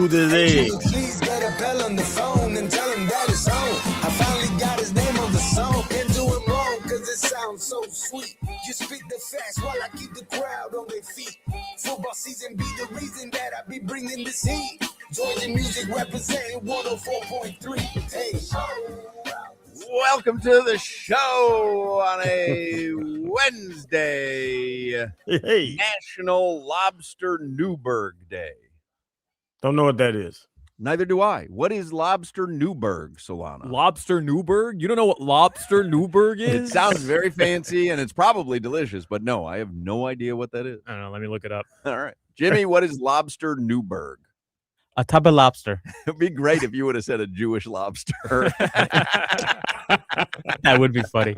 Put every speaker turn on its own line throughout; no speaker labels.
smooth as eggs.
Please get a bell on the phone and tell him that it's on. I finally got his name on the song. Can't do it wrong because it sounds so sweet. You speak the facts while I keep the crowd on their feet. Football season be the reason that I be bringing this heat. Georgia music representing 104.3. Hey.
Welcome to the show on a Wednesday.
Hey,
National Lobster Newburg Day.
don't know what that is.
Neither do I. What is Lobster Newburg, Solana?
Lobster Newburg? You don't know what Lobster Newburg is?
It sounds very fancy, and it's probably delicious, but no, I have no idea what that is.
I don't know. Let me look it up.
All right. Jimmy, what is Lobster Newburg?
A type of lobster.
It'd be great if you would have said a Jewish lobster.
That would be funny.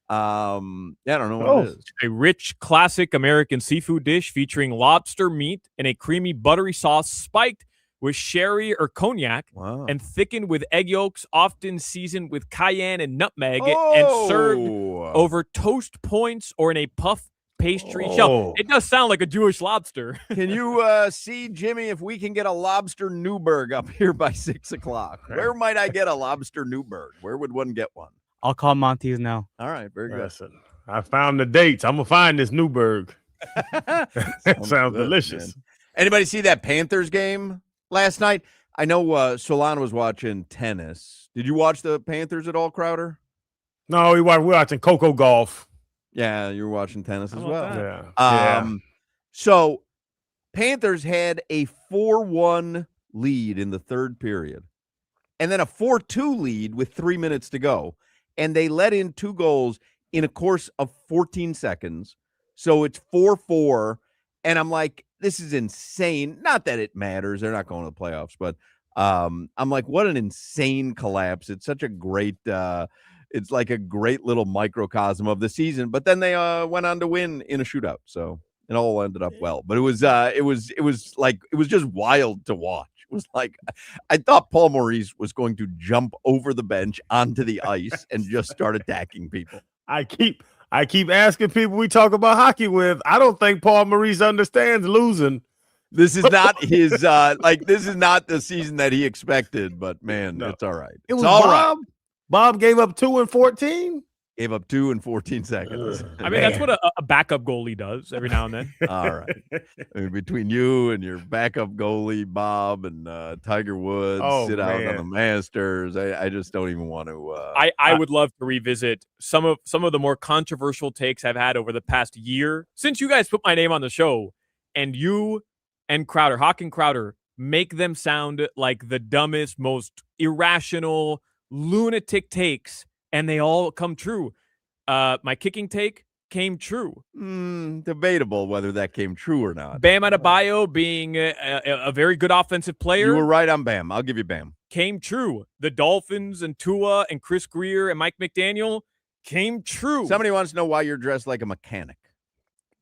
I don't know what it is.
A rich, classic American seafood dish featuring lobster meat in a creamy, buttery sauce spiked with sherry or cognac and thickened with egg yolks, often seasoned with cayenne and nutmeg, and served over toast points or in a puff pastry shell. It does sound like a Jewish lobster.
Can you see, Jimmy, if we can get a Lobster Newburg up here by 6 o'clock? Where might I get a Lobster Newburg? Where would one get one?
I'll call Monty's now.
All right, very good.
Listen, I found the dates. I'm going to find this Newburg. Sounds
good,
delicious.
Man. Anybody see that Panthers game last night? I know Solana was watching tennis. Did you watch the Panthers at all, Crowder?
No, we're watching Coco Golf.
Yeah, you were watching tennis as well.
Yeah.
So Panthers had a 4-1 lead in the third period, and then a 4-2 lead with 3 minutes to go. And they let in 2 goals in a course of 14 seconds. So it's 4-4. And I'm like, this is insane. Not that it matters. They're not going to the playoffs. But I'm like, what an insane collapse. It's such a great it's like a great little microcosm of the season. But then they went on to win in a shootout. So it all ended up well. But it was just wild to watch. It was like, I thought Paul Maurice was going to jump over the bench onto the ice and just start attacking people.
I keep asking people we talk about hockey with. I don't think Paul Maurice understands losing.
This is not his this is not the season that he expected, but man, it's all right.
It was
all
Bob.
right.
Bob gave up 2 in 14.
Gave up 2 in 14 seconds.
I mean, that's what a backup goalie does every now and then.
All right. I mean, between you and your backup goalie, Bob, and Tiger Woods out on the Masters, I just don't even want to.
I would love to revisit some of the more controversial takes I've had over the past year since you guys put my name on the show, and you and Crowder, Hawk and Crowder, make them sound like the dumbest, most irrational, lunatic takes. And they all come true. My kicking take came true.
Debatable whether that came true or not.
Bam Adebayo being a very good offensive player.
You were right on Bam. I'll give you Bam.
Came true. The Dolphins and Tua and Chris Greer and Mike McDaniel came true.
Somebody wants to know why you're dressed like a mechanic.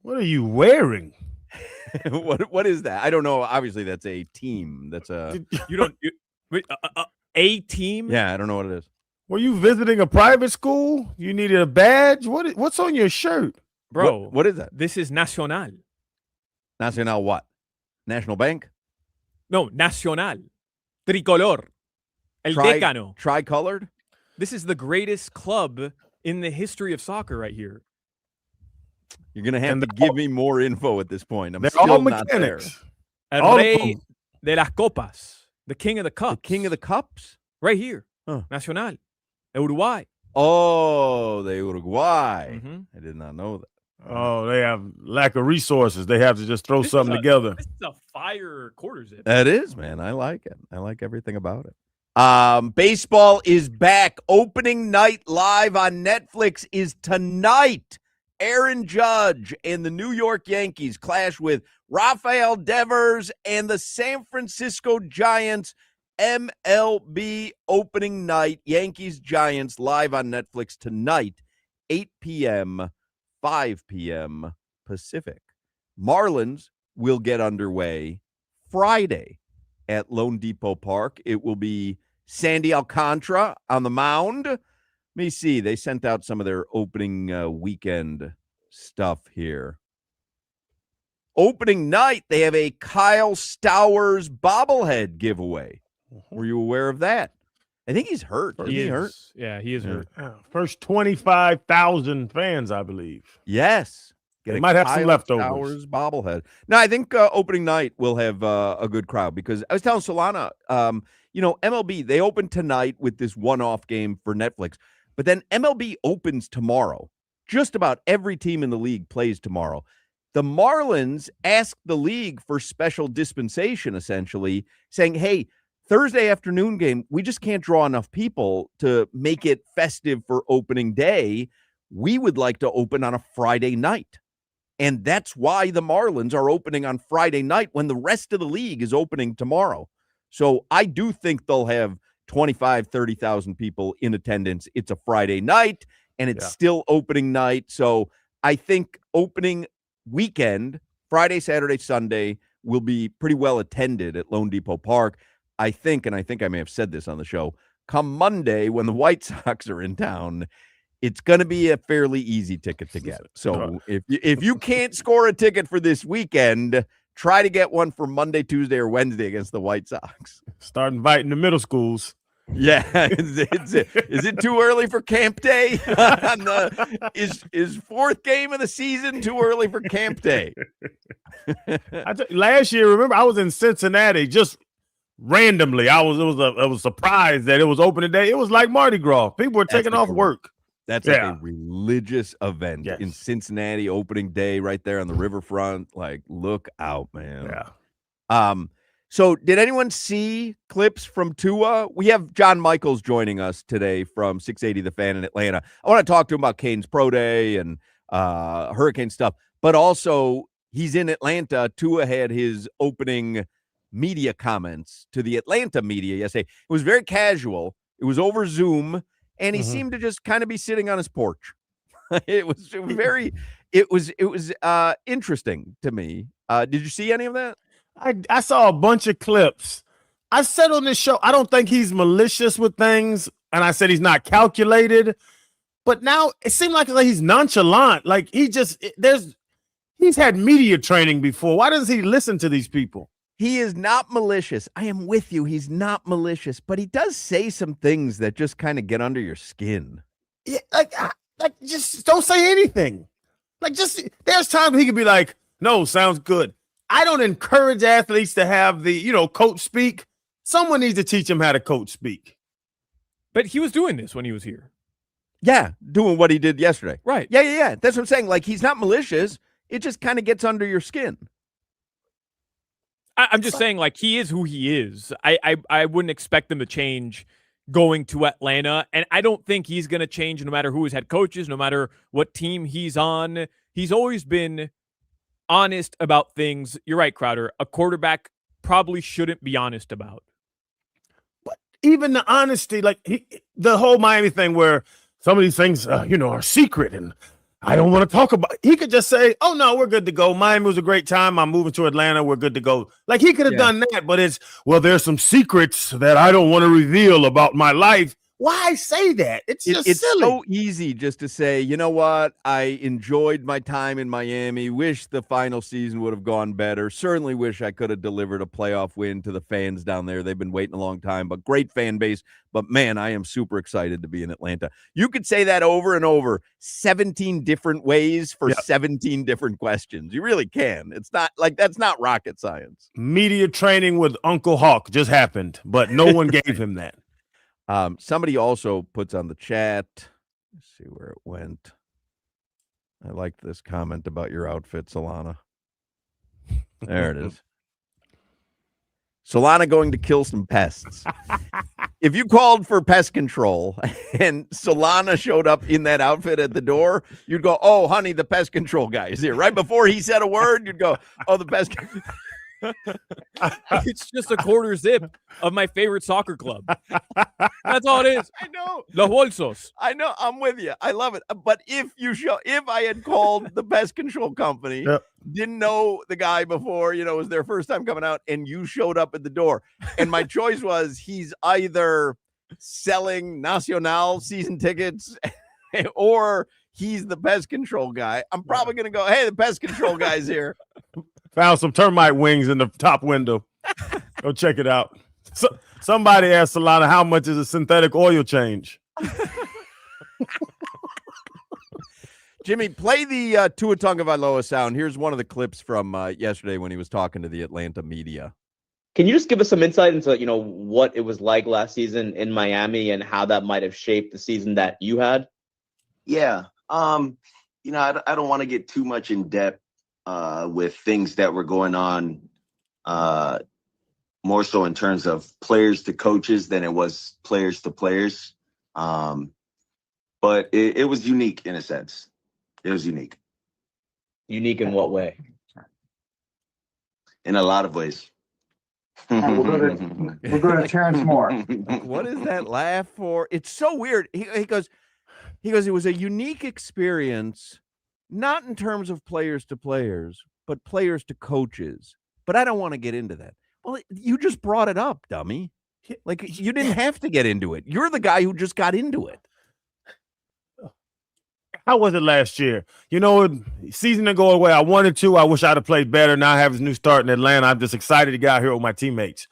What are you wearing?
What is that? I don't know. Obviously, that's a team. That's a
a team.
Yeah, I don't know what it is.
Were you visiting a private school? You needed a badge? What's on your shirt?
Bro,
what is that?
This is Nacional.
Nacional what? National Bank?
No, Nacional. Tricolor. El Decano.
Tricolored?
This is the greatest club in the history of soccer right here.
You're going to have to give me more info at this point. I'm
they're
still
all
not
mechanics.
there.
El Rey de las Copas. The king of the cups.
The king of the cups?
Right here.
Huh.
Nacional. Uruguay.
Oh, the Uruguay.
Mm-hmm.
I did not know that.
Oh, they have lack of resources. They have to just throw something together.
This is a fire quarter zip.
That is, man. I like it. I like everything about it. Baseball is back. Opening night live on Netflix is tonight. Aaron Judge and the New York Yankees clash with Rafael Devers and the San Francisco Giants. MLB opening night. Yankees-Giants live on Netflix tonight, 8 p.m., 5 p.m. Pacific. Marlins will get underway Friday at Lone Depot Park. It will be Sandy Alcantara on the mound. Let me see. They sent out some of their opening weekend stuff here. opening night, they have a Kyle Stowers bobblehead giveaway. Were you aware of that? I think he's hurt. Isn't he hurt?
Yeah, he is hurt.
First 25,000 fans, I believe.
Yes.
They might have some leftovers.
Stowers bobblehead. No, I think opening night will have a good crowd because I was telling Solana, MLB, they open tonight with this one-off game for Netflix, but then MLB opens tomorrow. Just about every team in the league plays tomorrow. The Marlins asked the league for special dispensation, essentially, saying, hey, Thursday afternoon game, we just can't draw enough people to make it festive for opening day. We would like to open on a Friday night. And that's why the Marlins are opening on Friday night when the rest of the league is opening tomorrow. So I do think they'll have 25, 30,000 people in attendance. It's a Friday night, and it's still opening night. So I think opening weekend, Friday, Saturday, Sunday, will be pretty well attended at Lone Depot Park. I think I may have said this on the show, come Monday when the White Sox are in town, it's going to be a fairly easy ticket to get. So if you can't score a ticket for this weekend, try to get one for Monday, Tuesday, or Wednesday against the White Sox.
Start inviting the middle schools.
Yeah. Is it too early for camp day? Is fourth game of the season too early for camp day?
Last year, remember, I was in Cincinnati just randomly. I was surprised that it was opening day. It was like Mardi Gras. People were taking off work.
That's like a religious event in Cincinnati, opening day right there on the riverfront. Like, look out, man.
Yeah.
So did anyone see clips from Tua? We have John Michaels joining us today from 680 The Fan in Atlanta. I want to talk to him about Canes Pro Day and Hurricane stuff, but also he's in Atlanta. Tua had his opening media comments to the Atlanta media yesterday. It was very casual. It was over Zoom, and he seemed to just kind of be sitting on his porch. It was interesting to me. Did you see any of that?
I saw a bunch of clips. I said on this show, I don't think he's malicious with things, and I said he's not calculated. But now it seemed like he's nonchalant. Like he's had media training before. Why doesn't he listen to these people?
He is not malicious. I am with you. He's not malicious, but he does say some things that just kind of get under your skin.
Yeah, like just don't say anything. Like there's times he could be like, "No, sounds good." I don't encourage athletes to have the, coach speak. Someone needs to teach him how to coach speak.
But he was doing this when he was here.
Yeah, doing what he did yesterday.
Right.
Yeah. That's what I'm saying. Like, he's not malicious. It just kind of gets under your skin.
I'm just saying, like, he is who he is. I wouldn't expect him to change going to Atlanta, and I don't think he's going to change no matter who his head coach is, no matter what team he's on. He's always been honest about things. You're right, Crowder. A quarterback probably shouldn't be honest about.
But even the honesty, like the whole Miami thing where some of these things, are secret and I don't want to talk about. He could just say, "Oh no, we're good to go. Miami was a great time. I'm moving to Atlanta. We're good to go." Like he could have done that, but there's some secrets that I don't want to reveal about my life. Why say that? It's silly.
So easy just to say, you know what? I enjoyed my time in Miami. Wish the final season would have gone better. Certainly wish I could have delivered a playoff win to the fans down there. They've been waiting a long time, but great fan base. But man, I am super excited to be in Atlanta. You could say that over and over, 17 different ways for 17 different questions. You really can. It's not like that's not rocket science.
Media training with Uncle Hawk just happened, but no one gave him that.
Somebody also puts on the chat. Let's see where it went. I liked this comment about your outfit, Salana. There it is. Solana going to kill some pests. If you called for pest control and Solana showed up in that outfit at the door, you'd go, "Oh, honey, the pest control guy is here." Right before he said a word, you'd go, "Oh, the pest control."
It's just a quarter zip of my favorite soccer club. That's all it is.
I know.
Los Bolsos.
I know. I'm with you. I love it. But if I had called the pest control company, didn't know the guy before, it was their first time coming out, and you showed up at the door, and my choice was he's either selling Nacional season tickets or he's the pest control guy, I'm probably going to go, "Hey, the pest control guy's here."
Found some termite wings in the top window. Go check it out. Somebody asked Solana, how much is a synthetic oil change?
Jimmy, play the Tua Tagovailoa sound. Here's one of the clips from yesterday when he was talking to the Atlanta media.
Can you just give us some insight into, what it was like last season in Miami and how that might have shaped the season that you had?
Yeah. I don't want to get too much in depth with things that were going on, more so in terms of players to coaches than it was players to players. But it was unique in a sense. It was unique.
Unique in what way?
In a lot of ways.
We'll go to Terrence Moore.
What is that laugh for? It's so weird. He goes, it was a unique experience, not in terms of players to players, but players to coaches. But I don't want to get into that. Well, you just brought it up, dummy. Like, you didn't have to get into it. You're the guy who just got into it.
How was it last year? Season didn't go away. I wanted to. I wish I'd have played better. Now I have this new start in Atlanta. I'm just excited to get out here with my teammates.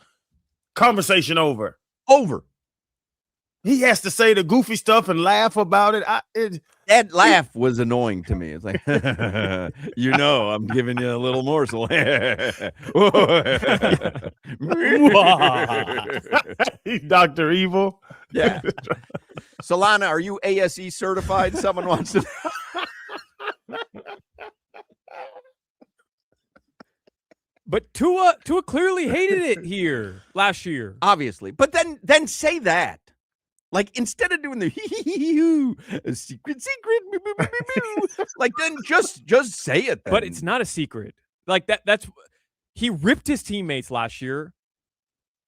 Conversation over.
Over.
He has to say the goofy stuff and laugh about it.
That laugh was annoying to me. It's like, I'm giving you a little morsel.
He's Dr. Evil.
Yeah. Salana, are you ASE certified? Someone wants to.
But Tua clearly hated it here last year.
Obviously. But then say that. Like, instead of doing the a secret, like, then just say it then.
But it's not a secret. Like, that's he ripped his teammates last year.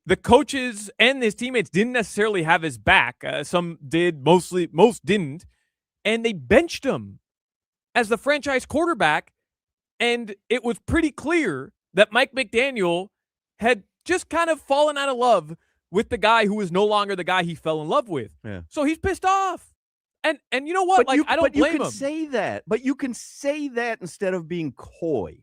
The coaches and his teammates didn't necessarily have his back. Some did, most didn't. And they benched him as the franchise quarterback. And it was pretty clear that Mike McDaniel had just kind of fallen out of love with the guy who was no longer the guy he fell in love with.
Yeah.
So he's pissed off. And you know what? I don't blame him.
You can say that. But you can say that instead of being coy.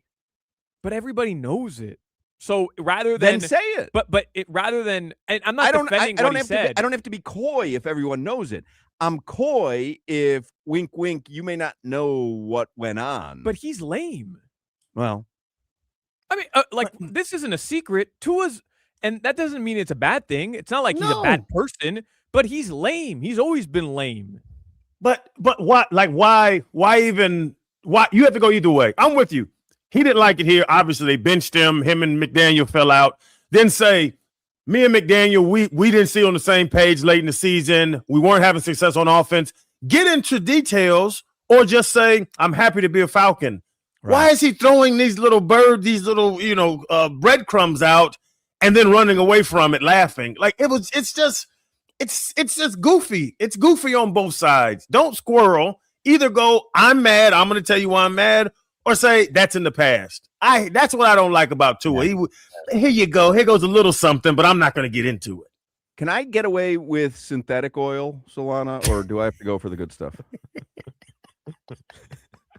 But everybody knows it. So rather than
say it.
But rather than, and I'm not defending what he said.
I don't have to be coy if everyone knows it. I'm coy if wink, wink, you may not know what went on.
But he's lame.
Well,
I mean, this isn't a secret. Tua's, and that doesn't mean it's a bad thing. It's not like he's a bad person, but he's lame. He's always been lame.
But what? Like, why even? Why you have to go either way? I'm with you. He didn't like it here. Obviously, they benched him. Him and McDaniel fell out. Then say, me and McDaniel, we didn't see on the same page late in the season. We weren't having success on offense. Get into details, or just say, I'm happy to be a Falcon. Right. Why is he throwing these little breadcrumbs out and then running away from it, laughing? Like, it's just goofy. It's goofy on both sides. Don't squirrel. Either go, I'm mad. I'm going to tell you why I'm mad. Or say, that's in the past. That's what I don't like about Tua. Here you go. Here goes a little something, but I'm not going to get into it.
Can I get away with synthetic oil, Solana, or do I have to go for the good stuff?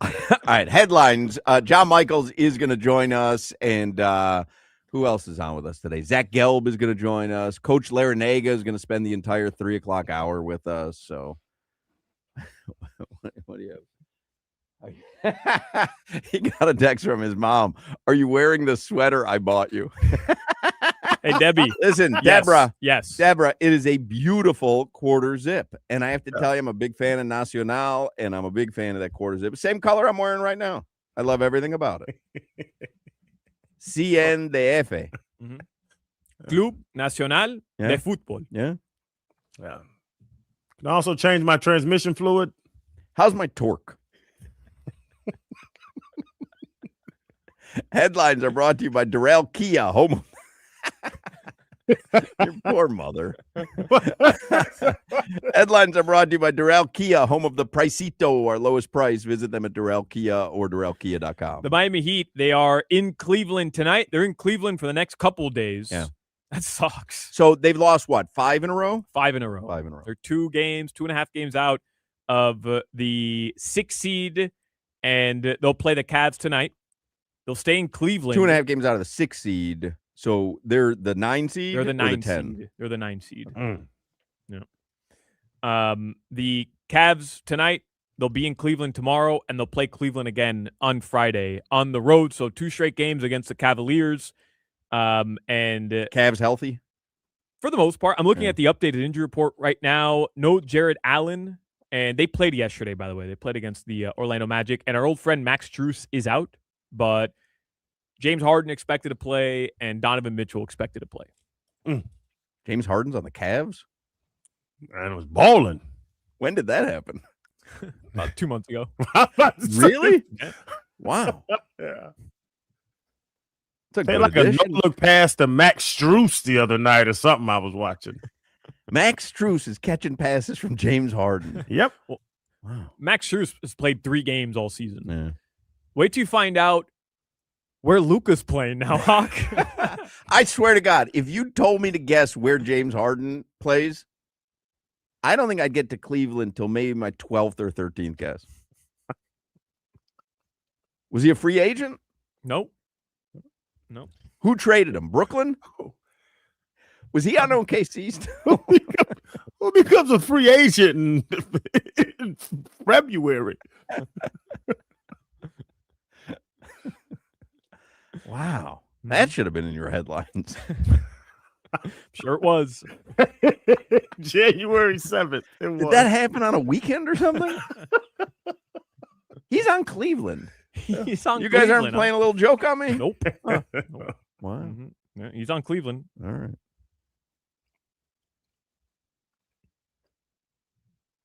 All right, headlines. John Michaels is going to join us, and who else is on with us today? Zack Gelb is going to join us. Coach Larenega is going to spend the entire 3 o'clock hour with us. So what do you have? He got a text from his mom. Are you wearing the sweater I bought you?
Hey, Debbie.
Listen,
yes,
Deborah.
Yes.
Deborah, it is a beautiful quarter zip. And I have to tell you, I'm a big fan of Nacional, and I'm a big fan of that quarter zip. Same color I'm wearing right now. I love everything about it. CNDF.
Mm-hmm. Club Nacional de Fútbol.
Yeah.
Can I also change my transmission fluid?
How's my torque? Headlines are brought to you by Durrell Kia, home. Your poor mother. Headlines are brought to you by Durrell Kia, home of the Pricito, our lowest price. Visit them at Durrell Kia or DurrellKia.com.
The Miami Heat, they are in Cleveland tonight. They're in Cleveland for the next couple of days.
Yeah.
That sucks.
So they've lost, what, 5 in a row?
5 in a row.
5 in a row.
They're 2.5 games out of the 6 seed, and they'll play the Cavs tonight. They'll stay in Cleveland.
2.5 games out of the 6 seed. So they're the 9 seed.
They're the 9
or the 10?
seed. They're the 9 seed.
Mm.
The Cavs tonight, they'll be in Cleveland tomorrow, and they'll play Cleveland again on Friday on the road. So 2 straight games against the Cavaliers. And
Cavs healthy?
for the most part, I'm looking at the updated injury report right now. No Jared Allen, and they played yesterday, by the way. They played against the Orlando Magic, and our old friend Max Strus is out, but James Harden expected to play, and Donovan Mitchell expected to play.
James Harden's on the Cavs?
And it was balling.
When did that happen?
About 2 months ago.
Really? Wow.
Yeah.
It's a
They
good
like a
addition.
no look past the Max Strus the other night or something I was watching.
Max Strus is catching passes from James Harden.
Yep.
Wow.
Max Strus has played 3 games all season.
Yeah.
Wait till you find out where Luka's playing now, Hawk.
I swear to God, if you told me to guess where James Harden plays, I don't think I'd get to Cleveland till maybe my 12th or 13th guess. Was he a free agent?
Nope.
Who traded him? Brooklyn? Was he on OKC still?
Who becomes a free agent in February?
Wow. That should have been in your headlines.
Sure it was.
January 7th.
Did that happen on a weekend or something? He's on Cleveland.
He's on
You guys aren't
Cleveland,
playing a little joke on me?
Nope.
Wow.
Mhm. Yeah, he's on Cleveland.
All right.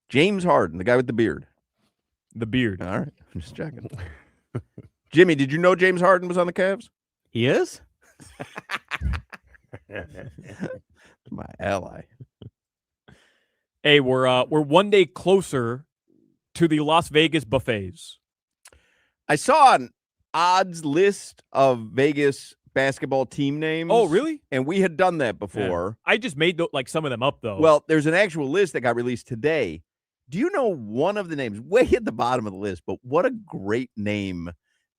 James Harden, the guy with the beard.
The beard.
All right. I'm just checking. Jimmy, did you know James Harden was on the Cavs?
He is?
My ally.
Hey, we're one day closer to the Las Vegas buffets.
I saw an odds list of Vegas basketball team names.
Oh, really?
And we had done that before.
I just made like some of them up though.
Well, there's an actual list that got released today. Do you know one of the names way at the bottom of the list? But what a great name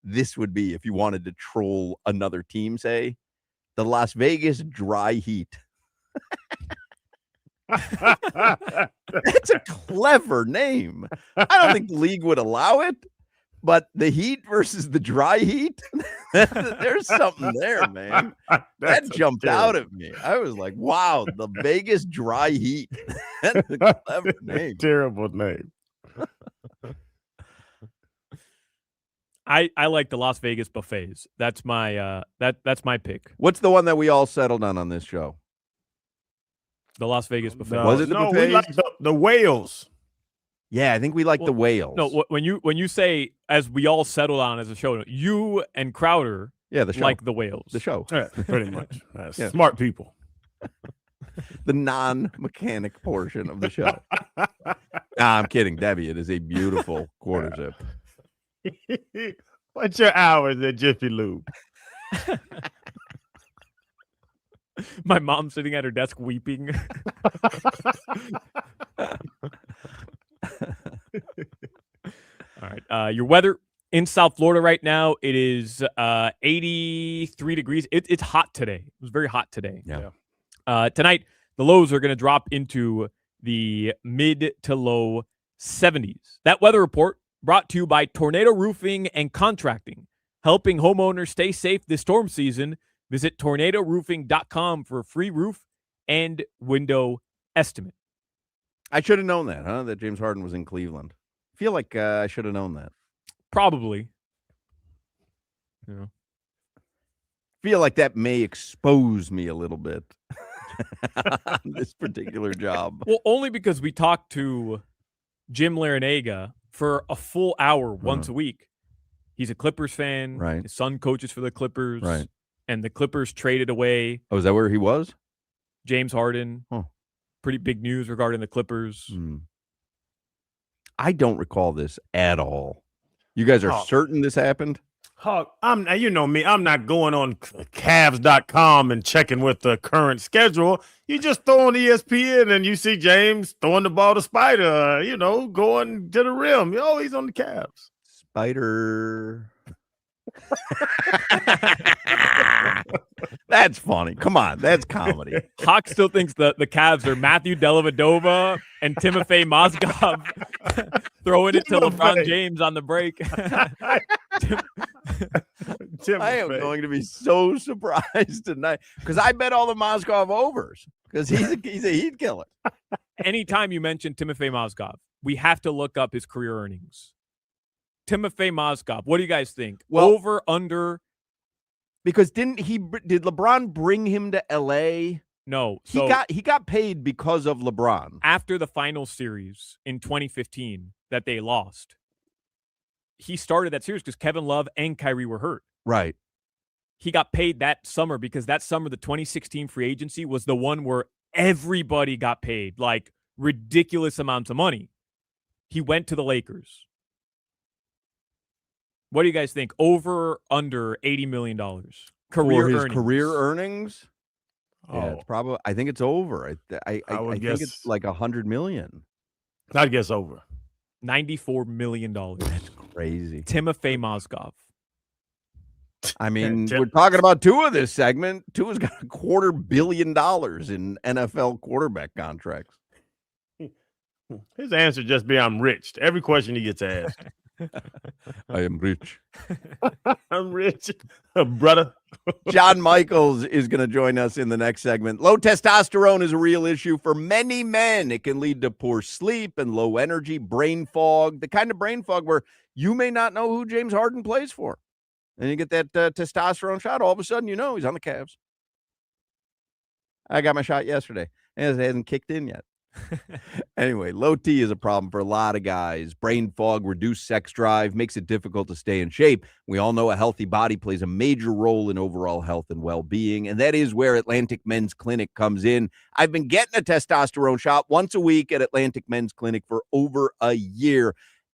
this would be if you wanted to troll another team, say the Las Vegas Dry Heat. That's a clever name. I don't think the league would allow it, but the Heat versus the Dry Heat, there's something there, man. That jumped out at me. I was like, wow, the Vegas Dry Heat. That's a clever name.
Terrible name.
I like the Las Vegas buffets. That's my that's my pick.
What's the one that we all settled on this show?
The Las Vegas buffet.
Was it the
no,
buffets?
we like the whales.
Yeah, I think we like the whales.
No, when you say as we all settled on as a show, you and Crowder
the show.
like the whales.
The show.
Yeah, pretty much.
Yeah.
Smart people.
The non-mechanic portion of the show. I'm kidding, Debbie. It is a beautiful quarter zip.
What's your hours at Jiffy Lube?
My mom sitting at her desk weeping. All right. Your weather in South Florida right now, it is 83 degrees. It's hot today. It was very hot today.
Yeah.
Tonight, the lows are going to drop into the mid to low 70s. That weather report brought to you by Tornado Roofing and Contracting, helping homeowners stay safe this storm season. Visit tornadoroofing.com for a free roof and window estimate.
I should have known that, huh? That James Harden was in Cleveland. I feel like I should have known that.
Probably. Yeah.
Feel like that may expose me a little bit on this particular job.
Well, only because we talked to Jim Larenega for a full hour once a week. He's a Clippers fan.
Right.
His son coaches for the Clippers.
Right.
And the Clippers traded away
Oh, is that where he was?
James Harden.
Huh.
Pretty big news regarding the Clippers.
I don't recall this at all. You guys are certain this happened?
You know me. I'm not going on Cavs.com and checking with the current schedule. You just throw on ESPN and you see James throwing the ball to Spider, going to the rim. Oh, he's on the Cavs.
Spider. That's funny. Come on, that's comedy.
Hawk still thinks the Cavs are Matthew Dellavedova and Timofey Mozgov throwing it to LeBron
Timofey.
James on the break.
I am going to be so surprised tonight because I bet all the Mozgov overs because he's a heat killer.
Anytime you mention Timofey Mozgov, we have to look up his career earnings. Timofey Mozgov, what do you guys think?
Well,
Over, under?
Because did LeBron bring him to LA?
No. So
he got paid because of LeBron.
After the final series in 2015 that they lost, he started that series because Kevin Love and Kyrie were hurt.
Right.
He got paid that summer because that summer, the 2016 free agency was the one where everybody got paid like ridiculous amounts of money. He went to the Lakers. What do you guys think? Over or under $80 million?
For his career earnings?
Oh,
Yeah, it's probably. I think it's over. I
would
think
guess
it's like $100 million.
I'd guess over.
$94 million.
That's crazy.
Timofey Mozgov.
I mean, we're talking about Tua this segment. Tua's got $250 million in NFL quarterback contracts.
His answer just be, I'm rich. To every question he gets asked.
I am rich.
I'm rich, brother.
John Michaels is going to join us in the next segment. Low testosterone is a real issue for many men. It can lead to poor sleep and low energy, brain fog, the kind of brain fog where you may not know who James Harden plays for. And you get that testosterone shot, all of a sudden you know he's on the Cavs. I got my shot yesterday, and it hasn't kicked in yet. Anyway, low T is a problem for a lot of guys. Brain fog, reduced sex drive, makes it difficult to stay in shape. We all know a healthy body plays a major role in overall health and well-being, and that is where Atlantic Men's Clinic comes in. I've been getting a testosterone shot once a week at Atlantic Men's Clinic for over a year.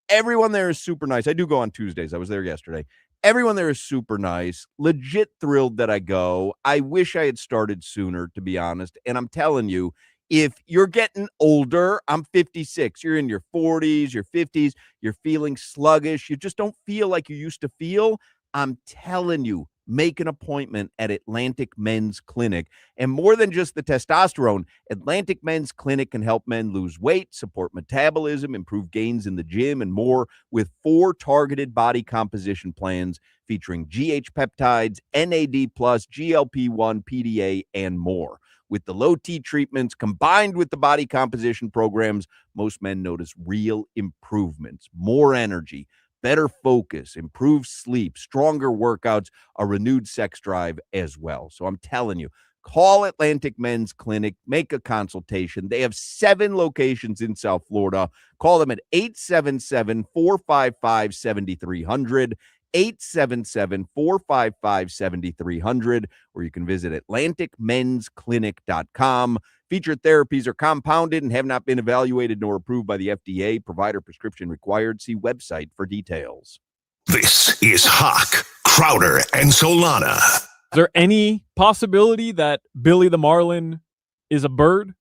Everyone there is super nice. I do go on Tuesdays. I was there yesterday. Everyone there is super nice, legit thrilled that I go. I wish I had started sooner, to be honest, and I'm telling you, if you're getting older, I'm 56, you're in your 40s, your 50s, you're feeling sluggish, you just don't feel like you used to feel, I'm telling you, make an appointment at Atlantic Men's Clinic. And more than just the testosterone, Atlantic Men's Clinic can help men lose weight, support metabolism, improve gains in the gym, and more with 4 targeted body composition plans featuring GH peptides, NAD+, GLP-1, PDA, and more. With the low T treatments combined with the body composition programs, most men notice real improvements, more energy, better focus, improved sleep, stronger workouts, a renewed sex drive as well. So I'm telling you, call Atlantic Men's Clinic, make a consultation. They have 7 locations in South Florida. Call them at 877-455-7300. 877-455-7300, or you can visit atlanticmensclinic.com. Featured therapies are compounded and have not been evaluated nor approved by the FDA. Provider prescription required. See website for details.
This is Hoch, Crowder, and Solana.
Is there any possibility that Billy the Marlin is a bird?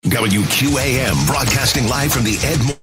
WQAM broadcasting live from the Ed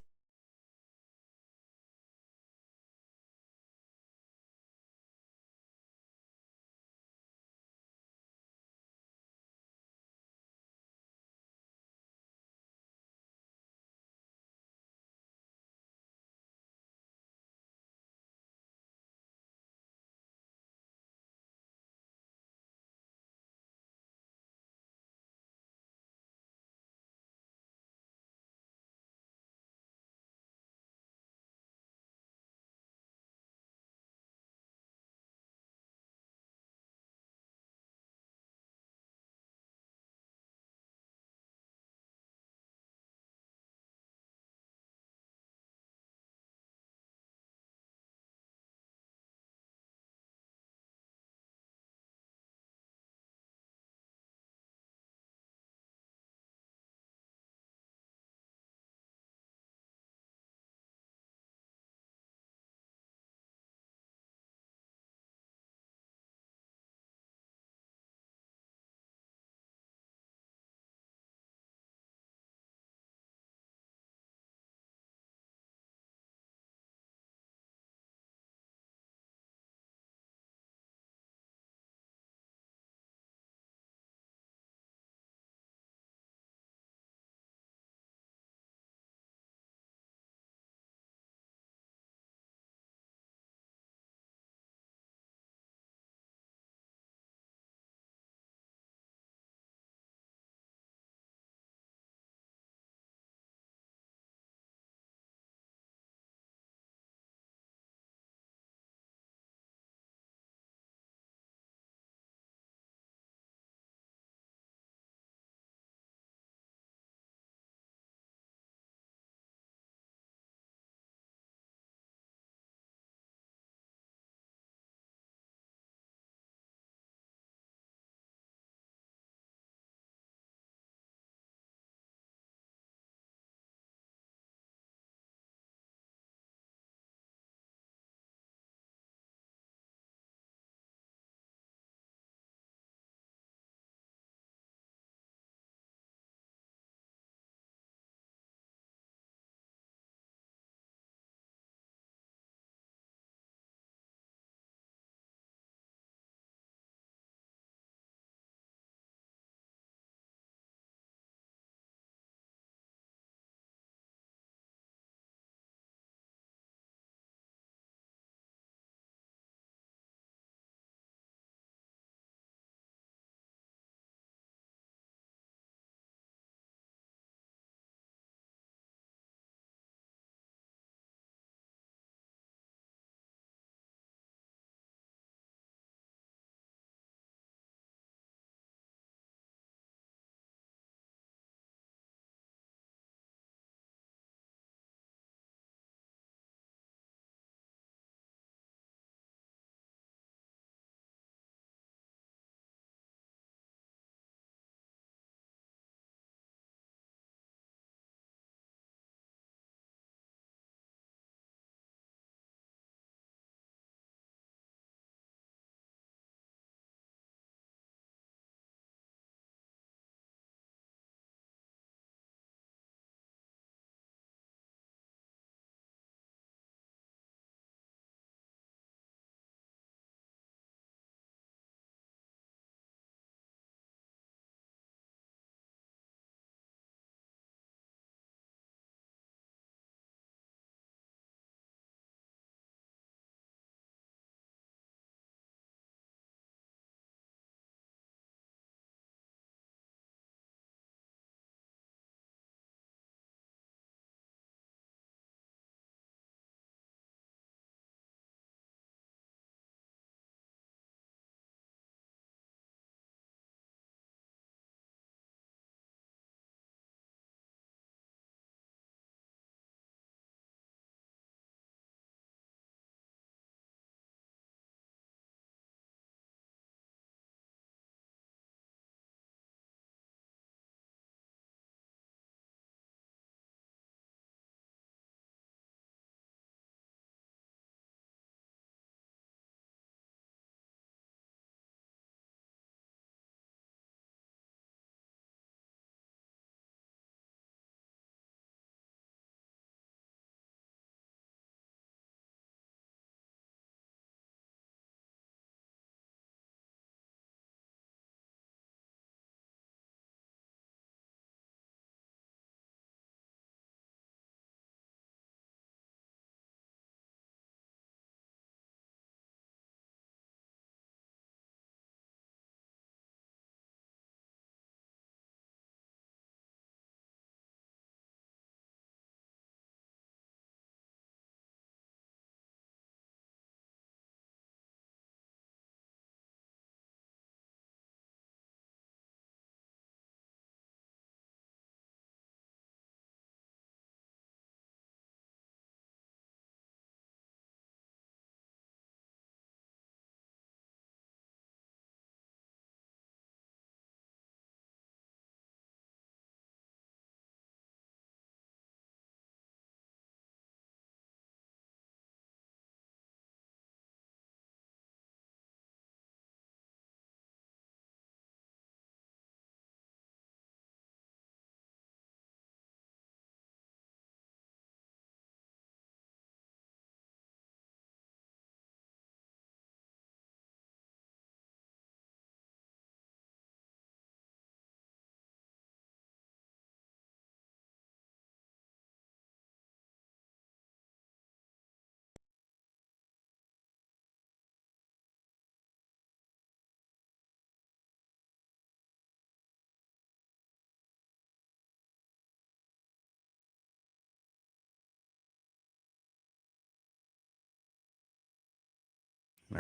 All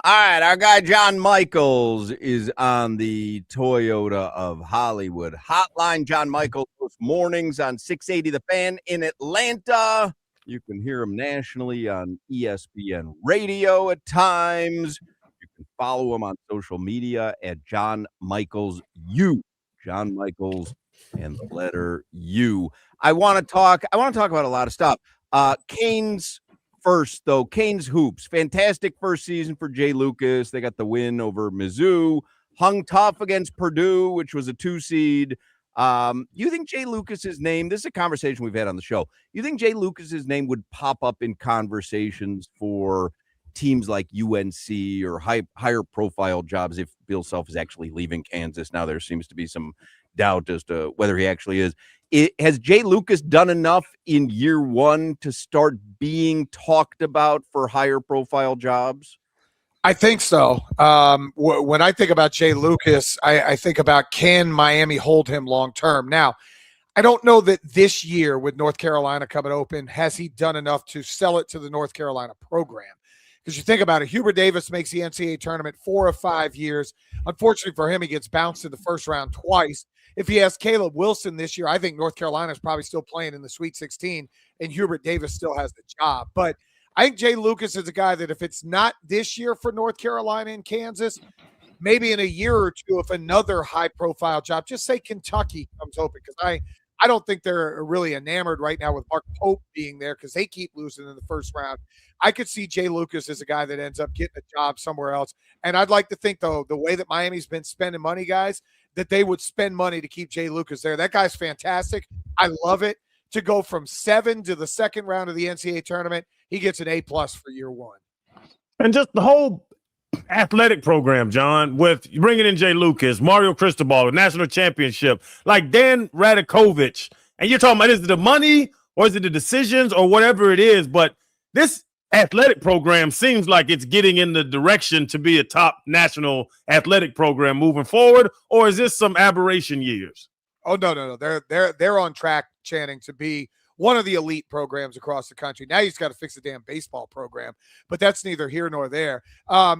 right, our guy John Michaels is on the Toyota of Hollywood hotline. John Michaels most mornings on 680 The Fan in Atlanta. You can hear him nationally on ESPN Radio at times. You can follow him on social media at John Michaels U. John Michaels and the letter U. I want to talk about a lot of stuff. Canes first, though. Canes hoops. Fantastic first season for Jay Lucas. They got the win over Mizzou. Hung tough against Purdue, which was a 2 seed. You think Jay Lucas's name, this is a conversation we've had on the show, you think Jay Lucas's name would pop up in conversations for teams like UNC or higher profile jobs if Bill Self is actually leaving Kansas? Now there seems to be some doubt as to whether he actually is. Has Jay Lucas done enough in year one to start being talked about for higher profile jobs?
I think so. When I think about Jay Lucas, I think about, can Miami hold him long term? Now, I don't know that this year with North Carolina coming open, has he done enough to sell it to the North Carolina program? Because you think about it, Hubert Davis makes the NCAA tournament 4 of 5 years. Unfortunately for him, he gets bounced in the first round twice. If he has Caleb Wilson this year, I think North Carolina is probably still playing in the Sweet 16, and Hubert Davis still has the job. But I think Jay Lucas is a guy that if it's not this year for North Carolina and Kansas, maybe in a year or two, if another high-profile job, just say Kentucky comes open, because I don't think they're really enamored right now with Mark Pope being there because they keep losing in the first round. I could see Jay Lucas as a guy that ends up getting a job somewhere else. And I'd like to think, though, the way that Miami's been spending money, guys, that they would spend money to keep Jay Lucas there. That guy's fantastic. I love it. To go from 7 to the second round of the NCAA tournament, he gets an A+ for year one.
And just the whole athletic program, John, with bringing in Jay Lucas, Mario Cristobal, a national championship, like Dan Radakovich. And you're talking about, is it the money or is it the decisions or whatever it is? But this athletic program seems like it's getting in the direction to be a top national athletic program moving forward, or is this some aberration years?
Oh, no. They're on track, Channing, to be one of the elite programs across the country. Now he's got to fix the damn baseball program, but that's neither here nor there.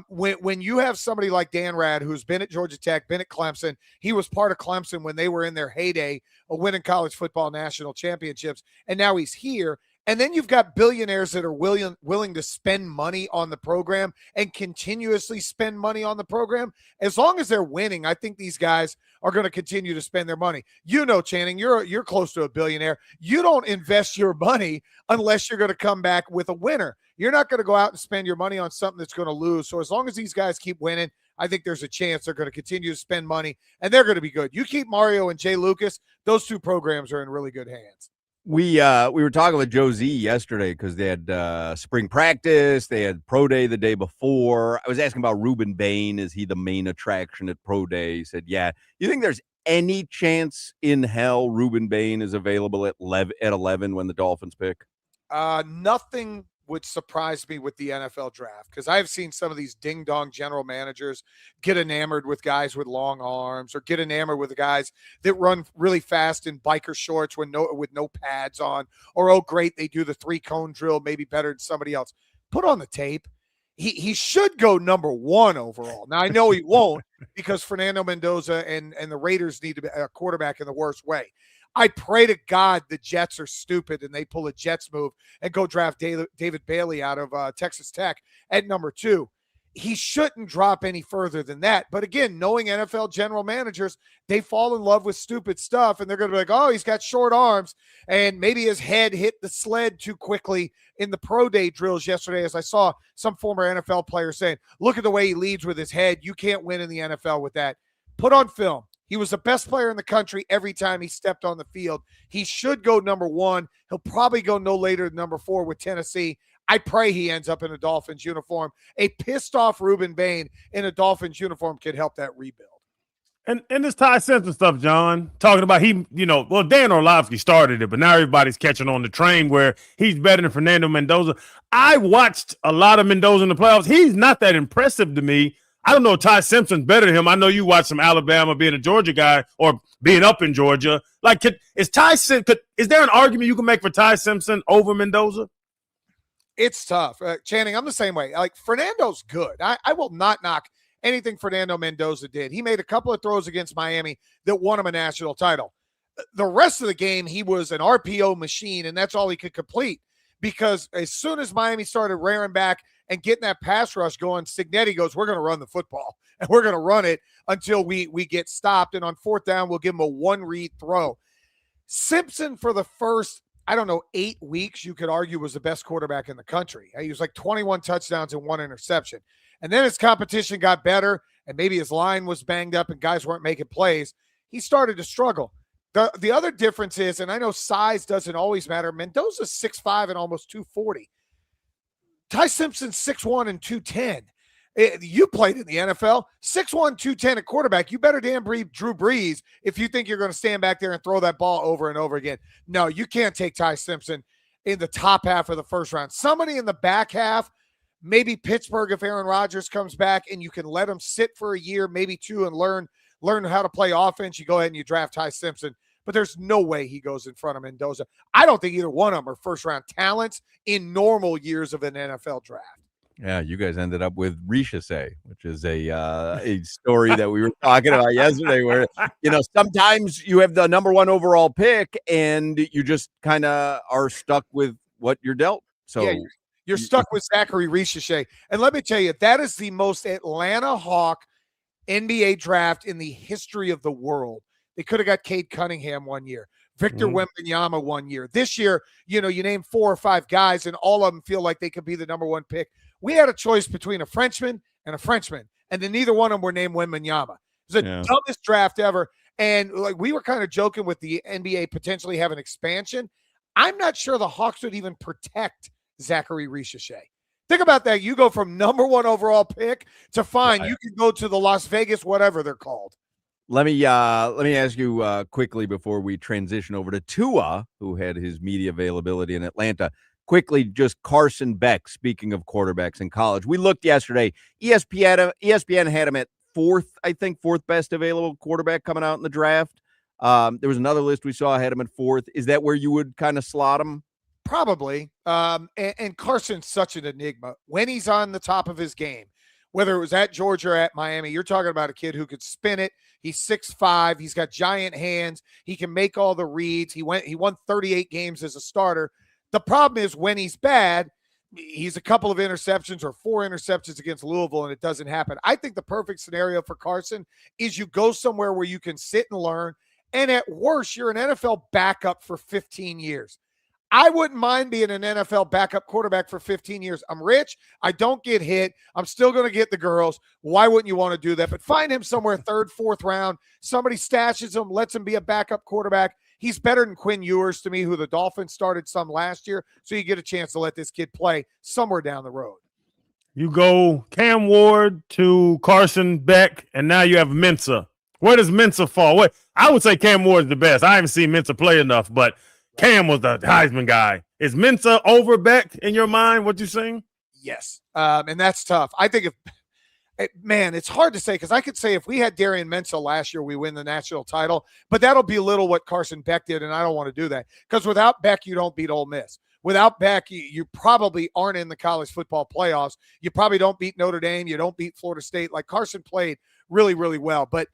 When you have somebody like Dan Rad, who's been at Georgia Tech, been at Clemson, he was part of Clemson when they were in their heyday of winning college football national championships, and now he's here. And then you've got billionaires that are willing to spend money on the program and continuously spend money on the program. As long as they're winning, I think these guys are going to continue to spend their money. You know, Channing, you're close to a billionaire. You don't invest your money unless you're going to come back with a winner. You're not going to go out and spend your money on something that's going to lose. So as long as these guys keep winning, I think there's a chance they're going to continue to spend money, and they're going to be good. You keep Mario and Jay Lucas, those two programs are in really good hands.
We were talking with Joe Z yesterday because they had spring practice. They had pro day the day before. I was asking about Ruben Bain. Is he the main attraction at pro day? He said, yeah. You think there's any chance in hell Ruben Bain is available at 11 when the Dolphins pick?
Nothing would surprise me with the NFL draft, because I've seen some of these ding-dong general managers get enamored with guys with long arms, or get enamored with the guys that run really fast in biker shorts with no pads on, or, oh, great, they do the 3-cone drill maybe better than somebody else. Put on the tape. He should go number 1 overall. Now, I know he won't, because Fernando Mendoza and the Raiders need to be a quarterback in the worst way. I pray to God the Jets are stupid and they pull a Jets move and go draft David Bailey out of Texas Tech at number 2. He shouldn't drop any further than that. But again, knowing NFL general managers, they fall in love with stupid stuff, and they're going to be like, oh, he's got short arms, and maybe his head hit the sled too quickly in the pro day drills yesterday, as I saw some former NFL players saying, look at the way he leads with his head. You can't win in the NFL with that. Put on film. He was the best player in the country every time he stepped on the field. He should go number 1. He'll probably go no later than number 4 with Tennessee. I pray he ends up in a Dolphins uniform. A pissed-off Ruben Bain in a Dolphins uniform could help that rebuild.
And this Ty Simpson stuff, John, talking about Dan Orlovsky started it, but now everybody's catching on the train where he's better than Fernando Mendoza. I watched a lot of Mendoza in the playoffs. He's not that impressive to me. I don't know if Ty Simpson's better than him. I know you watch some Alabama being a Georgia guy or being up in Georgia. Like, is there an argument you can make for Ty Simpson over Mendoza?
It's tough. Channing, I'm the same way. Like, Fernando's good. I will not knock anything Fernando Mendoza did. He made a couple of throws against Miami that won him a national title. The rest of the game, he was an RPO machine, and that's all he could complete. Because as soon as Miami started rearing back and getting that pass rush going, Cignetti goes, we're going to run the football, and we're going to run it until we get stopped. And on fourth down, we'll give him a one-read throw. Simpson, for the first, 8 weeks, you could argue was the best quarterback in the country. He was like 21 touchdowns and 1 interception. And then his competition got better, and maybe his line was banged up and guys weren't making plays. He started to struggle. The other difference is, and I know size doesn't always matter, Mendoza's 6'5" and almost 240. Ty Simpson's 6'1" and 210. You played in the NFL, 6'1", 210 at quarterback. You better damn Drew Brees if you think you're going to stand back there and throw that ball over and over again. No, you can't take Ty Simpson in the top half of the first round. Somebody in the back half, maybe Pittsburgh if Aaron Rodgers comes back and you can let him sit for a year, maybe 2, and learn how to play offense. You go ahead and you draft Ty Simpson. But there's no way he goes in front of Mendoza. I don't think either one of them are first-round talents in normal years of an NFL draft.
Yeah, you guys ended up with Ricochet, which is a story that we were talking about yesterday where, sometimes you have the number 1 overall pick and you just kind of are stuck with what you're dealt. So yeah,
you're stuck with Zachary Ricochet. And let me tell you, that is the most Atlanta Hawk NBA draft in the history of the world. They could have got Cade Cunningham one year, Victor Wembanyama one year. This year, you name 4 or 5 guys, and all of them feel like they could be the number 1 pick. We had a choice between a Frenchman and a Frenchman, and then neither one of them were named Wembanyama. It was the dumbest draft ever. And we were kind of joking with the NBA potentially having expansion. I'm not sure the Hawks would even protect Zachary Ricochet. Think about that. You go from number 1 overall pick to fine. You can go to the Las Vegas, whatever they're called.
Let me ask you quickly before we transition over to Tua, who had his media availability in Atlanta. Quickly, just Carson Beck, speaking of quarterbacks in college. We looked yesterday. ESPN had him at 4th best available quarterback coming out in the draft. There was another list we saw had him at 4th. Is that where you would kind of slot him?
Probably. And Carson's such an enigma. When he's on the top of his game, whether it was at Georgia or at Miami, you're talking about a kid who could spin it. He's 6'5". He's got giant hands. He can make all the reads. He won 38 games as a starter. The problem is when he's bad, he's a couple of interceptions or 4 interceptions against Louisville, and it doesn't happen. I think the perfect scenario for Carson is you go somewhere where you can sit and learn, and at worst, you're an NFL backup for 15 years. I wouldn't mind being an NFL backup quarterback for 15 years. I'm rich. I don't get hit. I'm still going to get the girls. Why wouldn't you want to do that? But find him somewhere 3rd, 4th round. Somebody stashes him, lets him be a backup quarterback. He's better than Quinn Ewers to me, who the Dolphins started some last year. So you get a chance to let this kid play somewhere down the road.
You go Cam Ward to Carson Beck, and now you have Mensah. Where does Mensah fall? I would say Cam Ward is the best. I haven't seen Mensah play enough, but Cam was the Heisman guy. Is Mensah over Beck in your mind? What you saying?
Yes. And that's tough. I think it's hard to say because I could say if we had Darian Mensah last year, we win the national title, but that'll belittle what Carson Beck did, and I don't want to do that because without Beck, you don't beat Ole Miss. Without Beck, you probably aren't in the college football playoffs. You probably don't beat Notre Dame. You don't beat Florida State. Like Carson played really, really well. But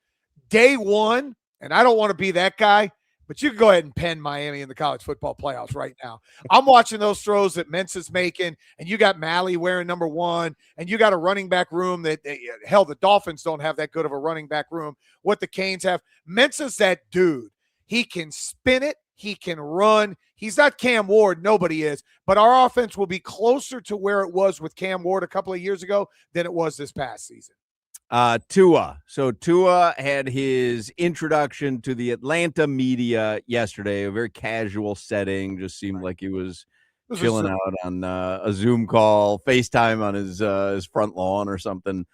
day one, and I don't want to be that guy, but you can go ahead and pen Miami in the college football playoffs right now. I'm watching those throws that Mensah's making, and you got Malley wearing number 1, and you got a running back room that, hell, the Dolphins don't have that good of a running back room. What the Canes have. Mensah's that dude. He can spin it. He can run. He's not Cam Ward. Nobody is. But our offense will be closer to where it was with Cam Ward a couple of years ago than it was this past season.
Tua. So Tua had his introduction to the Atlanta media yesterday, a very casual setting. Just seemed like he was chilling out on a Zoom call, FaceTime on his front lawn or something.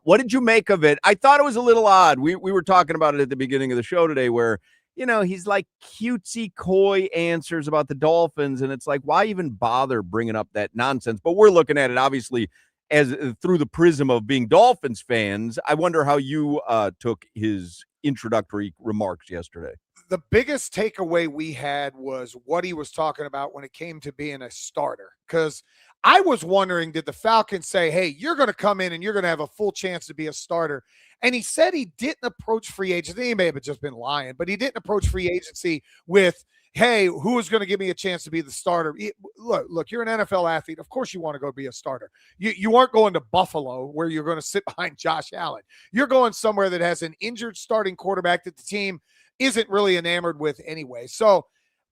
What did you make of it? I thought it was a little odd. We were talking about it at the beginning of the show today where, he's like cutesy, coy answers about the Dolphins. And it's like, why even bother bringing up that nonsense? But we're looking at it, obviously, as through the prism of being Dolphins fans, I wonder how you took his introductory remarks yesterday.
The biggest takeaway we had was what he was talking about when it came to being a starter. Because I was wondering, did the Falcons say, hey, you're going to come in and you're going to have a full chance to be a starter? And he said he didn't approach free agency. He may have just been lying, but he didn't approach free agency with, hey, who is going to give me a chance to be the starter? Look, you're an NFL athlete. Of course you want to go be a starter. You aren't going to Buffalo where you're going to sit behind Josh Allen. You're going somewhere that has an injured starting quarterback that the team isn't really enamored with anyway. So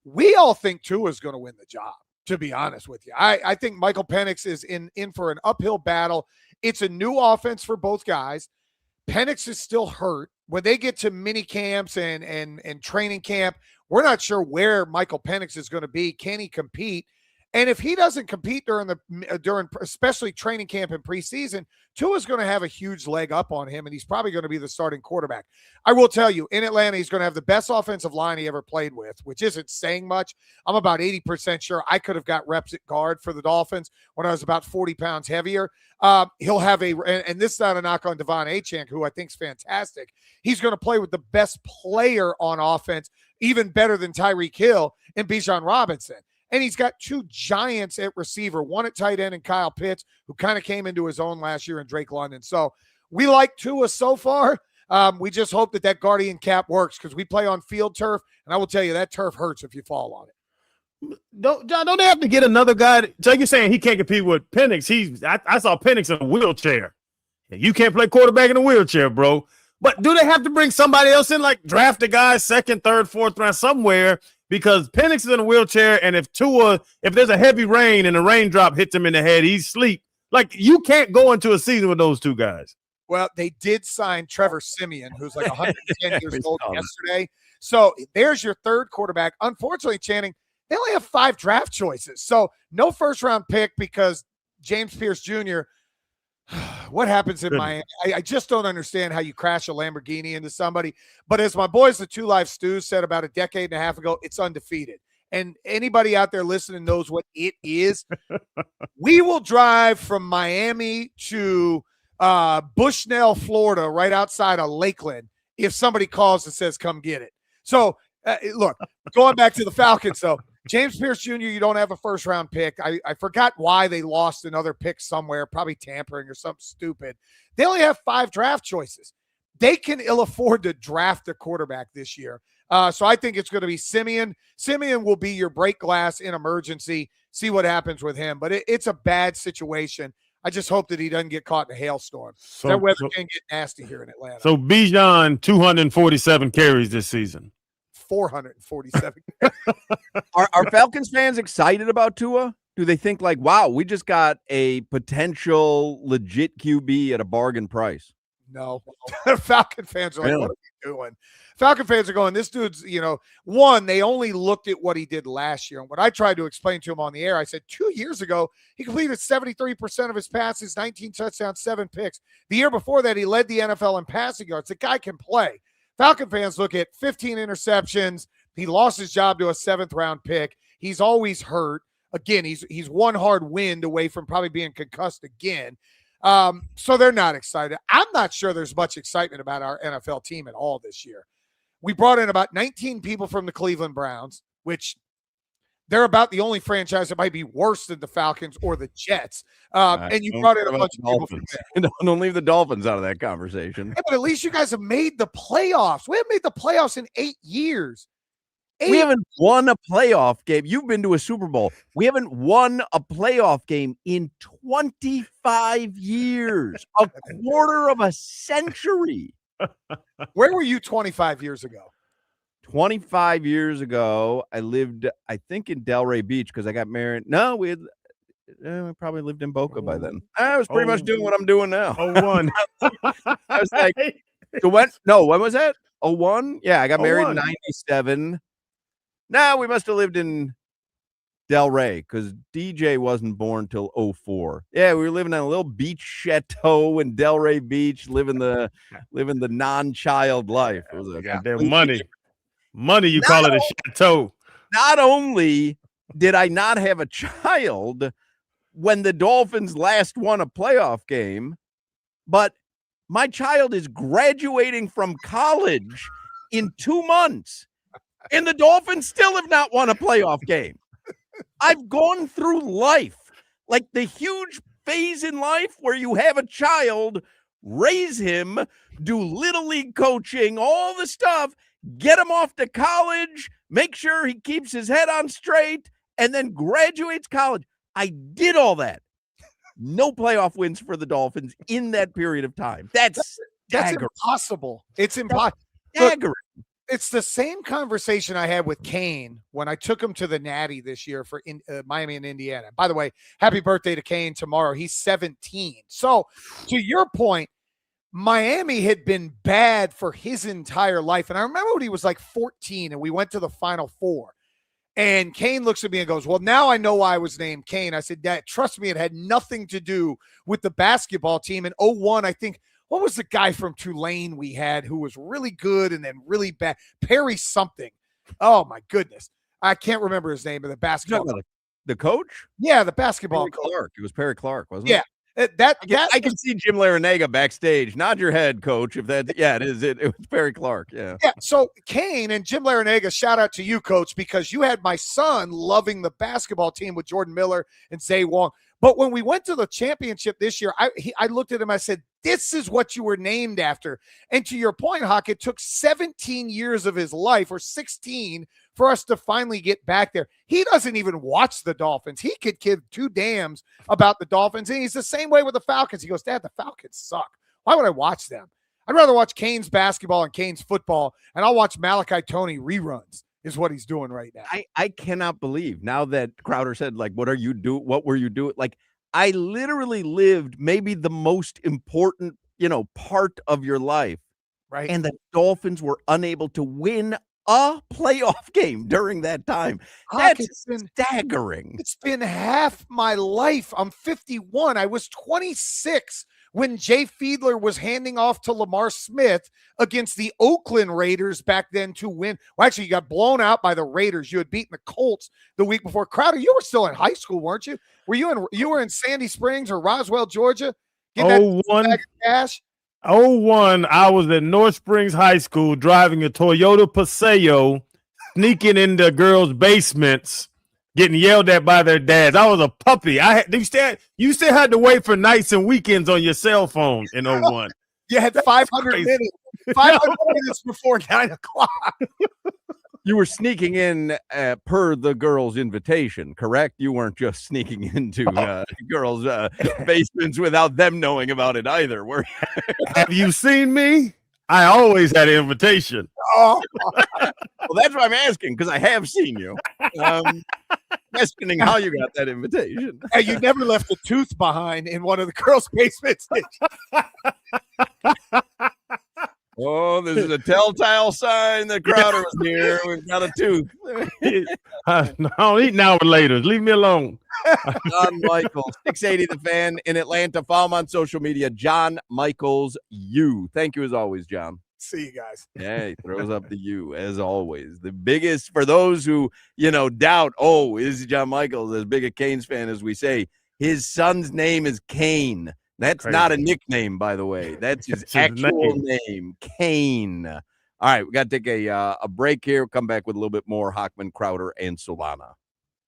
we all think Tua is going to win the job, to be honest with you. I think Michael Penix is in for an uphill battle. It's a new offense for both guys. Penix is still hurt. When they get to mini camps and training camp, we're not sure where Michael Penix is going to be. Can he compete? And if he doesn't compete during especially training camp and preseason, Tua's going to have a huge leg up on him, and he's probably going to be the starting quarterback. I will tell you, in Atlanta, he's going to have the best offensive line he ever played with, which isn't saying much. I'm about 80% sure I could have got reps at guard for the Dolphins when I was about 40 pounds heavier. He'll have and this is not a knock on Devon Achane, who I think is fantastic. He's going to play with the best player on offense, even better than Tyreek Hill and Bijan Robinson. And he's got two giants at receiver, one at tight end and Kyle Pitts, who kind of came into his own last year, and Drake London. So we like Tua so far. We just hope that guardian cap works because we play on field turf, and I will tell you that turf hurts if you fall on it.
Don't they have to get another guy? So you're saying he can't compete with Penix? I saw Penix in a wheelchair. You can't play quarterback in a wheelchair, bro. But do they have to bring somebody else in, like draft a guy second, third, fourth round somewhere? Because Penix is in a wheelchair, and if there's a heavy rain and a raindrop hits him in the head, he's asleep. Like, you can't go into a season with those two guys.
Well, they did sign Trevor Siemian, who's like 110 years old yesterday. So there's your third quarterback. Unfortunately, Channing, they only have 5 draft choices. So no first-round pick because James Pierce Jr., what happens in Miami? I just don't understand how you crash a Lamborghini into somebody. But as my boys, the Two Live Stews, said about a decade and a half ago, it's undefeated. And anybody out there listening knows what it is. We will drive from Miami to Bushnell, Florida, right outside of Lakeland, if somebody calls and says, come get it. So, look, going back to the Falcons, though, James Pierce Jr., you don't have a first-round pick. I forgot why they lost another pick somewhere, probably tampering or something stupid. They only have 5 draft choices. They can ill afford to draft a quarterback this year. So I think it's going to be Siemian. Siemian will be your break glass in emergency. See what happens with him. But it's a bad situation. I just hope that he doesn't get caught in a hailstorm. That weather can get nasty here in Atlanta.
So Bijan, 247 carries this season.
447.
Are Falcons fans excited about Tua? Do they think like, wow, we just got a potential legit QB at a bargain price?
No. Falcon fans are like, what are we doing? Falcon fans are going, this dude's, one, they only looked at what he did last year. And what I tried to explain to him on the air, I said 2 years ago, he completed 73% of his passes, 19 touchdowns, 7 picks. The year before that, he led the NFL in passing yards. The guy can play. Falcon fans look at 15 interceptions. He lost his job to a 7th-round pick. He's always hurt. Again, he's one hard wind away from probably being concussed again. So they're not excited. I'm not sure there's much excitement about our NFL team at all this year. We brought in about 19 people from the Cleveland Browns, which they're about the only franchise that might be worse than the Falcons or the Jets. And you brought in a bunch of people from there.
Don't leave the Dolphins out of that conversation.
Yeah, but at least you guys have made the playoffs. We haven't made the playoffs in 8 years.
We haven't won a playoff game. You've been to a Super Bowl. We haven't won a playoff game in 25 years, a quarter of a century.
Where were you 25 years ago?
25 years ago, I lived, I think, in Delray Beach because I got married. No, we probably lived in Boca by then. I was pretty much doing what I'm doing now.
01.
I was like, when was that? 01? Yeah, I got married in 97. No, we must have lived in Delray because DJ wasn't born till 04. Yeah, we were living on a little beach chateau in Delray Beach, living the non-child life. It was a
goddamn money. You call it a chateau.
Not only did I not have a child, when the Dolphins last won a playoff game, but my child is graduating from college in 2 months, and the Dolphins still have not won a playoff game. I've gone through life, like the huge phase in life where you have a child, raise him, do little league coaching, all the stuff, get him off to college, make sure he keeps his head on straight, and then graduates college. I did all that. No playoff wins for the Dolphins in that period of time. That's
impossible. It's impossible. It's the same conversation I had with Kane when I took him to the Natty this year for Miami and Indiana. By the way, happy birthday to Kane tomorrow. He's 17. So to your point, Miami had been bad for his entire life. And I remember when he was like 14 and we went to the Final Four. And Kane looks at me and goes, well, now I know why I was named Kane. I said, Dad, trust me, it had nothing to do with the basketball team. In 01, I think, what was the guy from Tulane we had who was really good and then really bad? Perry something. Oh, my goodness. I can't remember his name of the basketball.
The coach?
Yeah, the basketball
Perry Clark. It was Perry Clark, wasn't
it?
Yeah.
I
can see Jim Larenega backstage. Nod your head, coach. If that, it is. It was Perry Clark. Yeah.
So Kane and Jim Larenega, shout out to you, coach, because you had my son loving the basketball team with Jordan Miller and Zay Wong. But when we went to the championship this year, I looked at him. I said, this is what you were named after. And to your point, Hawk, it took 17 years of his life, or 16, for us to finally get back there. He doesn't even watch the Dolphins. He could give two damns about the Dolphins. And he's the same way with the Falcons. He goes, Dad, the Falcons suck. Why would I watch them? I'd rather watch Canes basketball and Canes football, and I'll watch Malachi Tony reruns, is what he's doing right now.
I cannot believe, now that Crowder said, like, what were you doing? Like, I literally lived maybe the most important, part of your life.
Right.
And the Dolphins were unable to win a playoff game during that time. That's staggering.
It's been half my life. I'm 51. I was 26 when Jay Fiedler was handing off to Lamar Smith against the Oakland Raiders back then to win. Well, actually, you got blown out by the Raiders. You had beaten the Colts the week before. Crowder, you were still in high school, weren't you? You were in Sandy Springs or Roswell, Georgia?
Getting that bag of cash? 01, I was at North Springs High School driving a Toyota Paseo, sneaking into girls' basements, getting yelled at by their dads. I was a puppy. You still had to wait for nights and weekends on your cell phone in 01.
You had 500 minutes. 500 minutes before 9 o'clock.
You were sneaking in per the girls' invitation, correct? You weren't just sneaking into girls' basements without them knowing about it either, were you?
Have you seen me? I always had an invitation.
Oh.
Well, that's what I'm asking, because I have seen you. Questioning how you got that invitation.
Hey, you never left a tooth behind in one of the girls' basements.
Oh, this is a telltale sign that Crowder was here. We've got a tooth.
No, eat now or later. Leave me alone.
John Michaels, 680 The Fan in Atlanta. Follow him on social media, John Michaels U. Thank you as always, John.
See you guys.
Hey, throws up the U as always. The biggest, for those who, doubt, is John Michaels as big a Canes fan as we say, his son's name is Kane. That's crazy. Not a nickname, by the way. That's his actual name, Kane. All right, we got to take a break here. We'll come back with a little bit more Hochman, Crowder, and Solana.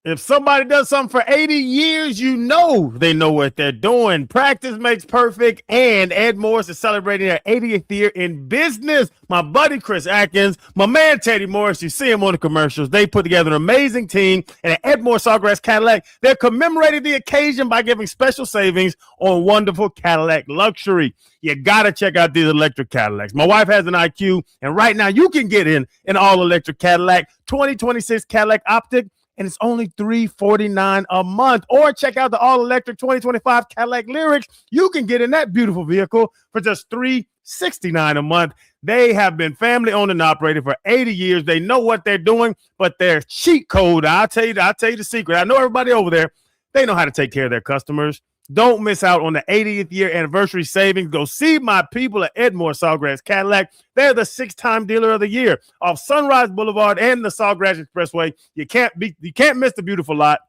If somebody does something for 80 years, they know what they're doing. Practice makes perfect, and Ed Morris is celebrating their 80th year in business. My buddy Chris Atkins, my man Teddy Morris, you see him on the commercials. They put together an amazing team, and at Ed Morris Sawgrass Cadillac, they're commemorating the occasion by giving special savings on wonderful Cadillac luxury. You got to check out these electric Cadillacs. My wife has an IQ, and right now you can get in an all-electric Cadillac, 2026 Cadillac Optic, and it's only $349 a month. Or check out the all-electric 2025 Cadillac Lyrics. You can get in that beautiful vehicle for just $369 a month. They have been family-owned and operated for 80 years. They know what they're doing, but their cheat code, I'll tell you the secret. I know everybody over there, they know how to take care of their customers. Don't miss out on the 80th year anniversary savings. Go see my people at Edmore Sawgrass Cadillac. They're the 6-time dealer of the year off Sunrise Boulevard and the Sawgrass Expressway. You can't miss the beautiful lot.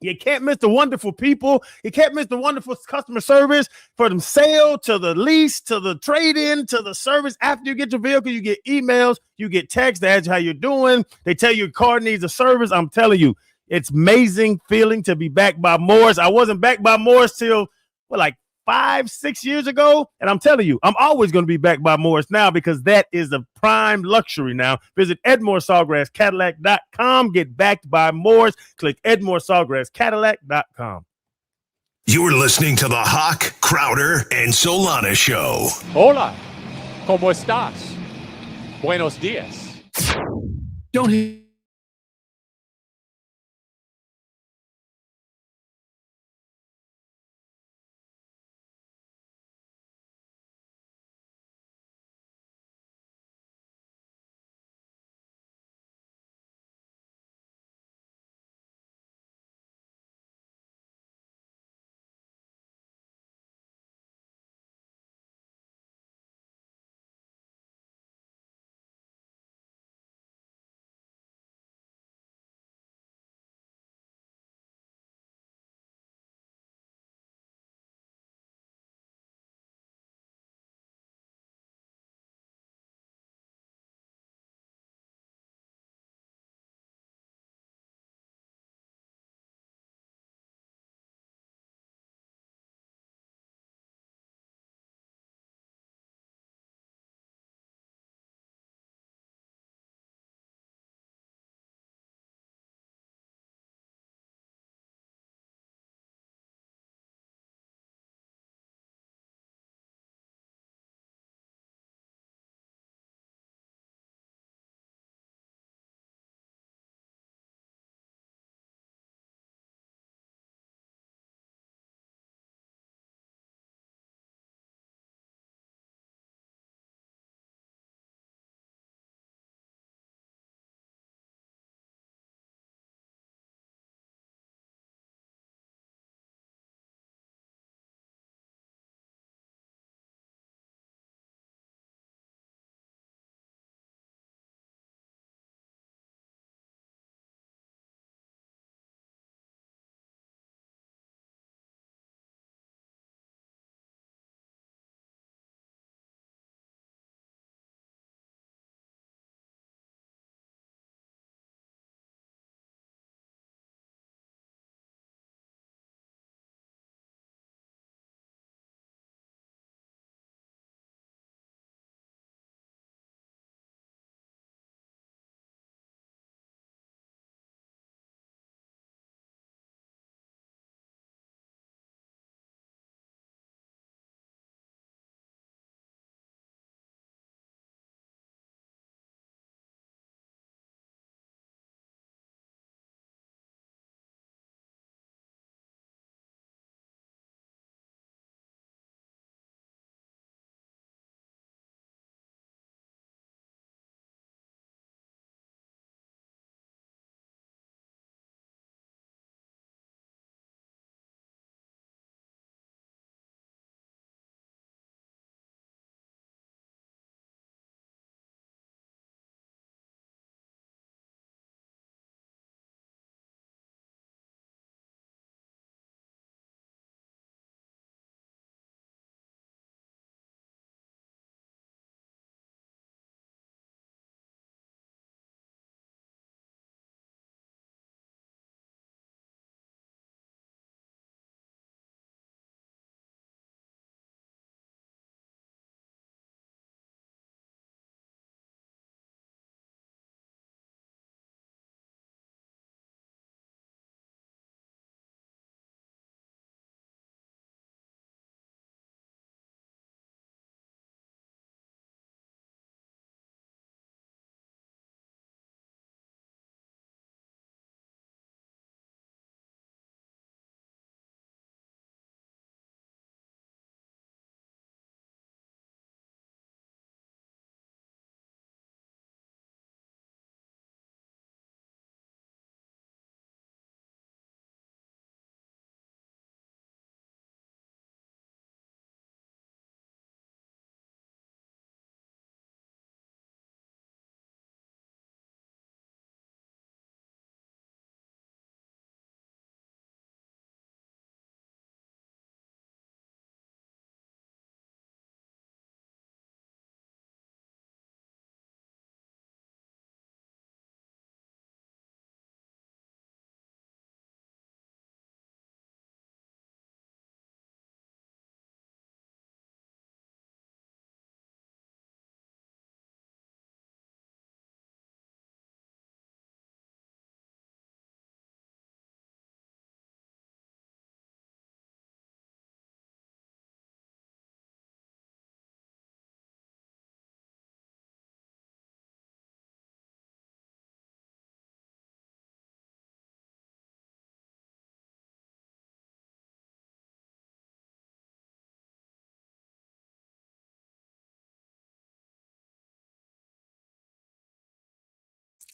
You can't miss the wonderful people. You can't miss the wonderful customer service from the sale to the lease to the trade-in to the service. After you get your vehicle, you get emails, you get texts that ask you how you're doing. They tell you your car needs a service. I'm telling you, it's amazing feeling to be backed by Morris. I wasn't backed by Morris till like 5-6 years ago. And I'm telling you, I'm always going to be backed by Morris now because that is the prime luxury now. Visit EdmoreSawgrassCadillac.com. Get backed by Morris. Click EdmoreSawgrassCadillac.com.
You're listening to the Hawk, Crowder, and Solana Show.
Hola, ¿cómo estás? Buenos días.
Don't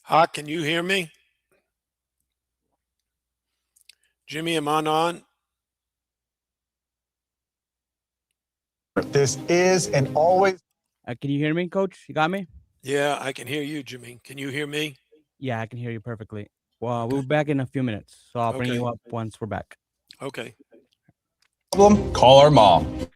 Hawk, can you hear me? Jimmy, am I on?
This is and always.
Can you hear me, Coach? You got me?
Yeah, I can hear you, Jimmy. Can you hear me?
Yeah, I can hear you perfectly. Well, we'll be back in a few minutes, so I'll bring you up once we're back.
Okay.
Call our mom.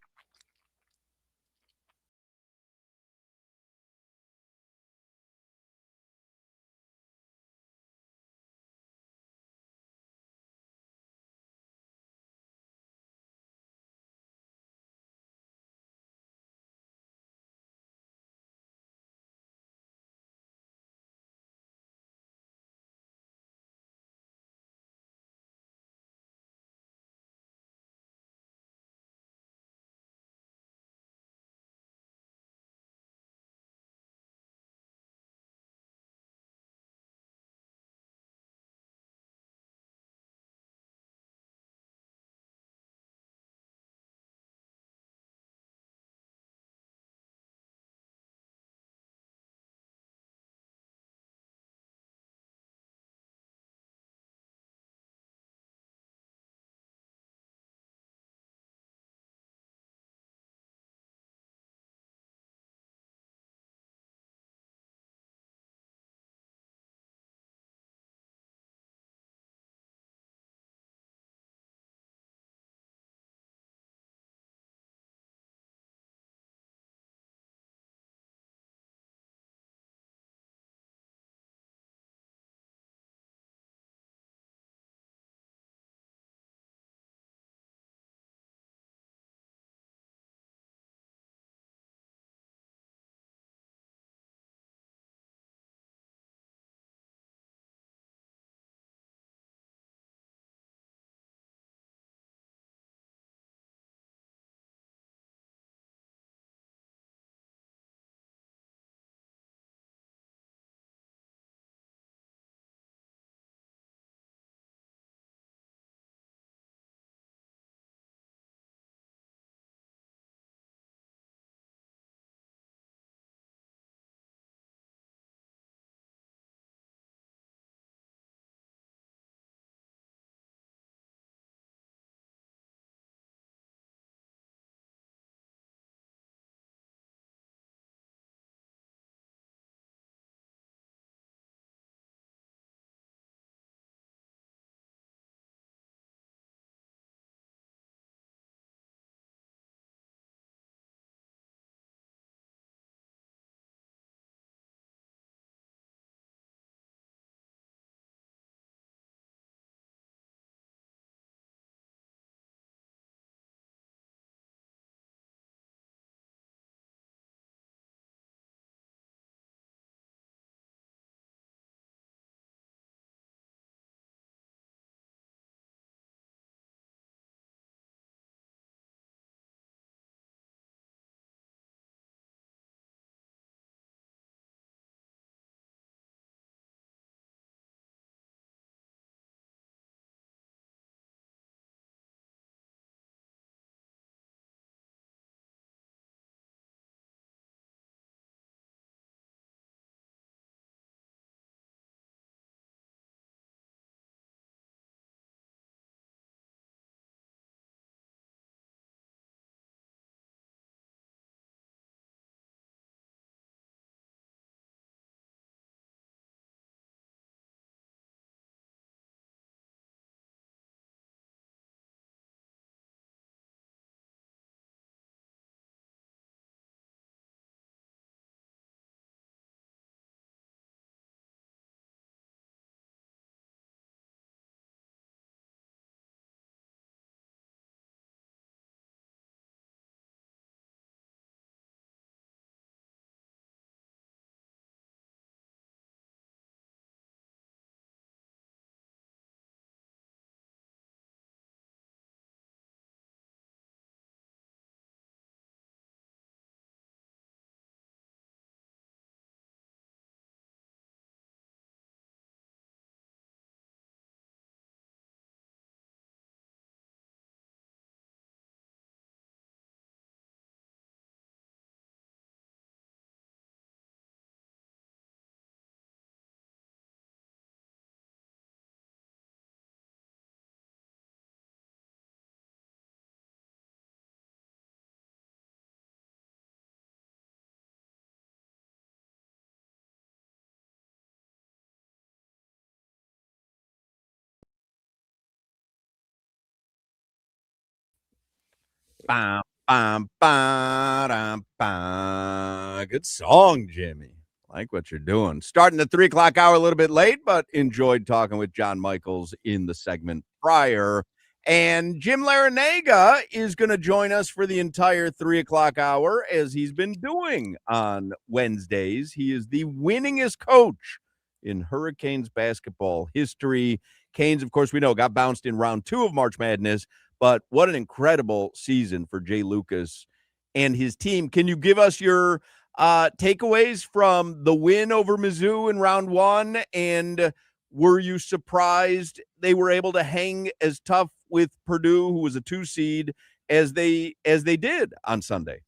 Bam, bam, ba, ba. Good song, Jimmy. Like what you're doing. Starting the 3 o'clock hour a little bit late, but enjoyed talking with John Michaels in the segment prior. And Jim Larenega is going to join us for the entire 3 o'clock hour, as he's been doing on Wednesdays. He is the winningest coach in Hurricanes basketball history. Canes, of course, we know, got bounced in round 2 of March Madness, but what an incredible season for Jay Lucas and his team. Can you give us your takeaways from the win over Mizzou in round 1? And were you surprised they were able to hang as tough with Purdue, who was a 2 seed, as they did on Sunday?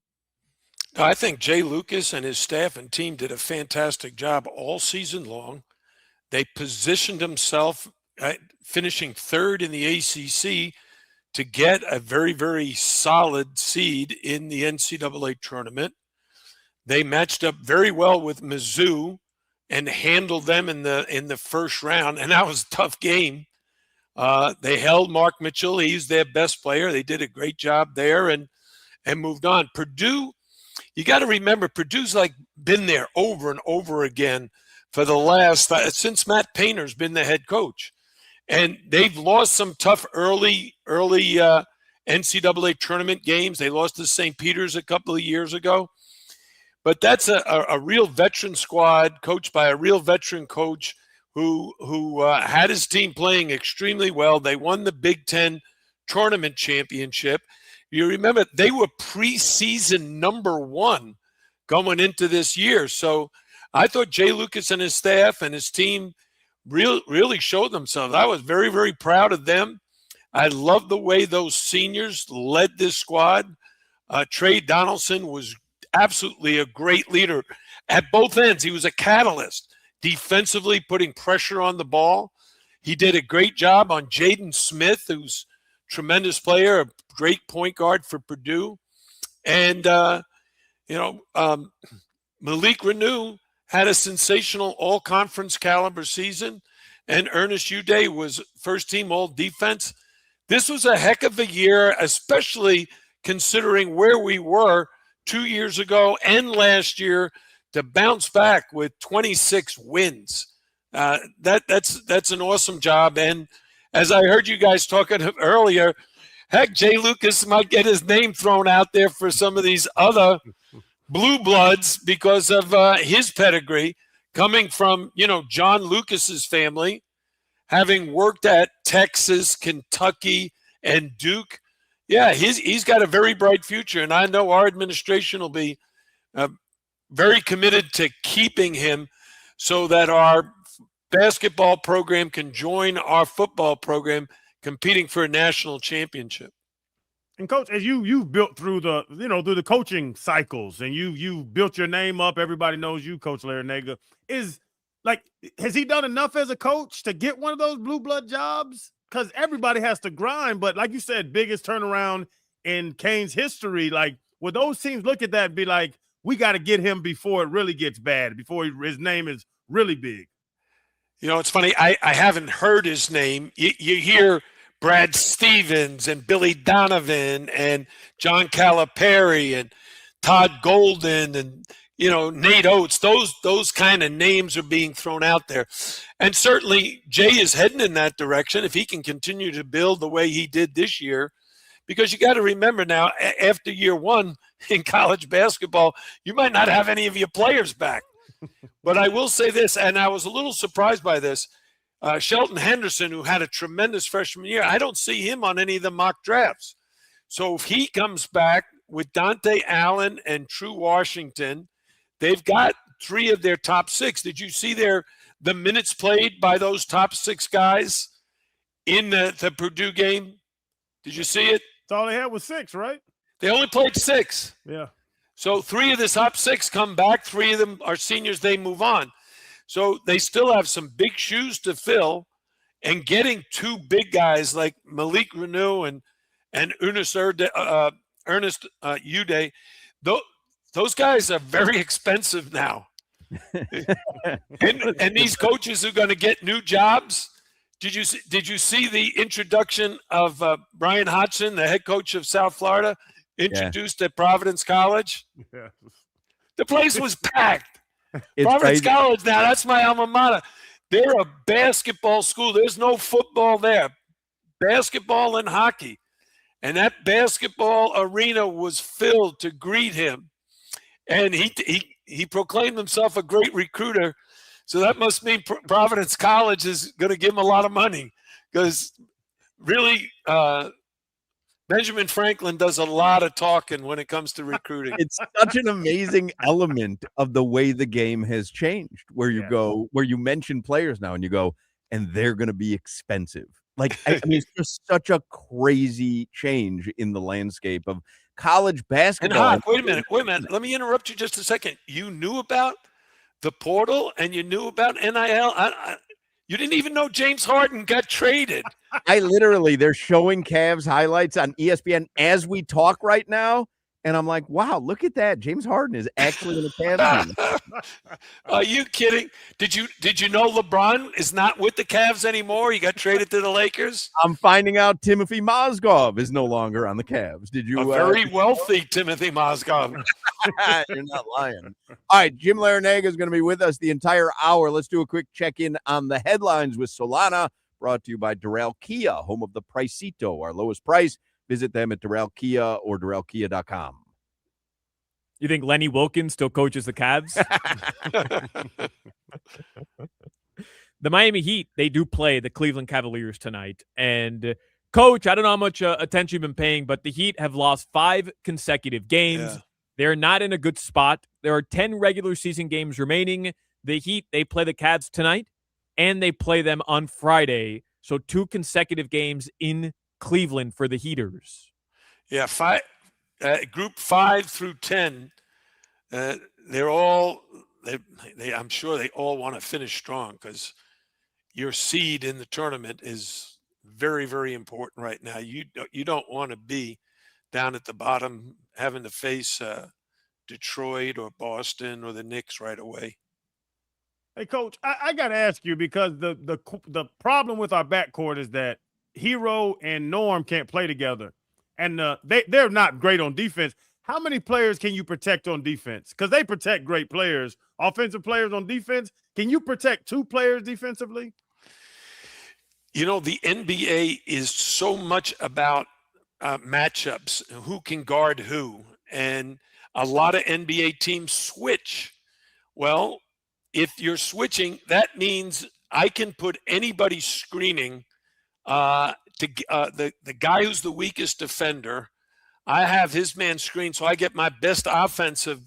I think Jay Lucas and his staff and team did a fantastic job all season long. They positioned themselves, finishing 3rd in the ACC, to get a very, very solid seed in the NCAA tournament. They matched up very well with Mizzou and handled them in the first round, and that was a tough game. They held Mark Mitchell. He's their best player. They did a great job there and moved on. Purdue, you got to remember, Purdue's like been there over and over again for the last since Matt Painter's been the head coach, and they've lost some tough early NCAA tournament games. They lost to St. Peter's a couple of years ago, but that's a real veteran squad coached by a real veteran coach who had his team playing extremely well. They won the Big Ten tournament championship. You remember they were preseason number 1 going into this year. So I thought Jay Lucas and his staff and his team really showed themselves. I was very, very proud of them. I love the way those seniors led this squad. Trey Donaldson was absolutely a great leader at both ends. He was a catalyst, defensively putting pressure on the ball. He did a great job on Jaden Smith, who's a tremendous player, a great point guard for Purdue. And, Malik Renew had a sensational all-conference caliber season, and Ernest Uday was first-team all-defense. This was a heck of a year, especially considering where we were 2 years ago and last year, to bounce back with 26 wins. That's an awesome job. And as I heard you guys talking earlier, heck, Jay Lucas might get his name thrown out there for some of these other blue bloods because of his pedigree, coming from, John Lucas's family, having worked at Texas, Kentucky, and Duke. Yeah, he's got a very bright future, and I know our administration will be very committed to keeping him so that our basketball program can join our football program competing for a national championship.
And Coach, as you've built through the coaching cycles, and you've built your name up, everybody knows you, Coach Larenega. Has he done enough as a coach to get one of those blue blood jobs? Because everybody has to grind, but like you said, biggest turnaround in Canes history. Like, would those teams look at that and be like, we got to get him before it really gets bad, before his name is really big?
It's funny. I haven't heard his name. You hear Brad Stevens and Billy Donovan and John Calipari and Todd Golden and, Nate Oates. Those kind of names are being thrown out there. And certainly Jay is heading in that direction if he can continue to build the way he did this year. Because you got to remember now, after year 1 in college basketball, you might not have any of your players back. But I will say this, and I was a little surprised by this. Shelton Henderson, who had a tremendous freshman year, I don't see him on any of the mock drafts. So if he comes back with Dante Allen and True Washington, they've got 3 of their top 6. Did you see the minutes played by those top 6 guys in the Purdue game? Did you see it?
That's all they had was 6, right?
They only played 6.
Yeah.
So 3 of the top 6 come back. 3 of them are seniors. They move on. So they still have some big shoes to fill, and getting 2 big guys like Malik Renew and Ernest Uday, those guys are very expensive now. and these coaches are going to get new jobs. Did you see the introduction of Brian Hodgson, the head coach of South Florida, introduced at Providence College?
Yeah.
The place was packed.
It's
Providence
crazy.
College now, that's my alma mater. They're a basketball school. There's no football there. Basketball and hockey. And that basketball arena was filled to greet him. And he proclaimed himself a great recruiter. So that must mean Providence College is going to give him a lot of money, because really Benjamin Franklin does a lot of talking when it comes to recruiting.
It's such an amazing element of the way the game has changed, where you go, where you mention players now and you go, and they're going to be expensive. Like, I mean, it's just such a crazy change in the landscape of college
And
basketball.
Hoch, wait a minute. Let me interrupt you just a second. You knew about the portal and you knew about NIL. You didn't even know James Harden got traded.
I literally, they're showing Cavs highlights on ESPN as we talk right now. And I'm like, wow, look at that. James Harden is actually in the Cavs game.
Are you kidding? Did you know LeBron is not with the Cavs anymore? He got traded to the Lakers.
I'm finding out Timothy Mozgov is no longer on the Cavs. Did you?
A very wealthy Timothy Mozgov.
You're not lying. All right, Jim Larenega is going to be with us the entire hour. Let's do a quick check-in on the headlines with Solana, brought to you by Doral Kia, home of the Pricito, our lowest price. Visit them at Doral Kia or DoralKia.com.
You think Lenny Wilkins still coaches the Cavs? The Miami Heat, they do play the Cleveland Cavaliers tonight. And, Coach, I don't know how much attention you've been paying, but the Heat have lost 5 consecutive games.
Yeah.
They're not in a good spot. There are 10 regular season games remaining. The Heat, they play the Cavs tonight, and they play them on Friday. So 2 consecutive games in Cleveland for the Heaters.
Yeah, group 5 through 10. They're all. I'm sure they all want to finish strong, because your seed in the tournament is very, very important right now. You don't want to be down at the bottom having to face Detroit or Boston or the Knicks right away.
Hey, Coach, I got to ask you, because the problem with our backcourt is that Hero and Norm can't play together, and they're not great on defense. How many players can you protect on defense? Because they protect great players, offensive players on defense. Can you protect 2 players defensively?
You know, the NBA is so much about matchups, who can guard who, and a lot of NBA teams switch. Well, if you're switching, that means I can put anybody screening to the guy who's the weakest defender. I have his man screened, so I get my best offensive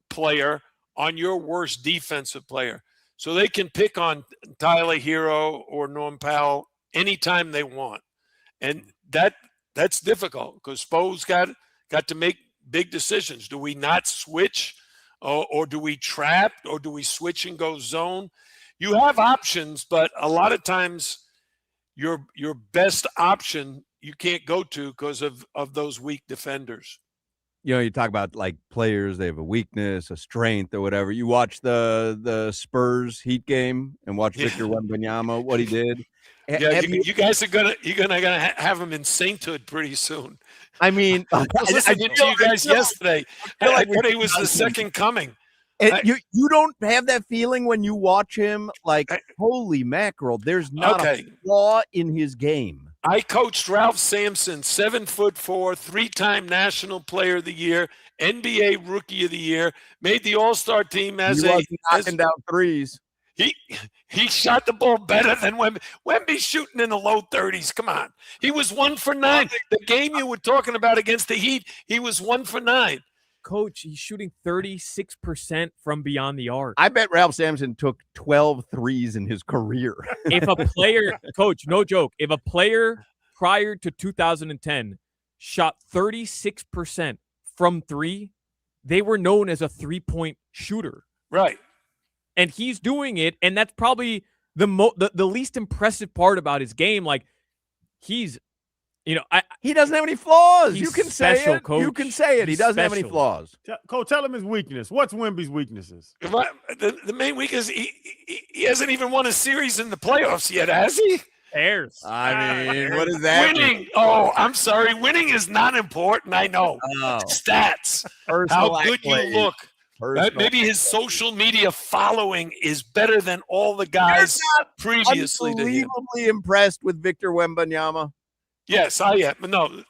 player on your worst defensive player. So they can pick on Tyler Hero or Norm Powell anytime they want. And that's difficult, because Spo's got to make big decisions. Do we not switch, or do we trap, or do we switch and go zone? You have options, but a lot of times your best option you can't go to because of those weak defenders.
You know, you talk about like players, they have a weakness, a strength, or whatever. You watch the Spurs Heat game and watch Victor Wembanyama, what he did.
Yeah, you guys are gonna have him in sainthood pretty soon.
I mean,
I was listening to you guys yesterday. I thought he was the second coming.
You don't have that feeling when you watch him, like, holy mackerel, there's not a flaw in his game.
I coached Ralph Sampson, 7'4", 3-time National Player of the Year, NBA Rookie of the Year, made the All-Star team as
he wasn't knocking down threes.
He shot the ball better than Wemby. Wemby's shooting in the low 30s. Come on. He was 1 for 9. The game you were talking about against the Heat, he was 1 for 9.
Coach, he's shooting 36% from beyond the arc.
I bet Ralph Sampson took 12 threes in his career.
If a player, Coach, no joke, if a player prior to 2010 shot 36% from 3, they were known as a 3-point shooter.
Right.
And he's doing it, and that's probably the least impressive part about his game. Like, he's,
he doesn't have any flaws. You can
special,
say it.
Coach.
You can say it. He doesn't have any
special.
flaws.
Coach, tell him his weakness. What's Wemby's weaknesses?
The main weakness, he hasn't even won a series in the playoffs yet, has he?
cares?
I mean, what does that
Winning.
mean?
Oh, I'm sorry. Winning is not important. I know.
Oh.
Stats.
Personal
How good
accolades.
you look. Maybe his social media following is better than all the guys previously to him.
Unbelievably impressed with Victor Wembanyama.
Yes, I am. But no,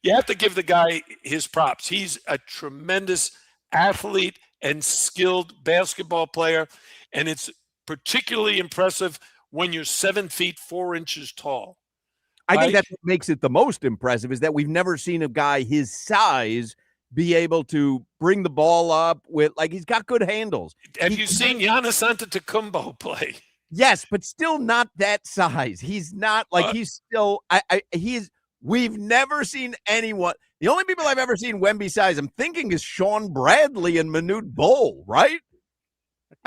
you have to give the guy his props. He's a tremendous athlete and skilled basketball player, and it's particularly impressive when you're 7 feet 4 inches tall.
I think that's what makes it the most impressive is that we've never seen a guy his size be able to bring the ball up with, like, he's got good handles.
Have you seen Giannis Antetokounmpo play?
Yes, but still not that size. He's not like he's still. We've never seen anyone. The only people I've ever seen Wemby size, I'm thinking, is Sean Bradley and Manute Bol, right?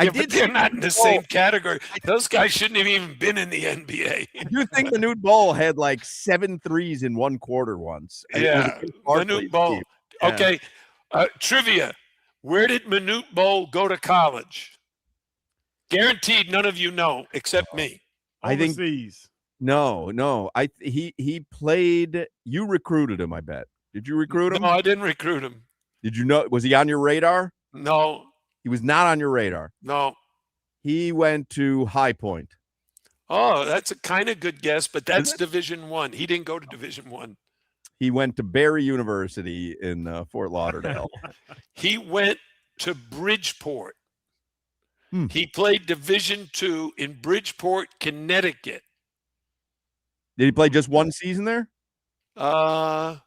Yeah, but they're not in the same category. Those guys shouldn't have even been in the NBA.
You think Manute Bol had like 7 threes in one quarter once?
Yeah, Manute Bol. Okay, trivia. Where did Manute Bol go to college? Guaranteed none of you know except me.
I think no. He played. You recruited him, I bet. Did you recruit him?
No, I didn't recruit him.
Did you know? Was he on your radar?
No.
He was not on your radar.
No.
He went to High Point.
Oh, that's a kind of good guess, but that's Division I. He didn't go to Division I.
He went to Barry University in Fort Lauderdale.
He went to Bridgeport. He played Division II in Bridgeport, Connecticut.
Did he play just one season there?
I'm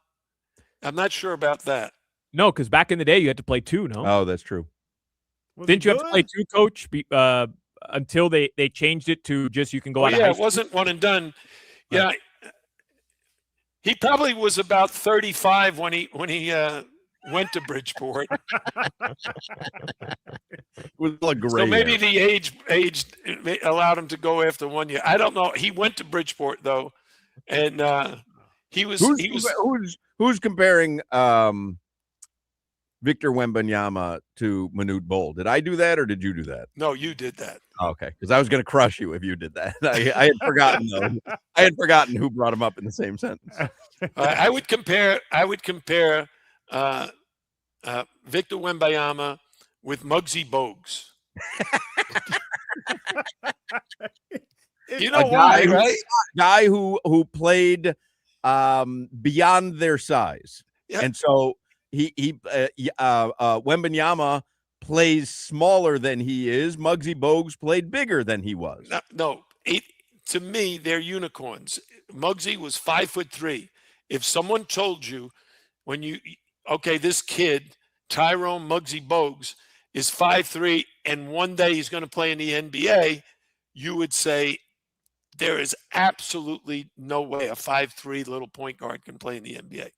not sure about that.
No, because back in the day you had to play 2. No.
Oh, that's true.
Didn't you have to play 2, Coach? Until they changed it to just you can go out of high school?
It wasn't one and done. Yeah. He probably was about 35 when he went to Bridgeport. So maybe the age allowed him to go after 1 year. I don't know. He went to Bridgeport though, and he was.
Who's comparing Victor Wembanyama to Manute Bol? Did I do that or did you do that?
No, you did that.
Oh, okay, because I was going to crush you if you did that. I had forgotten though. I had forgotten who brought him up in the same sentence.
I would compare. Victor Wembanyama with Muggsy Bogues. You know why, right?
Guy who played beyond their size, and so Wembanyama plays smaller than he is. Muggsy Bogues played bigger than he was.
To me, they're unicorns. Muggsy was 5'3". If someone told you this kid, Tyrone Muggsy Bogues, is 5'3", and one day he's going to play in the NBA, you would say there is absolutely no way a 5'3" little point guard can play in the NBA.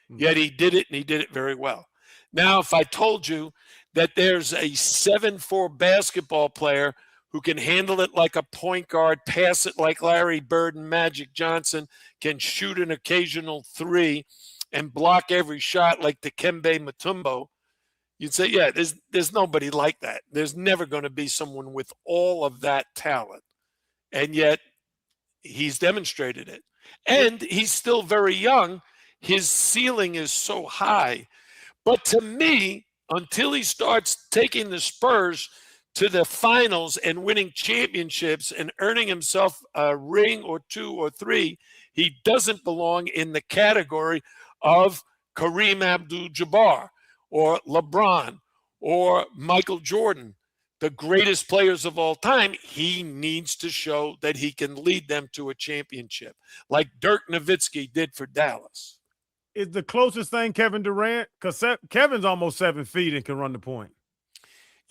Yet he did it, and he did it very well. Now, if I told you that there's a 7'4" basketball player who can handle it like a point guard, pass it like Larry Bird and Magic Johnson, can shoot an occasional 3, and block every shot like Dikembe Mutombo, you'd say, yeah, there's nobody like that. There's never going to be someone with all of that talent. And yet he's demonstrated it. And he's still very young. His ceiling is so high. But to me, until he starts taking the Spurs to the finals and winning championships and earning himself a ring or 2 or 3, he doesn't belong in the category of Kareem Abdul-Jabbar or LeBron or Michael Jordan, the greatest players of all time. He needs to show that he can lead them to a championship like Dirk Nowitzki did for Dallas.
Is the closest thing Kevin Durant? Because Kevin's almost 7 feet and can run the point.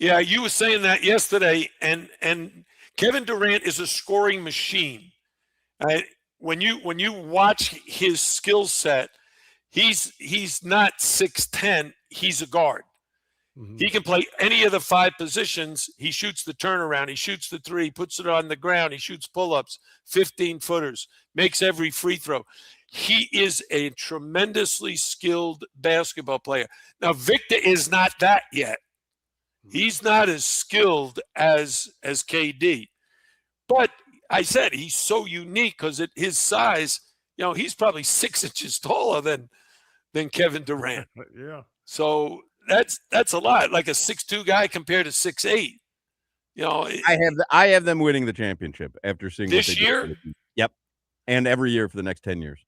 Yeah, you were saying that yesterday, and Kevin Durant is a scoring machine. When you watch his skill set, he's not 6'10", he's a guard. Mm-hmm. He can play any of the 5 positions. He shoots the turnaround, he shoots the 3, puts it on the ground, he shoots pull-ups, 15-footers, makes every free throw. He is a tremendously skilled basketball player. Now, Victor is not that yet. He's not as skilled as KD. But I said he's so unique because at his size, he's probably 6 inches taller than Kevin Durant.
Yeah.
So that's a lot, like a 6'2" guy compared to 6'8".
I have them winning the championship after seeing
this
what they
year.
Did. Yep, and every year for the next 10 years.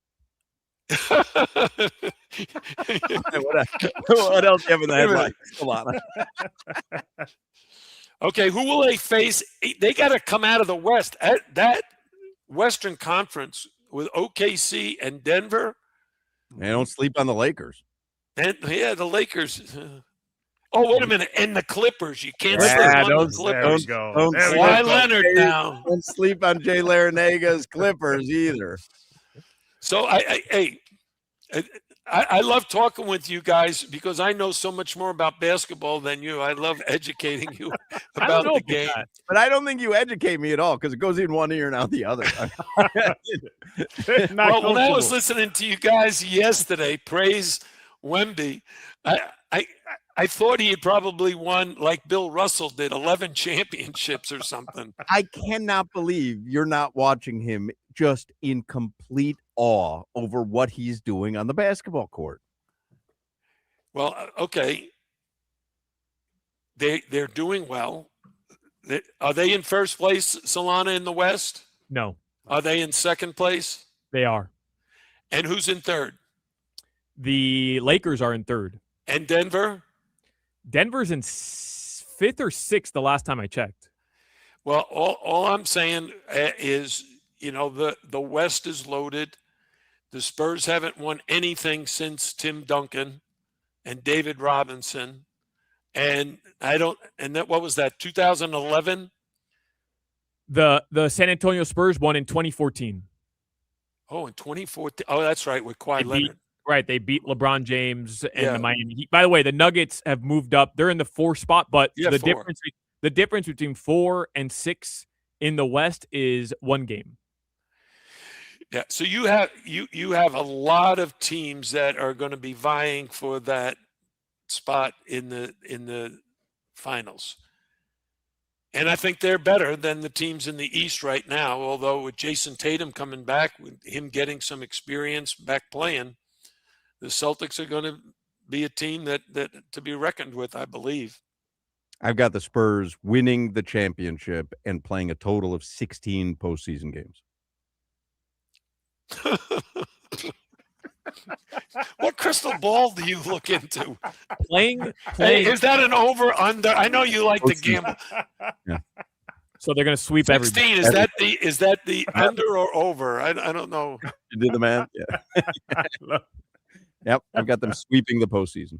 What else do you have in the headline, Solana?
Okay, who will they face? They got to come out of the West. That Western Conference with OKC and Denver.
They don't sleep on the Lakers.
And the Lakers. Oh, wait a minute. And the Clippers. You can't sleep on the Clippers.
Don't
Kawhi Leonard now.
Don't sleep on Jay Larenega's Clippers either.
So I love talking with you guys because I know so much more about basketball than you. I love educating you about the game.
But I don't think you educate me at all because it goes in one ear and out the other.
Well, when I was listening to you guys yesterday, praise Wemby, I thought he had probably won, like Bill Russell did, 11 championships or something.
I cannot believe you're not watching him just in complete awe over what he's doing on the basketball court.
Well, okay. They're doing well. Are they in first place, Solana, in the West?
No.
Are they in second place?
They are.
And who's in third?
The Lakers are in third.
And Denver?
Denver's in fifth or sixth the last time I checked.
Well, all I'm saying is, the West is loaded. The Spurs haven't won anything since Tim Duncan and David Robinson. And what was that, 2011?
The San Antonio Spurs won in 2014.
Oh, in 2014. Oh, that's right, with Kawhi Leonard.
They beat LeBron James and the Miami Heat. By the way, the Nuggets have moved up. They're in the 4th spot, but the difference between 4 and 6 in the West is 1 game.
Yeah, so you have a lot of teams that are going to be vying for that spot in the finals. And I think they're better than the teams in the East right now, although with Jason Tatum coming back, with him getting some experience back playing, the Celtics are going to be a team that to be reckoned with, I believe.
I've got the Spurs winning the championship and playing a total of 16 postseason games.
What crystal ball do you look into?
Playing.
Hey, is that an over under? I know you like to gamble.
Yeah.
So they're going to sweep
16.
everybody.
Is that the under or over? I don't know.
You did the math. Yeah. Yep, I've got them sweeping the postseason.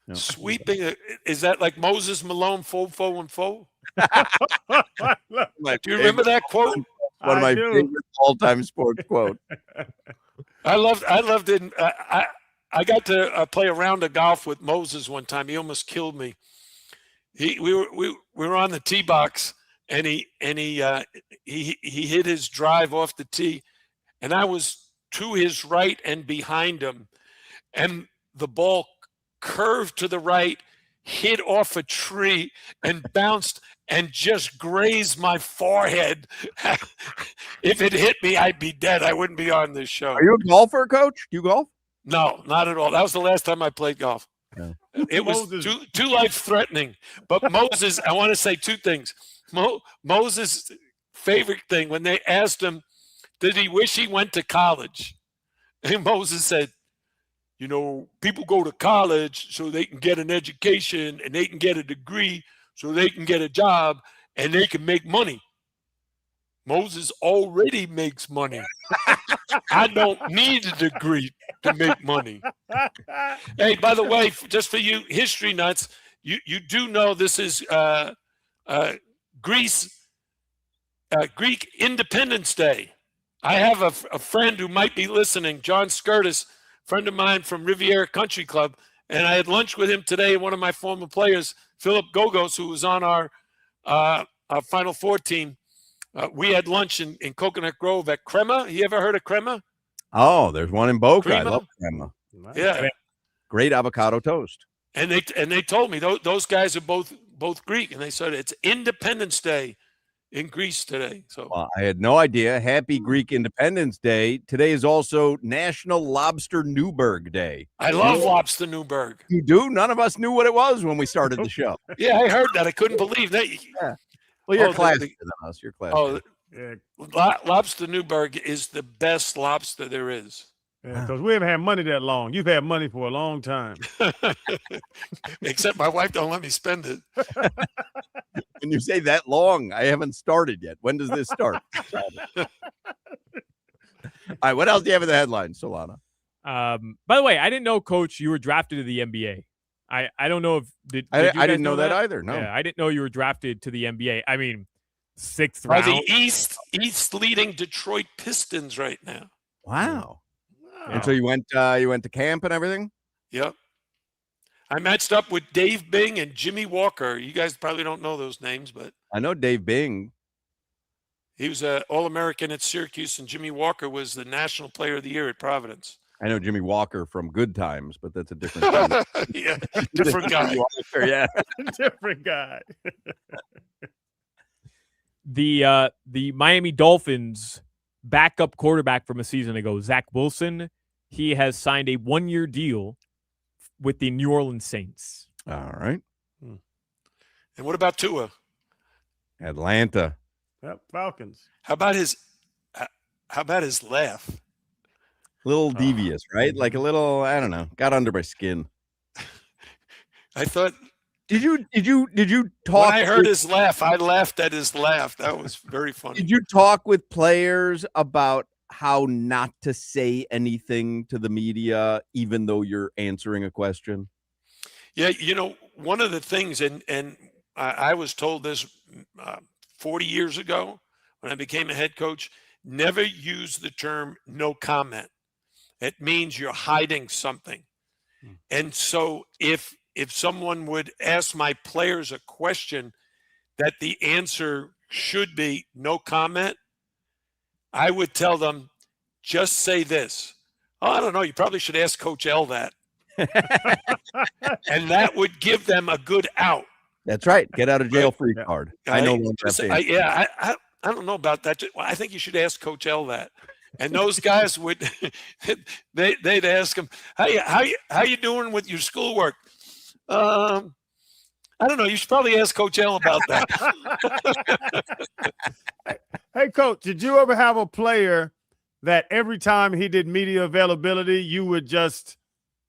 Yep.
Sweeping? Is that like Moses Malone, fo, and fo? Do you remember that quote?
One of my favorite all-time sports quote.
I loved it. I got to play a round of golf with Moses one time. He almost killed me. We were on the tee box, and he hit his drive off the tee, and I was to his right and behind him, and the ball curved to the right, hit off a tree, and bounced and just grazed my forehead. If it hit me, I'd be dead. I wouldn't be on this show.
Are you a golfer, Coach? Do you golf?
No, not at all. That was the last time I played golf.
No.
It was too life-threatening. But Moses, I want to say 2 things. Moses' favorite thing, when they asked him, did he wish he went to college? And Moses said, people go to college so they can get an education and they can get a degree so they can get a job and they can make money. Moses already makes money. I don't need a degree to make money. Hey, by the way, just for you history nuts, you do know this is Greek Independence Day. I have a friend who might be listening, John Skirtis, friend of mine from Riviera Country Club, and I had lunch with him today. One of my former players, Philip Gogos, who was on our Final Four team. We had lunch in Coconut Grove at Crema. You ever heard of Crema?
Oh, there's one in Boca.
Crema?
I love Crema.
Yeah,
great avocado toast.
And they told me those guys are both Greek, and they said it's Independence Day in Greece today. So
I had no idea. Happy Greek Independence Day. Today is also National Lobster Newburg Day.
I love lobster Newburg.
You do? None of us knew what it was when we started the show.
Yeah, I heard that. I couldn't believe that.
Yeah. Well, you're classier than us. You're classier.
Oh,
Yeah,
lobster Newburg is the best lobster there is.
because we haven't had money that long. You've had money for a long time.
Except my wife don't let me spend it.
When you say that long, I haven't started yet. When does this start? All right, what else do you have in the headlines, Solana?
By the way, I didn't know, Coach, you were drafted to the NBA. I don't know if
I
I
didn't know that either. No,
yeah, I didn't know you were drafted to the NBA. I mean, 6th
By
round.
the East leading Detroit Pistons right now.
Wow. And so you went to camp and everything?
Yep. I matched up with Dave Bing and Jimmy Walker. You guys probably don't know those names, but
I know Dave Bing.
he was an All-American at Syracuse, and Jimmy Walker was the National Player of the Year at Providence.
I know Jimmy Walker from Good Times, but that's a different thing.
Yeah, different guy.
Walker, yeah.
Different guy.
The Miami Dolphins backup quarterback from a season ago, Zach Wilson, he has signed a 1-year deal with the New Orleans Saints.
All right.
And what about Tua?
Atlanta.
Yep, Falcons.
How about his laugh?
A little devious, right? Like a little, I don't know, got under my skin.
I thought.
Did you talk?
When I heard his laugh, I laughed at his laugh. That was very funny.
Did you talk with players about how not to say anything to the media, even though you're answering a question?
Yeah, one of the things, and I was told this 40 years ago when I became a head coach, never use the term no comment. It means you're hiding something. And so if someone would ask my players a question that the answer should be no comment, I would tell them, just say this. Oh, I don't know. You probably should ask Coach L that. And that would give them a good out.
That's right. Get out of jail free card. I know.
I don't know about that. I think you should ask Coach L that. And those guys would, they'd ask him, how you doing with your schoolwork? I don't know. You should probably ask Coach L about that.
Hey, Coach, did you ever have a player that every time he did media availability, you just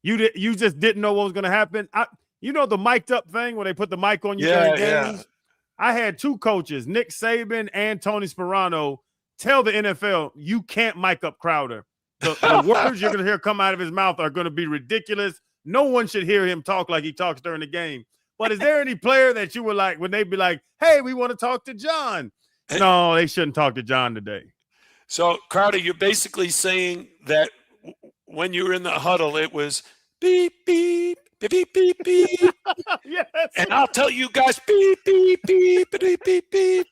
didn't know what was going to happen? The mic'd up thing where they put the mic on you during games? Yeah. I had 2 coaches, Nick Saban and Tony Sperano, tell the NFL, you can't mic up Crowder. The words you're going to hear come out of his mouth are going to be ridiculous. No one should hear him talk like he talks during the game. But is there any player that you were like, when they'd be like, hey, we want to talk to John? No, they shouldn't talk to John today.
So, Crowder, you're basically saying that when you were in the huddle, it was beep, beep, beep, beep, beep, beep.
Yes.
And I'll tell you guys, beep, beep, beep, beep, beep, beep.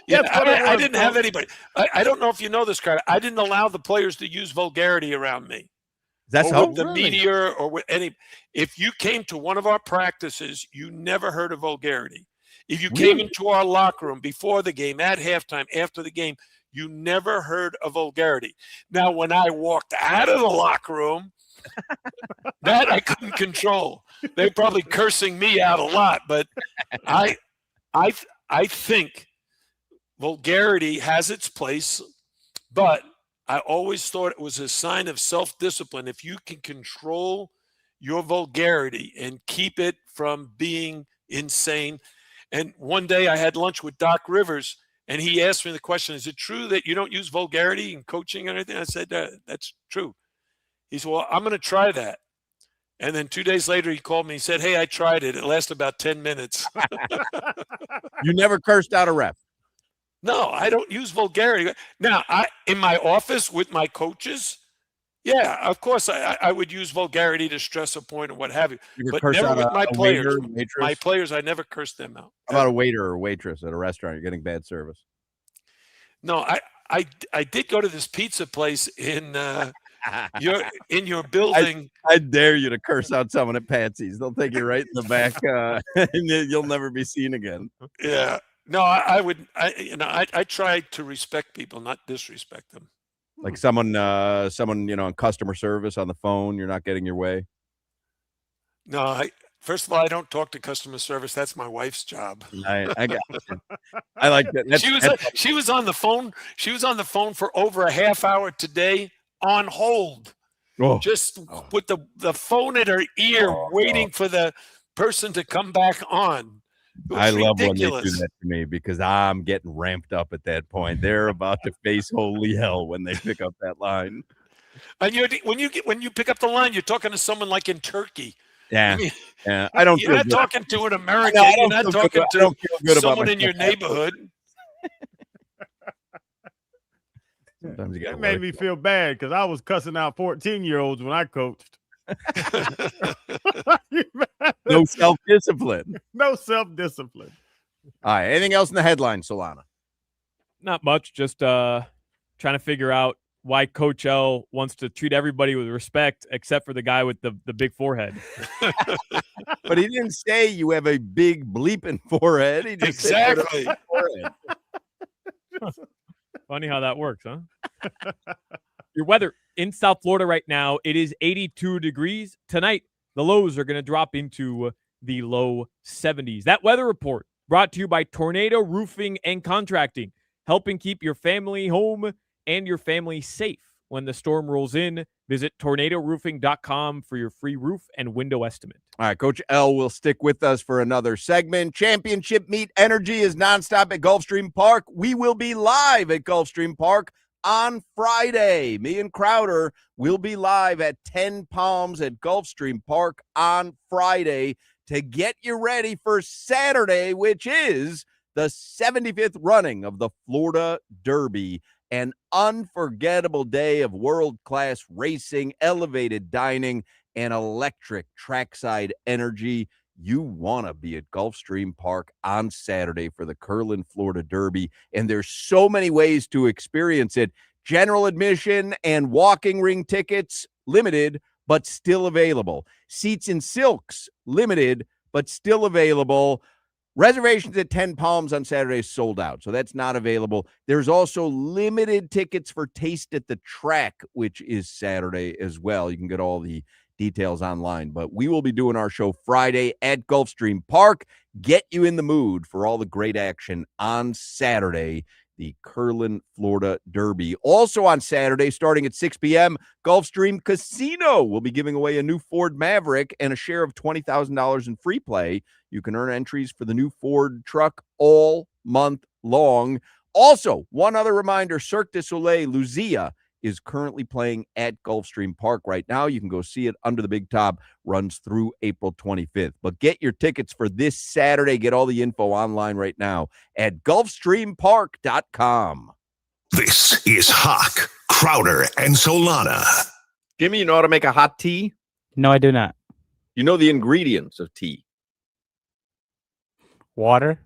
Yeah, I didn't have anybody. I don't know if you know this, Crowder. I didn't allow the players to use vulgarity around me.
That's
or with the media or with any. If you came to one of our practices, you never heard of vulgarity. If you came into our locker room before the game, at halftime, after the game, you never heard of vulgarity. Now, when I walked out of the locker room, that I couldn't control. They're probably cursing me out a lot, but I think vulgarity has its place, but I always thought it was a sign of self-discipline. If you can control your vulgarity and keep it from being insane. And one day I had lunch with Doc Rivers, and he asked me the question, is it true that you don't use vulgarity in coaching or anything? I said, that's true. He said, well, I'm going to try that. And then 2 days later, he called me and said, hey, I tried it. It lasted about 10 minutes.
You never cursed out a rep?
No, I don't use vulgarity. Now, in my office with my coaches, yeah, of course, I would use vulgarity to stress a point or what have you. But never with my players. My players, I never cursed them out.
How about a waiter or waitress at a restaurant? You're getting bad service.
No, I did go to this pizza place in your building.
I dare you to curse out someone at Patsy's. They'll take you right in the back, and you'll never be seen again.
Yeah. No, I would. I try to respect people, not disrespect them.
Like someone, in customer service on the phone, you're not getting your way.
No, first of all, I don't talk to customer service. That's my wife's job.
I got you. I like that.
She was on the phone. She was on the phone for over a half hour today on hold. Just with the phone at her ear, waiting for the person to come back on.
I love when they do
ridiculous.
that to me because I'm getting ramped up at that point. They're about to face holy hell when they pick up that line.
And when you pick up the line, you're talking to someone like in Turkey.
Yeah,
I mean,
yeah. I don't.
You're not
feel good.
talking to an American.
I
You're
don't
not
feel
talking
good. I don't feel good
to
about
someone in your
myself.
neighborhood.
Sometimes you
It
got
made me feel bad because I was cussing out 14-year-olds when I coached.
No self-discipline.
No self-discipline.
All right. Anything else in the headline, Solana?
Not much. Just trying to figure out why Coach L wants to treat everybody with respect except for the guy with the big forehead.
But he didn't say you have a big bleeping forehead. He just said
Exactly.
forehead.
Funny how that works, huh? Your weather in South Florida right now, it is 82 degrees. Tonight, the lows are going to drop into the low 70s. That weather report brought to you by Tornado Roofing and Contracting, helping keep your family home and your family safe when the storm rolls in. Visit tornadoroofing.com for your free roof and window estimate.
All right, Coach L will stick with us for another segment. Championship Meet Energy is nonstop at Gulfstream Park. We will be live at Gulfstream Park on Friday. Me and Crowder will be live at 10 Palms at Gulfstream Park on Friday to get you ready for Saturday, which is the 75th running of the Florida Derby. An unforgettable day of world-class racing, elevated dining, and electric trackside energy. You want to be at Gulfstream Park on Saturday for the Curlin Florida Derby, and there's so many ways to experience it. General admission and walking ring tickets, limited, but still available. Seats in silks, limited, but still available. Reservations at 10 Palms on Saturday is sold out, so that's not available. There's also limited tickets for Taste at the Track, which is Saturday as well. You can get all the details online, but we will be doing our show Friday at Gulfstream Park. Get you in the mood for all the great action on Saturday, the Curlin Florida Derby. Also on Saturday, starting at 6 p.m., Gulfstream Casino will be giving away a new Ford Maverick and a share of $20,000 in free play. You can earn entries for the new Ford truck all month long. Also, one other reminder, Cirque du Soleil Lucia is currently playing at Gulfstream Park right now. You can go see it. Under the Big Top runs through April 25th. But get your tickets for this Saturday. Get all the info online right now at GulfstreamPark.com.
This is Hoch, Crowder, and Solana.
Jimmy, you know how to make a hot tea?
No, I do not.
You know the ingredients of tea?
Water.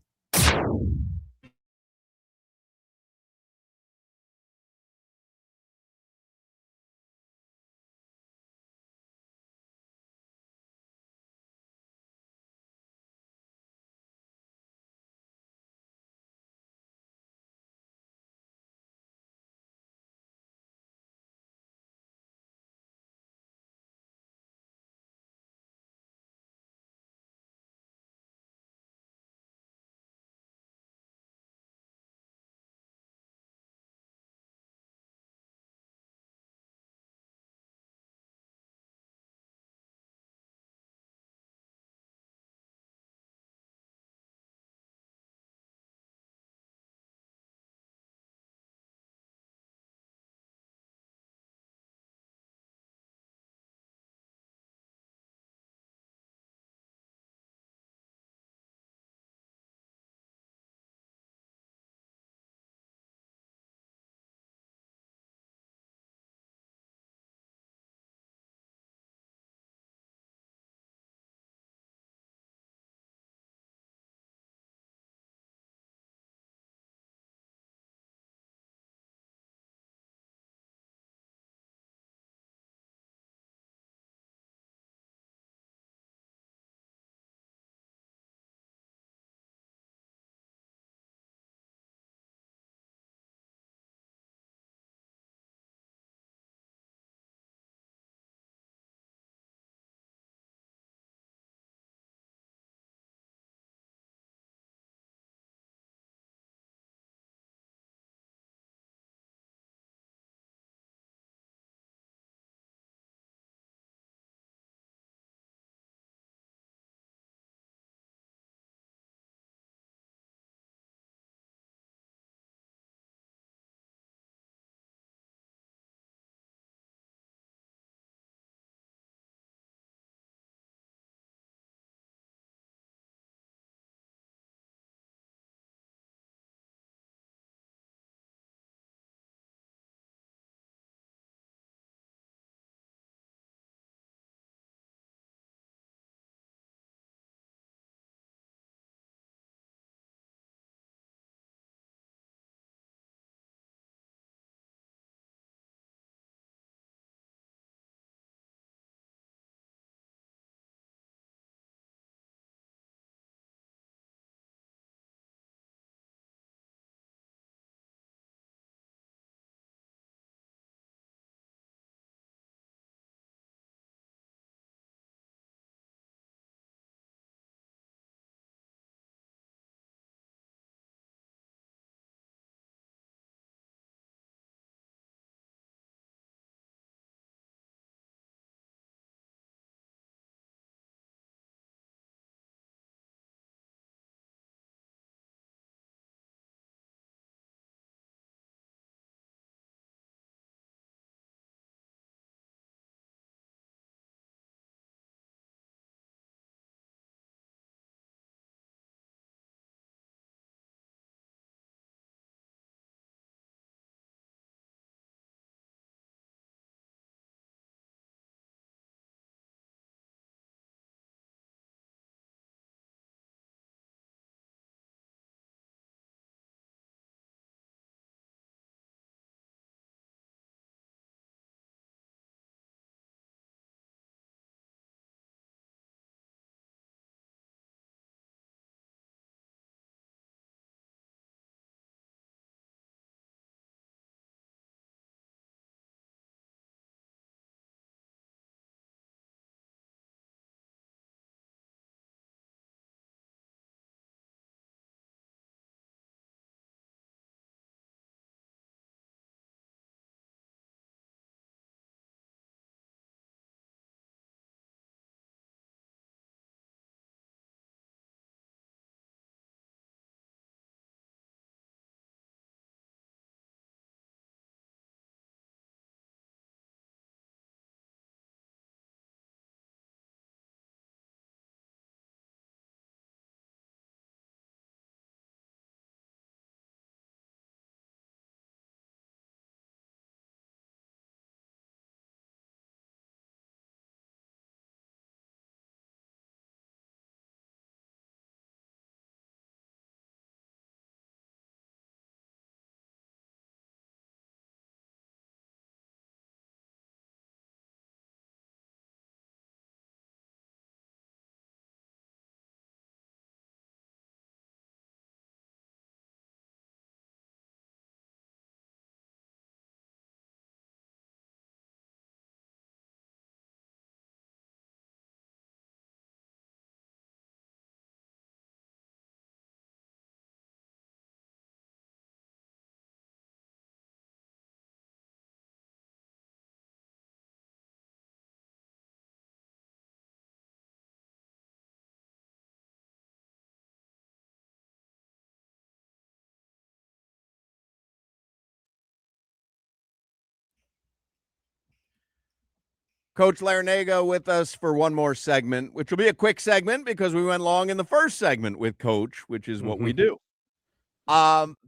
Coach Larenega with us for one more segment, which will be a quick segment because we went long in the first segment with Coach, which is what we do.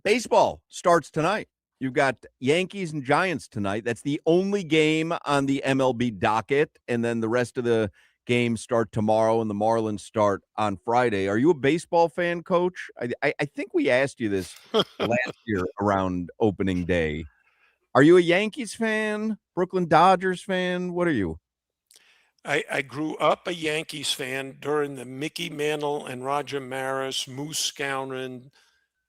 Baseball starts tonight. You've got Yankees and Giants tonight. That's the only game on the MLB docket, and then the rest of the games start tomorrow, and the Marlins start on Friday. Are you a baseball fan, Coach? I think we asked you this last year around opening day. Are you a Yankees fan, Brooklyn Dodgers fan? What are you?
I grew up a Yankees fan during the Mickey Mantle and Roger Maris, Moose Skowron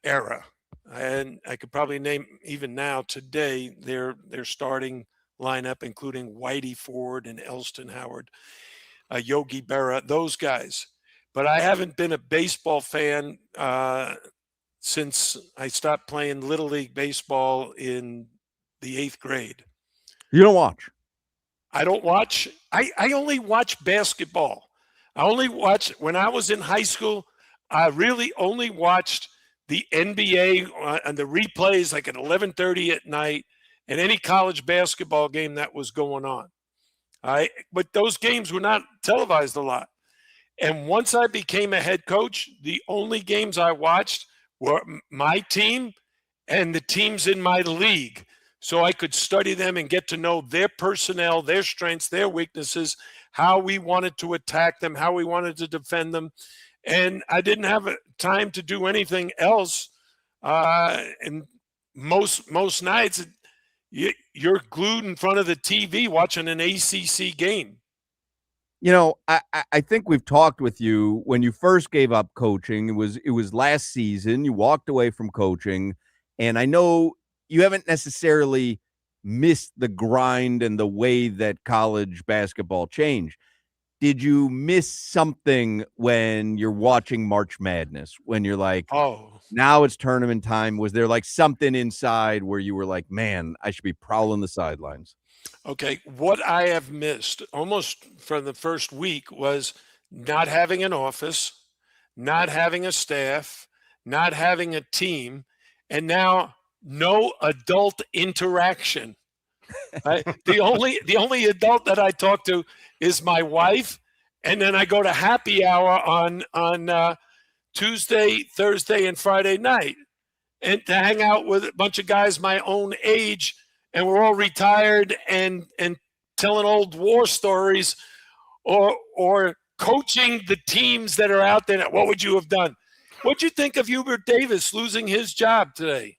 era. And I could probably name, even now today, their starting lineup, including Whitey Ford and Elston Howard, Yogi Berra, those guys. But I haven't been a baseball fan since I stopped playing Little League baseball in the 8th grade.
You don't watch?
I don't watch. I only watch basketball. I only watch, when I was in high school, I really only watched the NBA and the replays like at 11:30 at night and any college basketball game that was going on. But those games were not televised a lot. And once I became a head coach, the only games I watched were my team and the teams in my league. So I could study them and get to know their personnel, their strengths, their weaknesses, how we wanted to attack them, how we wanted to defend them. And I didn't have time to do anything else. And most nights, you're glued in front of the TV watching an ACC game.
You know, I think we've talked with you when you first gave up coaching. It was last season. You walked away from coaching, and I know you haven't necessarily missed the grind and the way that college basketball changed. Did you miss something when you're watching March Madness, when you're like, oh, now it's tournament time? Was there like something inside where you were like, man, I should be prowling the sidelines?
Okay, what I have missed almost from the first week was not having an office, not having a staff, not having a team, and now no adult interaction. The only adult that I talk to is my wife, and then I go to happy hour on Tuesday, Thursday, and Friday night, and to hang out with a bunch of guys my own age, and we're all retired and telling old war stories, or coaching the teams that are out there. What would you have done? What'd you think of Hubert Davis losing his job today?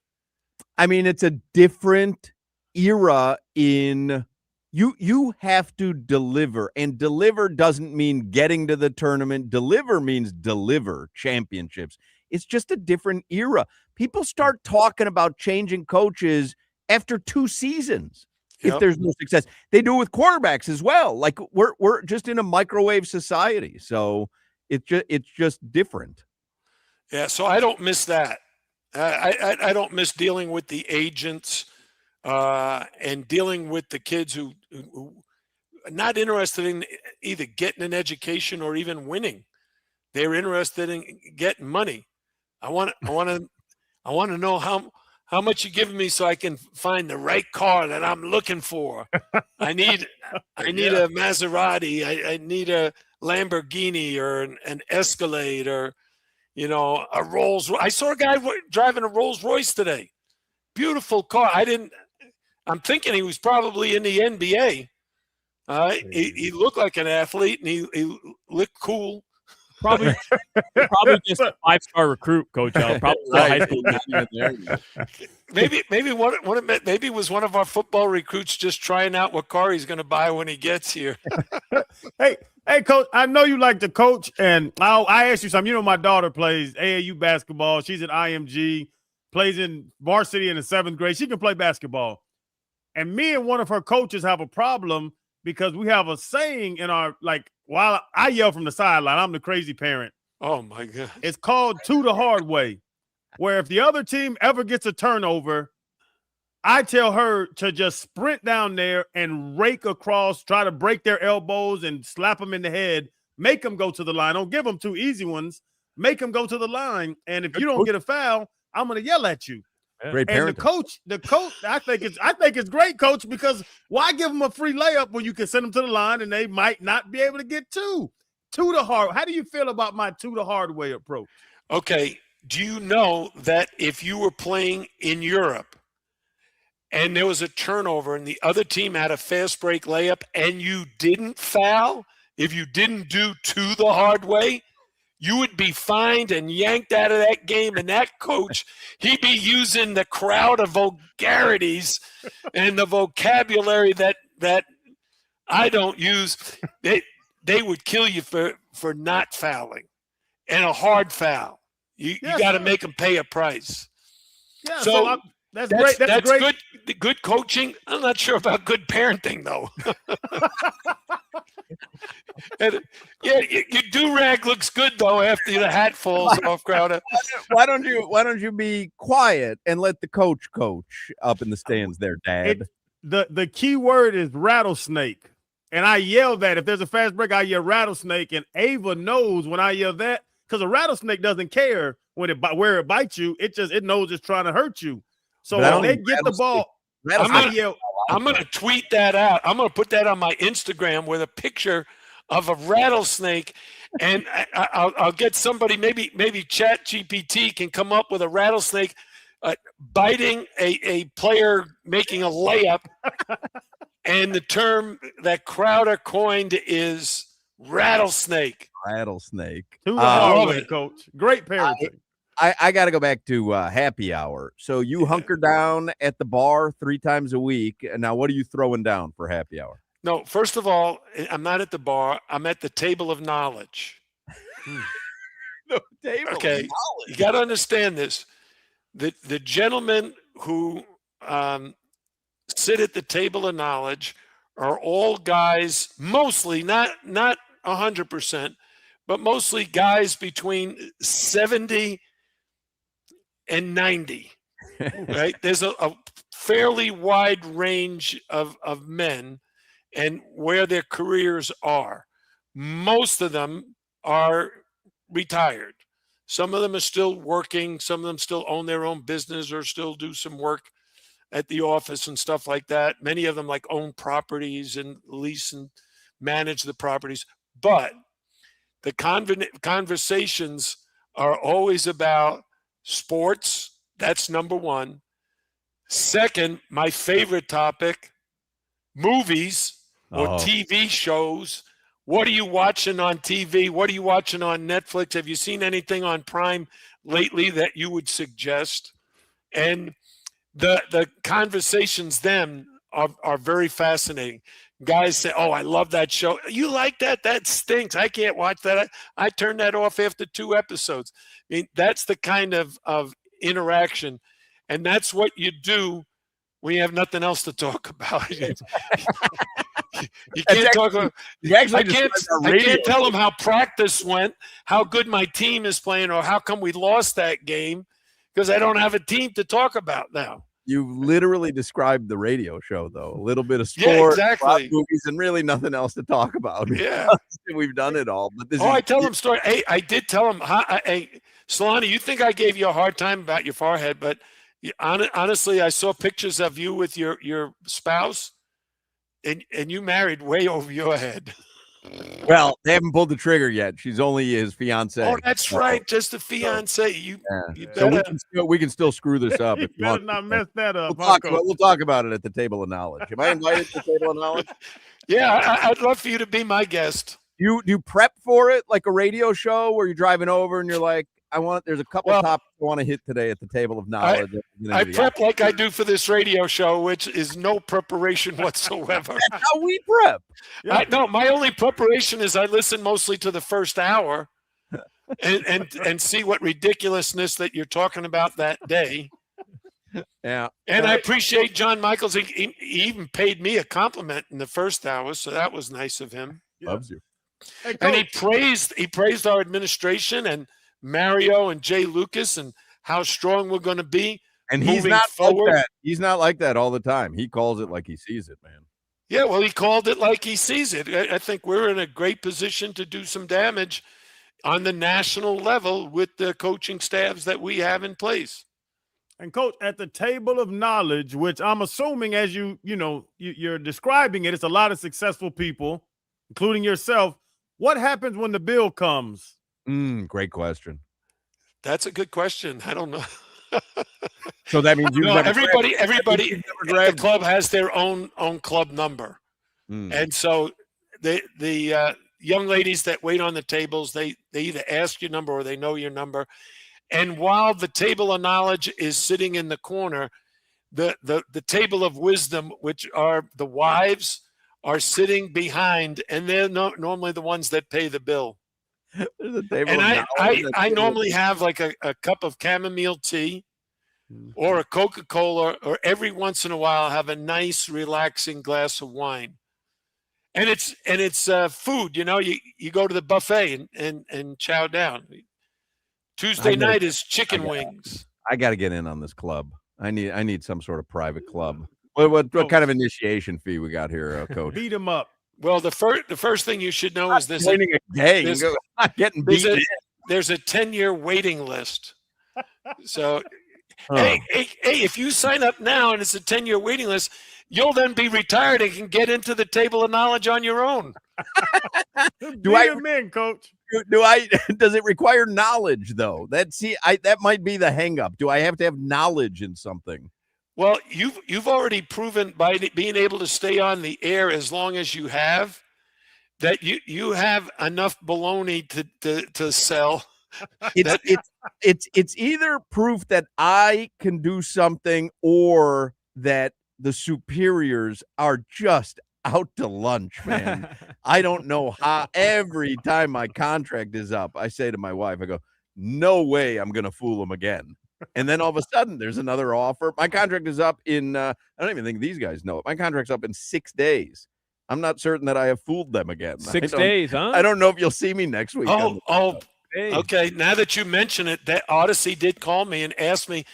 I mean, it's a different era in you have to deliver, and deliver doesn't mean getting to the tournament. Deliver means deliver championships. It's just a different era. People start talking about changing coaches after 2 seasons. If there's no success, they do it with quarterbacks as well. Like we're just in a microwave society. So it's just different.
Yeah. So I don't miss that. I don't miss dealing with the agents and dealing with the kids who are not interested in either getting an education or even winning. They're interested in getting money. I want to know how much you're giving me so I can find the right car that I'm looking for. I need a Maserati. I need a Lamborghini or an Escalade or, a Rolls. I saw a guy driving a Rolls Royce today. Beautiful car. I'm thinking he was probably in the NBA. He looked like an athlete and he looked cool.
Probably just a 5-star recruit, Coach L. Probably high school.
Maybe it was one of our football recruits just trying out what car he's going to buy when he gets here.
Hey, Coach, I know you like to coach, and I asked you something. My daughter plays AAU basketball. She's at IMG, plays in varsity in the 7th grade. She can play basketball. And me and one of her coaches have a problem because we have a saying in our, while I yell from the sideline, I'm the crazy parent.
Oh, my God.
It's called "to the hard way," where if the other team ever gets a turnover, I tell her to just sprint down there and rake across, try to break their elbows and slap them in the head, make them go to the line. Don't give them 2 easy ones. Make them go to the line. And if you don't get a foul, I'm going to yell at you.
Great
And
parenting.
the coach, I think it's great, coach, because why give them a free layup when you can send them to the line and they might not be able to get to the hard? How do you feel about my to the hard way approach?
Okay. Do you know that if you were playing in Europe and there was a turnover and the other team had a fast break layup and you didn't foul, if you didn't do to the hard way, you would be fined and yanked out of that game. And that coach, he'd be using the crowd of vulgarities and the vocabulary that I don't use. They would kill you for not fouling, and a hard foul. You got to make them pay a price.
Yeah,
so
that's great. That's great.
Good coaching. I'm not sure about good parenting though. And, your do-rag looks good though after the hat falls off, Crowder.
Why don't you be quiet and let the coach up in the stands there, Dad?
The key word is rattlesnake. And I yell that. If there's a fast break, I yell rattlesnake. And Ava knows when I yell that, because a rattlesnake doesn't care where it bites you. It knows it's trying to hurt you. So when they get the ball,
I'm going to tweet that out. I'm going to put that on my Instagram with a picture of a rattlesnake, and I'll get somebody, maybe Chat GPT can come up with a rattlesnake biting a player making a layup, and the term that Crowder coined is rattlesnake.
Rattlesnake.
To the hard way, coach. Great parenting.
I got to go back to happy hour. So you hunker down at the bar 3 times a week. And now what are you throwing down for happy hour?
No, first of all, I'm not at the bar. I'm at the table of knowledge.
The table of knowledge.
You got to understand this. The gentlemen who sit at the table of knowledge are all guys, mostly, not 100%, but mostly guys between 70 and 90, right? There's a fairly wide range of men and where their careers are. Most of them are retired. Some of them are still working. Some of them still own their own business or still do some work at the office and stuff like that. Many of them like own properties and lease and manage the properties. But the conversations are always about sports. That's number one. Second, my favorite topic, movies or TV shows. What are you watching on TV? What are you watching on Netflix? Have you seen anything on Prime lately that you would suggest? And the conversations then are very fascinating. Guys say, "Oh, I love that show. You like that? That stinks. I can't watch that. I turned that off after 2 episodes." I mean, that's the kind of interaction, and that's what you do when you have nothing else to talk about. You can't talk about. I can't tell them how practice went, how good my team is playing, or how come we lost that game, because I don't have a team to talk about now.
You literally described the radio show, though. A little bit of sport,
exactly.
movies, and really nothing else to talk about.
Yeah,
we've done it all. But this
I tell them story. Hey, I did tell them. Hey, Solana, you think I gave you a hard time about your forehead, but honestly, I saw pictures of you with your spouse, and you married way over your head.
Well, they haven't pulled the trigger yet. She's only his fiance.
Oh, that's right, just a fiance. You
so we can still screw this up.
You better not mess that up.
We'll talk about it at the table of knowledge. Am I invited to the table of knowledge?
Yeah, I'd love for you to be my guest.
You prep for it like a radio show where you're driving over and you're like, there's a couple topics I want to hit today at the table of knowledge.
I prep like I do for this radio show, which is no preparation whatsoever.
That's how we prep.
No, my only preparation is I listen mostly to the first hour and see what ridiculousness that you're talking about that day.
Yeah.
And I appreciate John Michaels. He even paid me a compliment in the first hour, so that was nice of him.
Loves you.
And he praised our administration and Mario and Jay Lucas and how strong we're going to be.
And he's not forward. Like that. He's not like that all the time. He calls it like he sees it, man.
Yeah, well, he called it like he sees it. I think we're in a great position to do some damage on the national level with the coaching staffs that we have in place.
And coach, at the table of knowledge, which I'm assuming as you're describing it, it's a lot of successful people, including yourself. What happens when the bill comes?
Great question.
That's a good question. I don't know.
So that means you've
No,
never
everybody
grabbed-
at the
grabbed-
club has their own club number. And so the young ladies that wait on the tables, they either ask your number or they know your number. And while the table of knowledge is sitting in the corner, the table of wisdom, which are the wives, are sitting behind, and they're normally the ones that pay the bill.
There's a table
And
of knowledge.
I normally have like a cup of chamomile tea or a Coca-Cola, or every once in a while have a nice relaxing glass of wine. And it's food, you go to the buffet and chow down. Tuesday night is chicken wings.
I got to get in on this club. I need some sort of private club. What kind of initiation fee we got here, Coach?
Beat him up.
Well, the first thing you should know is this:
winning a game, not getting beat.
There's a 10-year waiting list. So, hey, if you sign up now and it's a 10-year waiting list, you'll then be retired and can get into the table of knowledge on your own.
Beat him in, coach.
Does it require knowledge though? That might be the hang up. Do I have to have knowledge in something?
Well, you've already proven by being able to stay on the air as long as you have that you have enough baloney to sell.
It's either proof that I can do something or that the superiors are just out to lunch, man. I don't know how. Every time my contract is up, I say to my wife, I go, no way I'm going to fool them again. And then all of a sudden there's another offer. My contract is up in, I don't even think these guys know it. My contract's up in 6 days. I'm not certain that I have fooled them again.
6 days, huh?
I don't know if you'll see me next week.
Okay. Now that you mention it, that Odyssey did call me and asked me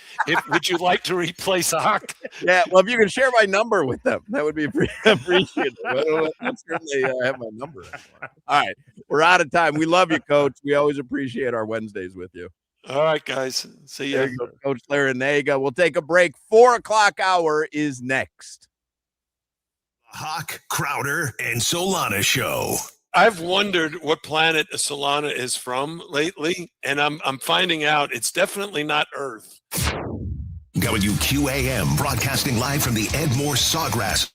would you like to replace Hoch?
Yeah, well, if you can share my number with them, that would be appreciated. I certainly have my number. All right, we're out of time. We love you, Coach. We always appreciate our Wednesdays with you.
All right, guys. See ya.
Coach Larenega. We'll take a break. 4:00 hour is next.
Hoch, Crowder, and Solana show.
I've wondered what planet Salana is from lately, and I'm finding out it's definitely not Earth.
WQAM broadcasting live from the Ed Moore Sawgrass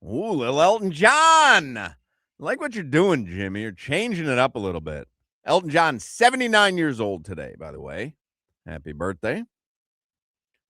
Ooh, little Elton John. I like what you're doing, Jimmy. You're changing it up a little bit. Elton John, 79 years old today, by the way. Happy birthday.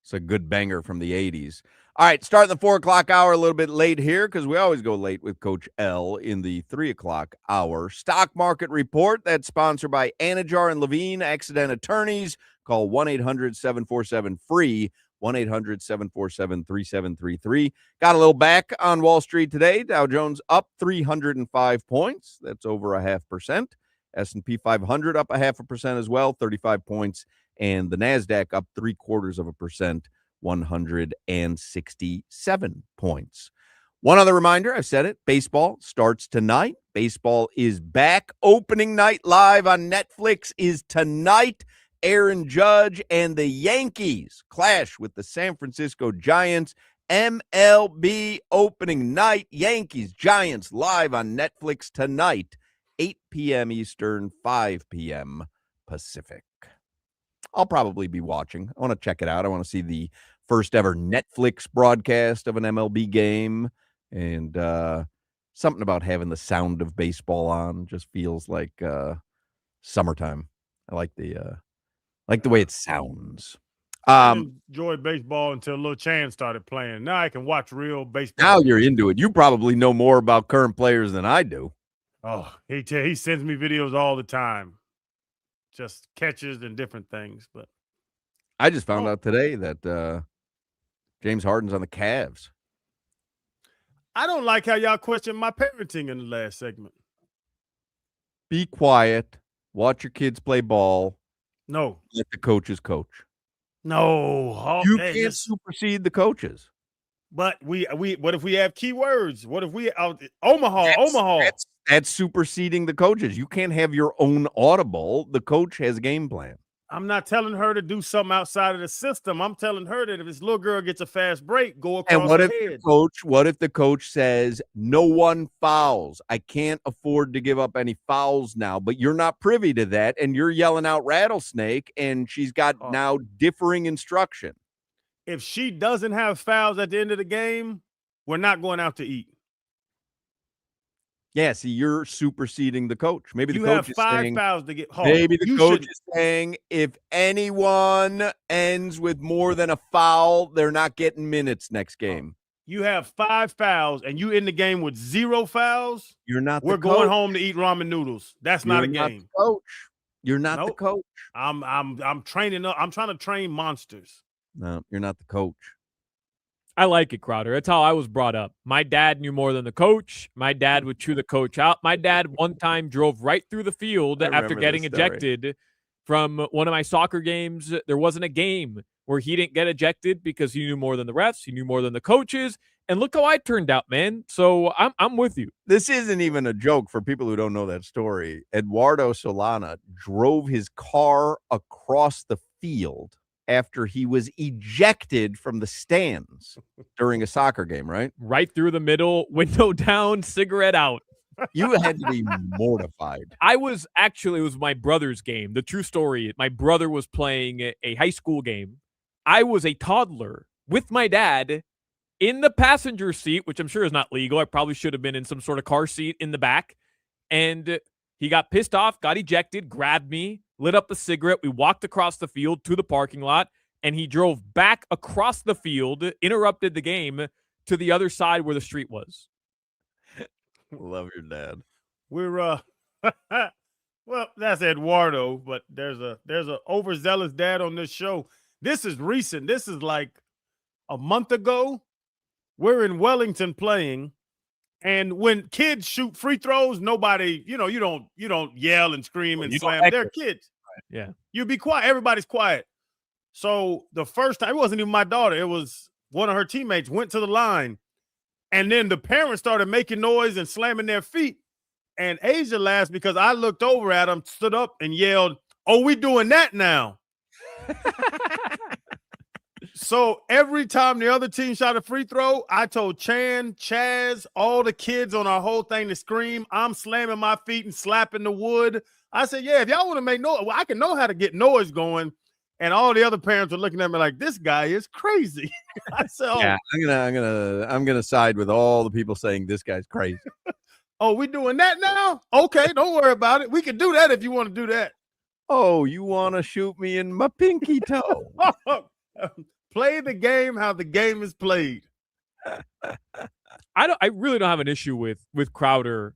It's a good banger from the 80s. All right, starting the 4 o'clock hour a little bit late here because we always go late with Coach L in the 3 o'clock hour. Stock market report that's sponsored by Anajar and Levine, Accident Attorneys. Call 1-800-747-FREE, 1-800-747-3733. Got a little back on Wall Street today. Dow Jones up 305 points. That's over 0.5%. S&P 500 up 0.5% as well, 35 points. And the NASDAQ up 0.75%, 167 points. One other reminder, I've said it, baseball starts tonight. Baseball is back. Opening night live on Netflix is tonight. Aaron Judge and the Yankees clash with the San Francisco Giants. MLB opening night. Yankees, Giants live on Netflix tonight, 8 p.m. Eastern, 5 p.m. Pacific. I'll probably be watching. I want to check it out. I want to see the first ever Netflix broadcast of an MLB game. And something about having the sound of baseball on just feels like summertime. I like the way it sounds.
I enjoyed baseball until Lil Chan started playing. Now I can watch real baseball.
Now you're into it. You probably know more about current players than I do.
Oh, he sends me videos all the time. Just catches and different things. But
I just found out today that James Harden's on the Cavs.
I don't like how y'all question my parenting in the last segment.
Be quiet. Watch your kids play ball.
No.
Let the coaches coach.
No.
You can't supersede the coaches.
But we what if we have keywords? What if we Omaha?
That's superseding the coaches. You can't have your own audible. The coach has a game plan.
I'm not telling her to do something outside of the system. I'm telling her that if this little girl gets a fast break, go across
And what
her
if
head.
what if the coach says no one fouls? I can't afford to give up any fouls now, but you're not privy to that, and you're yelling out rattlesnake, and she's got now differing instruction.
If she doesn't have fouls at the end of the game, we're not going out to eat.
Yeah, see, you're superseding the coach. Maybe
You
the coach
have
is
5
saying,
fouls to get home.
maybe the coach is saying if anyone ends with more than a foul, they're not getting minutes next game.
You have 5 fouls and you in the game with 0 fouls.
You're not.
We're
the
going
coach.
home to eat ramen noodles. That's not a
You're not
game.
the coach. You're not the coach.
I'm training up. I'm trying to train monsters.
No, you're not the coach.
I like it, Crowder. That's how I was brought up. My dad knew more than the coach. My dad would chew the coach out. My dad one time drove right through the field after getting ejected from one of my soccer games. There wasn't a game where he didn't get ejected because he knew more than the refs. He knew more than the coaches. And look how I turned out, man. So I'm with you.
This isn't even a joke for people who don't know that story. Eduardo Solana drove his car across the field after he was ejected from the stands during a soccer game, right?
Right through the middle, window down, cigarette out.
You had to be mortified.
It was my brother's game. The true story, my brother was playing a high school game. I was a toddler with my dad in the passenger seat, which I'm sure is not legal. I probably should have been in some sort of car seat in the back. And he got pissed off, got ejected, grabbed me, lit up a cigarette. We walked across the field to the parking lot, and he drove back across the field, interrupted the game to the other side where the street was.
Love your dad.
We're well, that's Eduardo, but there's a overzealous dad on this show. This is recent. This is like a month ago. We're in Wellington playing, and when kids shoot free throws, nobody, you don't yell and scream and slam. They're kids.
Yeah.
You be quiet. Everybody's quiet. So the first time, it wasn't even my daughter. It was one of her teammates went to the line, and then the parents started making noise and slamming their feet. And Asia laughed because I looked over at him, stood up and yelled, "Oh, we doing that now." So every time the other team shot a free throw, I told Chan, Chaz, all the kids on our whole thing to scream. I'm slamming my feet and slapping the wood. I said, yeah, if y'all want to make noise, well, I can know how to get noise going. And all the other parents were looking at me like, this guy is crazy. I said, oh,
Yeah, I'm gonna side with all the people saying this guy's crazy.
oh, we doing that now? Okay, don't worry about it. We can do that if you want to do that.
Oh, you want to shoot me in my pinky toe?
Play the game how the game is played.
I really don't have an issue with Crowder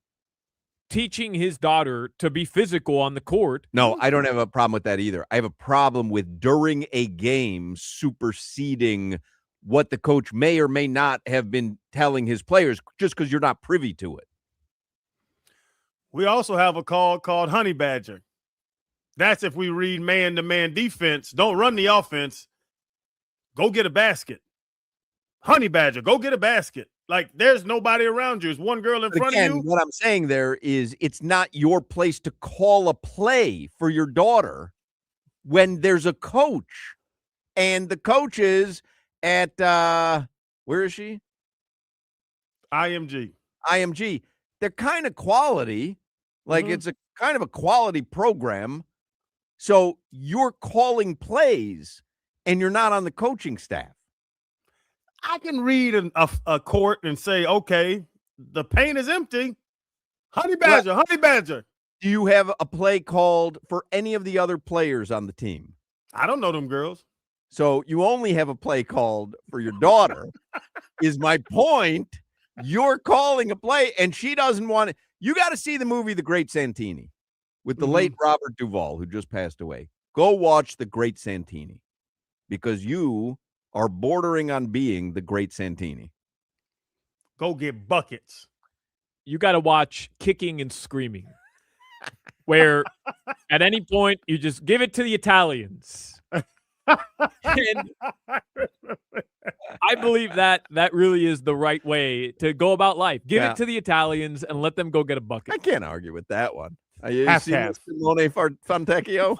teaching his daughter to be physical on the court.
No, I don't have a problem with that either. I have a problem with during a game superseding what the coach may or may not have been telling his players just because you're not privy to it.
We also have a call called Honey Badger. That's if we read man-to-man defense. Don't run the offense. Go get a basket. Honey Badger, go get a basket. Like, there's nobody around you. There's one girl in front of you.
What I'm saying there is it's not your place to call a play for your daughter when there's a coach. And the coach is at, where is she?
IMG.
They're kind of quality. Like, it's a kind of a quality program. So you're calling plays and you're not on the coaching staff.
I can read a court and say, okay, the paint is empty. Honey Badger, Honey Badger.
Do you have a play called for any of the other players on the team?
I don't know them girls.
So you only have a play called for your daughter, is my point. You're calling a play, and she doesn't want it. You got to see the movie The Great Santini with the late Robert Duvall, who just passed away. Go watch The Great Santini because you are bordering on being the Great Santini.
Go get buckets.
You got to watch Kicking and Screaming, where at any point you just give it to the Italians. And I believe that really is the right way to go about life. Give it to the Italians and let them go get a bucket.
I can't argue with that one. You
Half
see
calf.
Simone Fontecchio?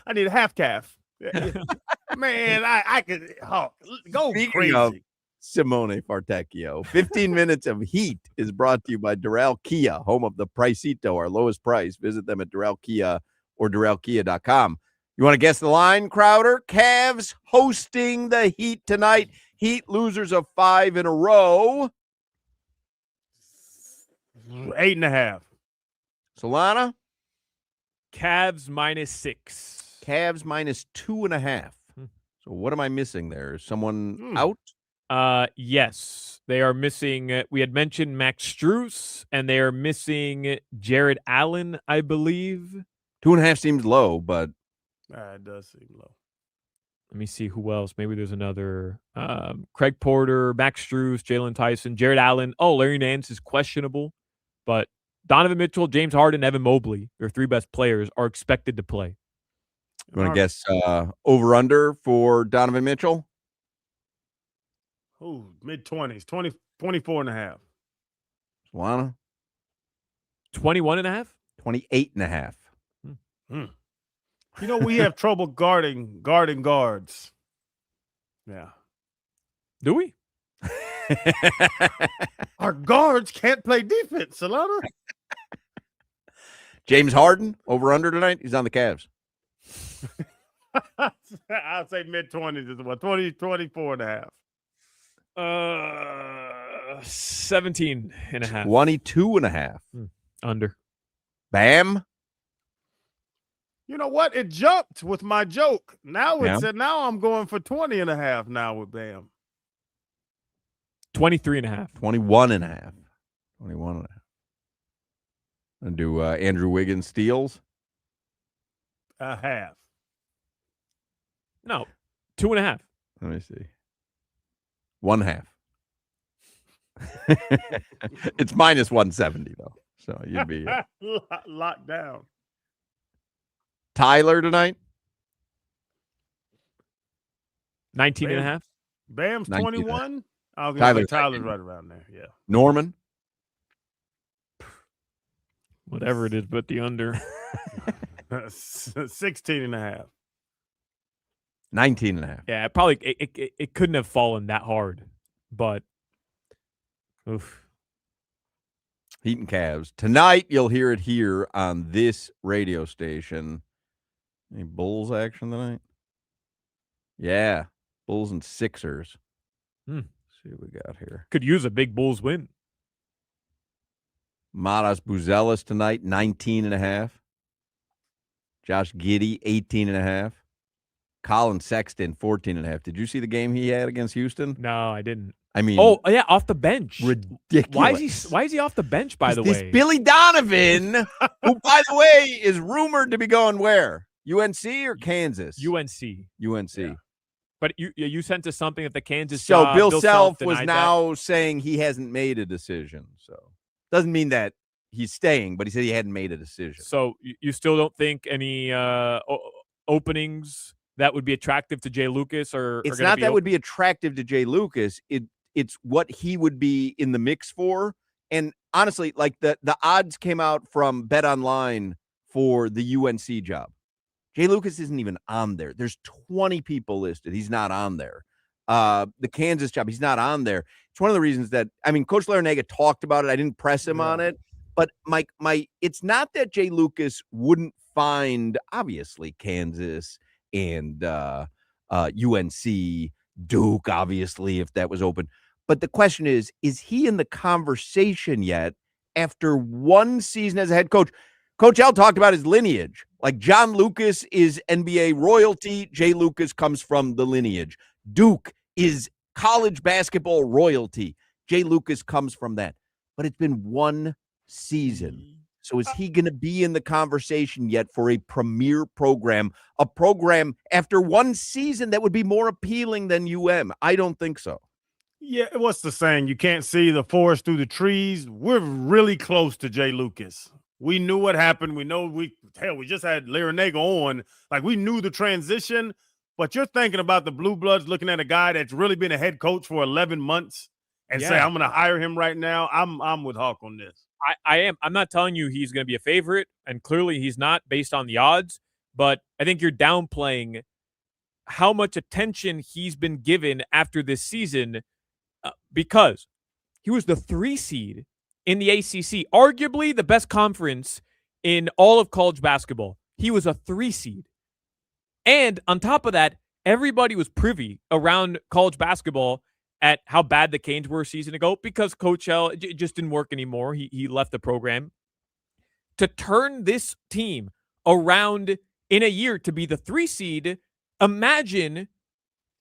I need a half calf. Man, I could go
Speaking
crazy.
of Simone Fontecchio, 15 minutes of heat is brought to you by Doral Kia, home of the Pricito, our lowest price. Visit them at Doral Kia or DoralKia.com. You want to guess the line, Crowder? Cavs hosting the Heat tonight. Heat losers of 5 in a row.
8.5.
Solana?
Cavs -6.
Cavs -2.5. So what am I missing there? Is someone out?
Yes. They are missing, we had mentioned Max Strus, and they are missing Jared Allen, I believe.
2.5 seems low, but
it does seem low.
Let me see who else. Maybe there's another. Craig Porter, Max Strus, Jalen Tyson, Jared Allen. Oh, Larry Nance is questionable, but Donovan Mitchell, James Harden, Evan Mobley, their 3 best players, are expected to play.
you want to guess over-under for Donovan Mitchell?
Oh, mid-20s, 24.5.
Solana?
21.5?
28.5.
You know, we have trouble guarding guards. Yeah.
Do we?
Our guards can't play defense, Salana.
James Harden, over-under tonight? He's on the Cavs.
I'll say mid-20s as well. 24.5.
17.5.
22.5.
Under.
Bam.
You know what? It jumped with my joke. Now now I'm going for 20.5 now with Bam.
23.5.
21.5. 21.5. And do Andrew Wiggins steals?
A half.
No. 2.5.
Let me see. 1/2. It's -170 though, so you'd be
locked down.
Tyler tonight.
19.5.
Bam's 21. I was
Tyler's
Tyler's right around there. Yeah.
Norman.
Whatever it is, but the under.
16.5.
19.5.
Yeah, probably it couldn't have fallen that hard, but oof.
Heat and Cavs. Tonight, you'll hear it here on this radio station. Any Bulls action tonight? Yeah, Bulls and Sixers.
Hmm.
See what we got here.
Could use a big Bulls win.
Matas Buzelis tonight, 19.5. Josh Giddey, 18.5. Colin Sexton, 14.5. Did you see the game he had against Houston?
No, I didn't.
I mean,
oh yeah, off the bench.
ridiculous.
Why is he off the bench? By the
This
way,
Billy Donovan, who by the way is rumored to be going where? UNC or Kansas?
UNC.
UNC.
Yeah. But you sent us something that the Kansas
So
job,
Bill Self was
denied
now saying he hasn't made a decision. So doesn't mean that he's staying, but he said he hadn't made a decision.
So you still don't think any openings that would be attractive to Jay Lucas or
It's not that would be attractive to Jay Lucas. It's what he would be in the mix for. And honestly, like the odds came out from Bet Online for the UNC job. Jay Lucas isn't even on there. There's 20 people listed. He's not on there. The Kansas job, he's not on there. It's one of the reasons that, I mean, Coach Larenega talked about it. I didn't press him on it. But it's not that Jay Lucas wouldn't find, obviously, Kansas and UNC, Duke, obviously, if that was open. But the question is he in the conversation yet after one season as a head coach? Coach L talked about his lineage. Like John Lucas is NBA royalty. Jay Lucas comes from the lineage. Duke is college basketball royalty. Jay Lucas comes from that. But it's been one season. So is he going to be in the conversation yet for a premier program, a program after one season that would be more appealing than I don't think so.
Yeah, what's the saying? You can't see the forest through the trees. We're really close to Jay Lucas. We knew what happened. We know we just had Larenega on. Like, we knew the transition, but you're thinking about the Blue Bloods looking at a guy that's really been a head coach for 11 months and say, I'm going to hire him right now. I'm with Hawk on this.
I am. I'm not telling you he's going to be a favorite, and clearly he's not based on the odds, but I think you're downplaying how much attention he's been given after this season because he was the 3 seed in the ACC, arguably the best conference in all of college basketball. He was a 3 seed. And on top of that, everybody was privy around college basketball at how bad the Canes were a season ago because Coach L, it just didn't work anymore. He left the program. To turn this team around in a year to be the 3 seed, imagine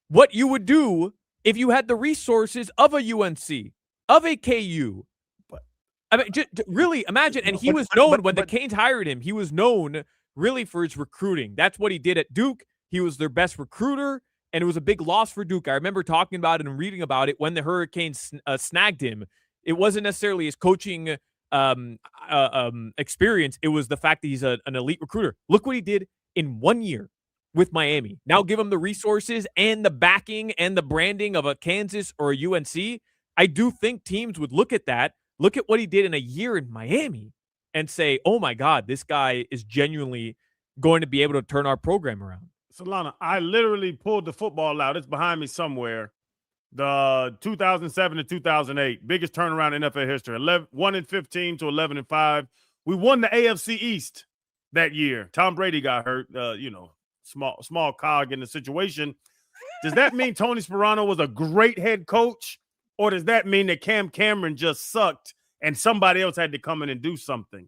what you would do if you had the resources of a UNC, of a KU. I mean, just really imagine. And he was known when the Canes hired him. He was known really for his recruiting. That's what he did at Duke. He was their best recruiter, and it was a big loss for Duke. I remember talking about it and reading about it when the Hurricanes snagged him. It wasn't necessarily his coaching experience. It was the fact that he's an elite recruiter. Look what he did in 1 year with Miami. Now give him the resources and the backing and the branding of a Kansas or a UNC. I do think teams would look at that. Look at what he did in a year in Miami and say, oh, my God, this guy is genuinely going to be able to turn our program around.
Salana, I literally pulled the football out. It's behind me somewhere. The 2007 to 2008, biggest turnaround in NFL history, 1-15 to 11-5. We won the AFC East that year. Tom Brady got hurt, small cog in the situation. Does that mean Tony Sparano was a great head coach? Or does that mean that Cam Cameron just sucked and somebody else had to come in and do something?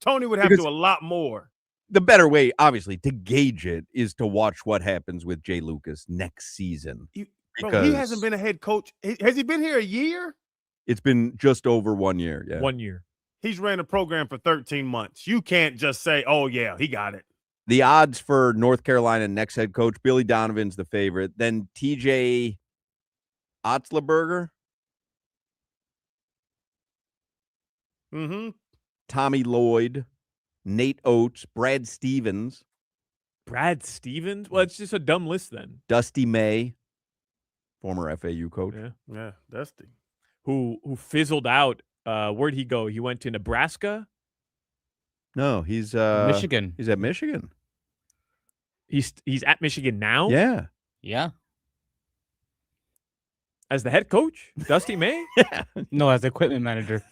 Tony would have to do a lot more.
The better way, obviously, to gauge it is to watch what happens with Jay Lucas next season.
Bro, he hasn't been a head coach. Has he been here a year?
It's been just over 1 year. Yeah.
1 year.
He's ran a program for 13 months. You can't just say, oh, yeah, he got it.
The odds for North Carolina next head coach, Billy Donovan's the favorite. Then TJ Otzleberger.
Mm-hmm.
Tommy Lloyd, Nate Oates, Brad Stevens.
Brad Stevens? Well, it's just a dumb list then.
Dusty May, former FAU coach.
Yeah, Dusty.
Who fizzled out. Where'd he go? He went to Nebraska?
No, he's
Michigan.
He's at Michigan.
He's at Michigan now?
Yeah.
Yeah.
As the head coach? Dusty May?
Yeah.
No, as equipment manager.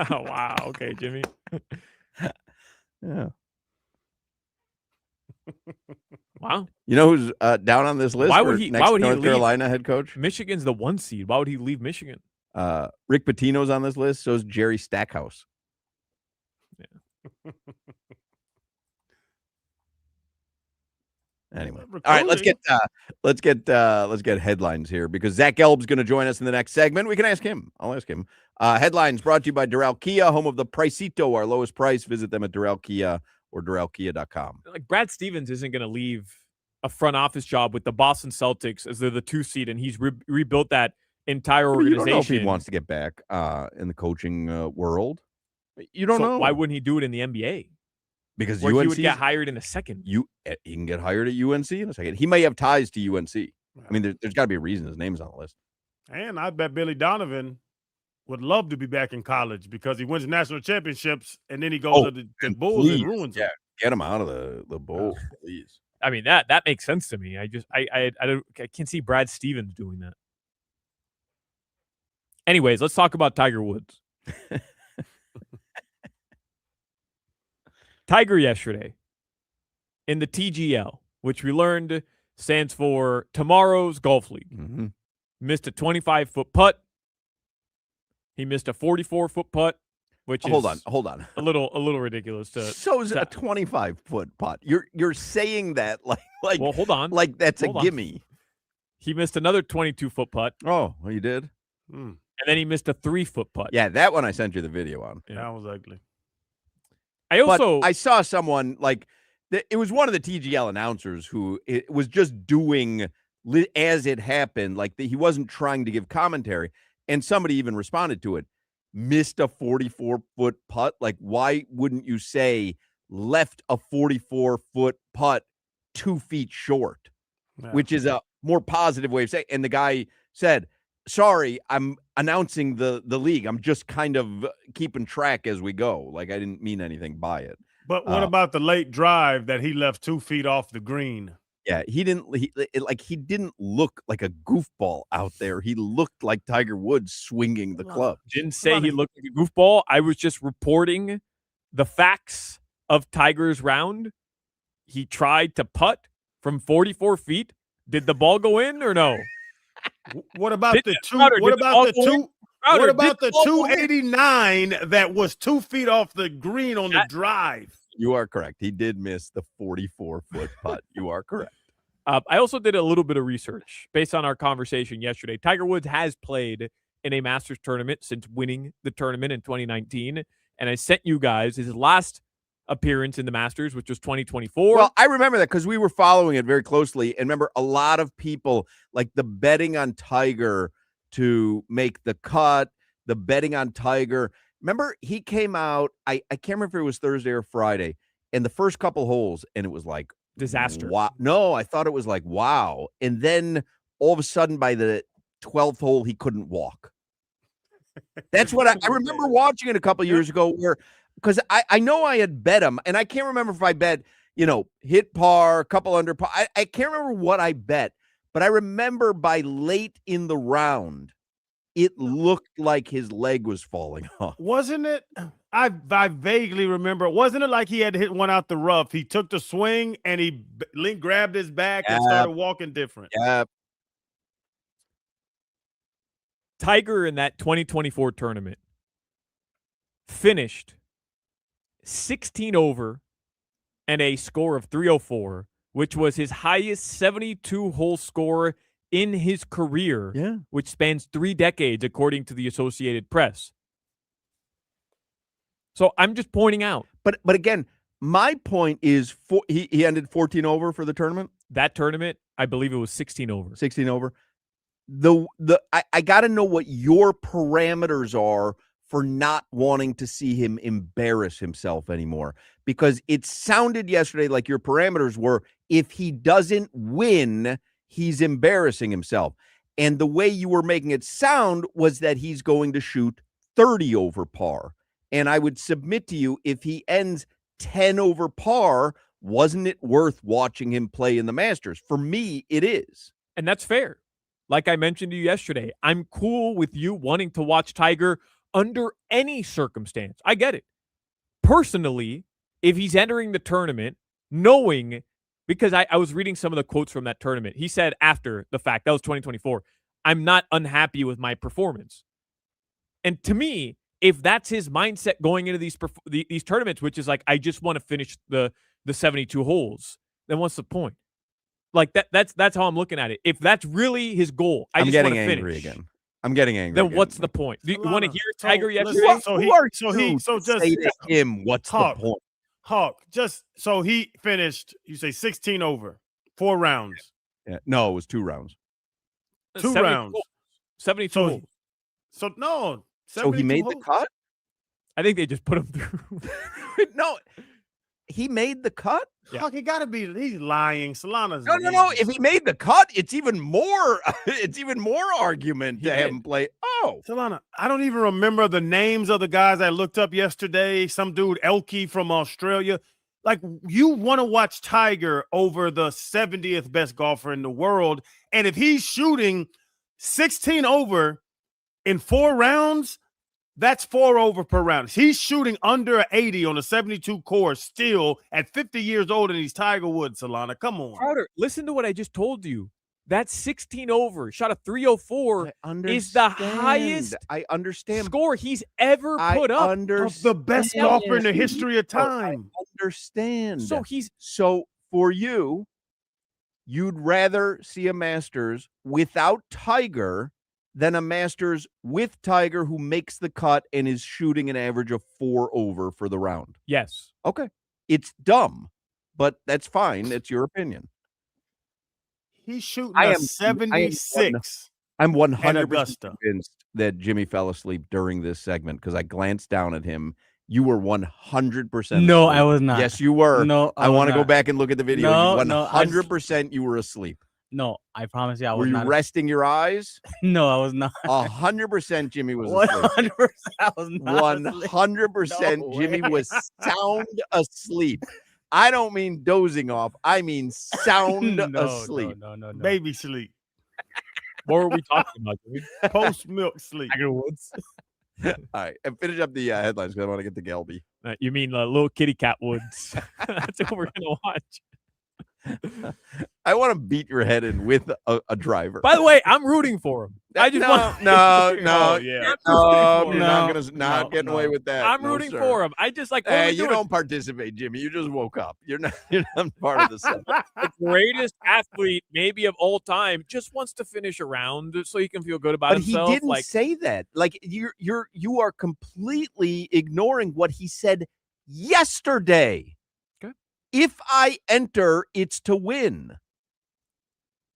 Wow. Okay, Jimmy.
Yeah.
Wow.
You know who's down on this list?
Why would he?
Next
Why would he
North
leave?
Carolina head coach?
Michigan's the 1 seed. Why would he leave Michigan?
Rick Pitino's on this list. So is Jerry Stackhouse.
Yeah.
Anyway, all right, let's get headlines here because Zack Gelb's going to join us in the next segment. We can ask him. I'll ask him. Headlines brought to you by Doral Kia, home of the Pricito, our lowest price. Visit them at Doral Kia or DoralKia.com.
Like Brad Stevens isn't going to leave a front office job with the Boston Celtics as they're the 2 seed, and he's rebuilt that entire organization.
You don't know if he wants to get back in the coaching world. You don't know.
Why wouldn't he do it in the NBA?
Because
where
UNC
he would get hired in a second.
He can get hired at UNC in a second. He may have ties to UNC. I mean, there's got to be a reason his name's on the list.
And I bet Billy Donovan would love to be back in college because he wins national championships and then he goes to the Bulls and ruins them.
Get him out of the Bulls, please.
I mean, that makes sense to me. I can't see Brad Stevens doing that. Anyways, let's talk about Tiger Woods. Tiger yesterday in the TGL, which we learned stands for Tomorrow's Golf League, missed a 25-foot putt. He missed a 44-foot putt, which is
hold on,
a little ridiculous.
So is a 25-foot putt. You're saying that like
well, hold on,
like that's
hold
a
on.
gimme.
He missed another 22-foot putt.
Oh, well, you did.
And then he missed a 3-foot putt.
Yeah, that one I sent you the video on.
Yeah. That was ugly.
I saw someone it was one of the TGL announcers who it was just doing as it happened, he wasn't trying to give commentary, and somebody even responded to it. Missed a 44-foot putt. Like, why wouldn't you say left a 44-foot putt 2 feet short, which is a more positive way of saying? And the guy said, sorry, I'm announcing the league. I'm just kind of keeping track as we go. Like, I didn't mean anything by it.
But what about the late drive that he left 2 feet off the green?
Yeah, he didn't look like a goofball out there. He looked like Tiger Woods swinging the club.
Didn't say he looked like a goofball. I was just reporting the facts of Tiger's round. He tried to putt from 44 feet. Did the ball go in or no?
What about the 289 that was 2 feet off the green on the drive?
You are correct. He did miss the 44-foot putt. You are correct.
I also did a little bit of research based on our conversation yesterday. Tiger Woods has played in a Masters tournament since winning the tournament in 2019, and I sent you guys his last appearance in the Masters, which was 2024.
Well, I remember that because we were following it very closely. And remember, a lot of people, like the betting on Tiger to make the cut, the betting on Tiger. Remember, he came out, I can't remember if it was Thursday or Friday, and the first couple holes, and it was like,
disaster.
Wow. No, I thought it was like, wow. And then all of a sudden, by the 12th hole, he couldn't walk. That's what I remember watching it a couple years ago because I know I had bet him, and I can't remember if I bet, hit par, couple under par. I can't remember what I bet, but I remember by late in the round, it looked like his leg was falling off.
Wasn't it? I vaguely remember. Wasn't it like he had hit one out the rough? He took the swing and he grabbed his back and started walking different.
Yeah.
Tiger in that 2024 tournament finished 16 over and a score of 304, which was his highest 72-hole score in his career, which spans 3 decades, according to the Associated Press. So I'm just pointing out.
But again, my point is he ended 14 over for the tournament.
That tournament, I believe it was 16 over.
16 over. I got to know what your parameters are for not wanting to see him embarrass himself anymore, because it sounded yesterday like your parameters were if he doesn't win, he's embarrassing himself. And the way you were making it sound was that he's going to shoot 30 over par. And I would submit to you, if he ends 10 over par, wasn't it worth watching him play in the Masters? For me, it is.
And that's fair. Like I mentioned to you yesterday, I'm cool with you wanting to watch Tiger under any circumstance. I get it. Personally, if he's entering the tournament knowing because I was reading some of the quotes from that tournament. He said after the fact, that was 2024, I'm not unhappy with my performance. And to me, if that's his mindset going into these tournaments, which is like, I just want to finish the 72 holes, then what's the point? Like that's how I'm looking at it. If that's really his goal, I'm
getting angry again. I'm getting angry.
Then what's the point? Do you want to hear Tiger yesterday?
So just
say to him, what's the point?
Hawk, so he finished, you say 16 over, 4 rounds.
Yeah. No, it was 2 rounds.
2 rounds.
72 holes.
So no.
So he made the cut?
I think they just put him through.
No, he made the cut?
Yeah. Hawk, he got to be. He's lying. Solana's
No. If he made the cut, it's even more argument to have him play. Oh,
Salana, I don't even remember the names of the guys I looked up yesterday. Some dude, Elke from Australia. Like, you want to watch Tiger over the 70th best golfer in the world. And if he's shooting 16 over in 4 rounds, that's 4 over per round. He's shooting under 80 on a 72 course still at 50 years old, and he's Tiger Woods, Solana. Come on.
Crowder, listen to what I just told you. That 16 over, shot a 304, is the highest score he's ever put up.
Of the best golfer in the history of time.
I understand.
So
for you, you'd rather see a Masters without Tiger than a Masters with Tiger who makes the cut and is shooting an average of 4 over for the round.
Yes.
Okay. It's dumb, but that's fine. It's your opinion.
He's shooting a 76.
I'm 100% convinced that Jimmy fell asleep during this segment because I glanced down at him. You were 100%.
No,
asleep.
I was not.
Yes, you were.
No,
I want to go back and look at the video.
No,
100% you were asleep.
No, I promise you I was
Were you
not.
resting your eyes?
No, I was not.
100% Jimmy was asleep.
100% I was not.
100% Jimmy was sound asleep. I don't mean dozing off. I mean sound asleep.
No.
Baby sleep.
What were we talking about, Jimmy?
Post milk sleep.
Tiger Woods.
All right, and finish up the headlines because I want to get to Gelby.
You mean little kitty cat Woods? That's what we're gonna watch.
I want to beat your head in with a driver.
By the way, I'm rooting for him. I just want
you're not getting away with that.
I'm rooting for him. I just like
you don't participate, Jimmy. You just woke up. You're not part of the set.
The greatest athlete maybe of all time just wants to finish a round so he can feel good about himself.
But he didn't say that. Like you are completely ignoring what he said yesterday.
Okay.
If I enter, it's to win.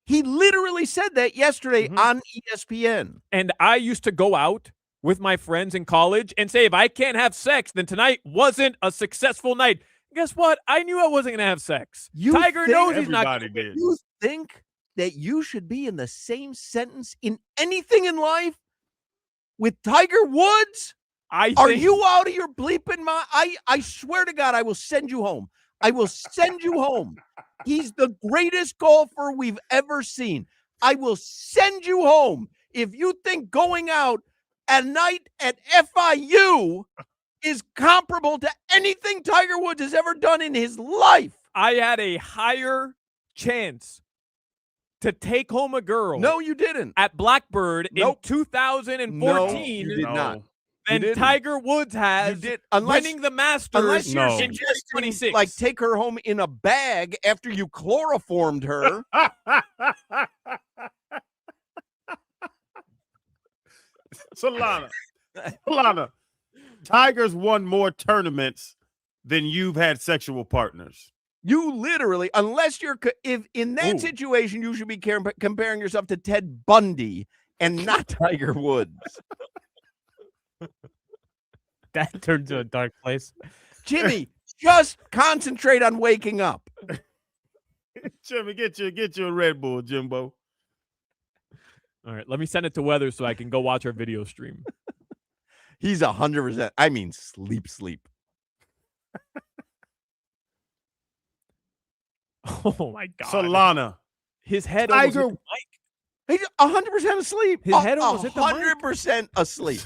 He literally said that yesterday on ESPN.
And I used to go out with my friends in college and say, if I can't have sex, then tonight wasn't a successful night. Guess what? I knew I wasn't going to have sex. Tiger knows he's not going to.
You think that you should be in the same sentence in anything in life with Tiger Woods? Are you out of your bleeping mind? I swear to God, I will send you home. I will send you home. He's the greatest golfer we've ever seen. I will send you home. If you think going out at night at FIU is comparable to anything Tiger Woods has ever done in his life.
I had a higher chance to take home a girl.
No, you didn't.
At Blackbird in 2014.
No, you did not.
And Tiger Woods has winning the Masters
unless you're
in 2026.
Like take her home in a bag after you chloroformed her.
Solana, Tiger's won more tournaments than you've had sexual partners.
You literally, unless you're, if in that situation, you should be comparing yourself to Ted Bundy and not Tiger Woods.
That turned to a dark place.
Jimmy, just concentrate on waking up.
Jimmy, get you a Red Bull, Jimbo.
All right, let me send it to Weather so I can go watch our video stream.
He's 100%. I mean, sleep.
Oh my God,
Solana,
his head
Tiger,
almost hit the mic.
He's 100% asleep.
His head almost hit the mic.
100% asleep.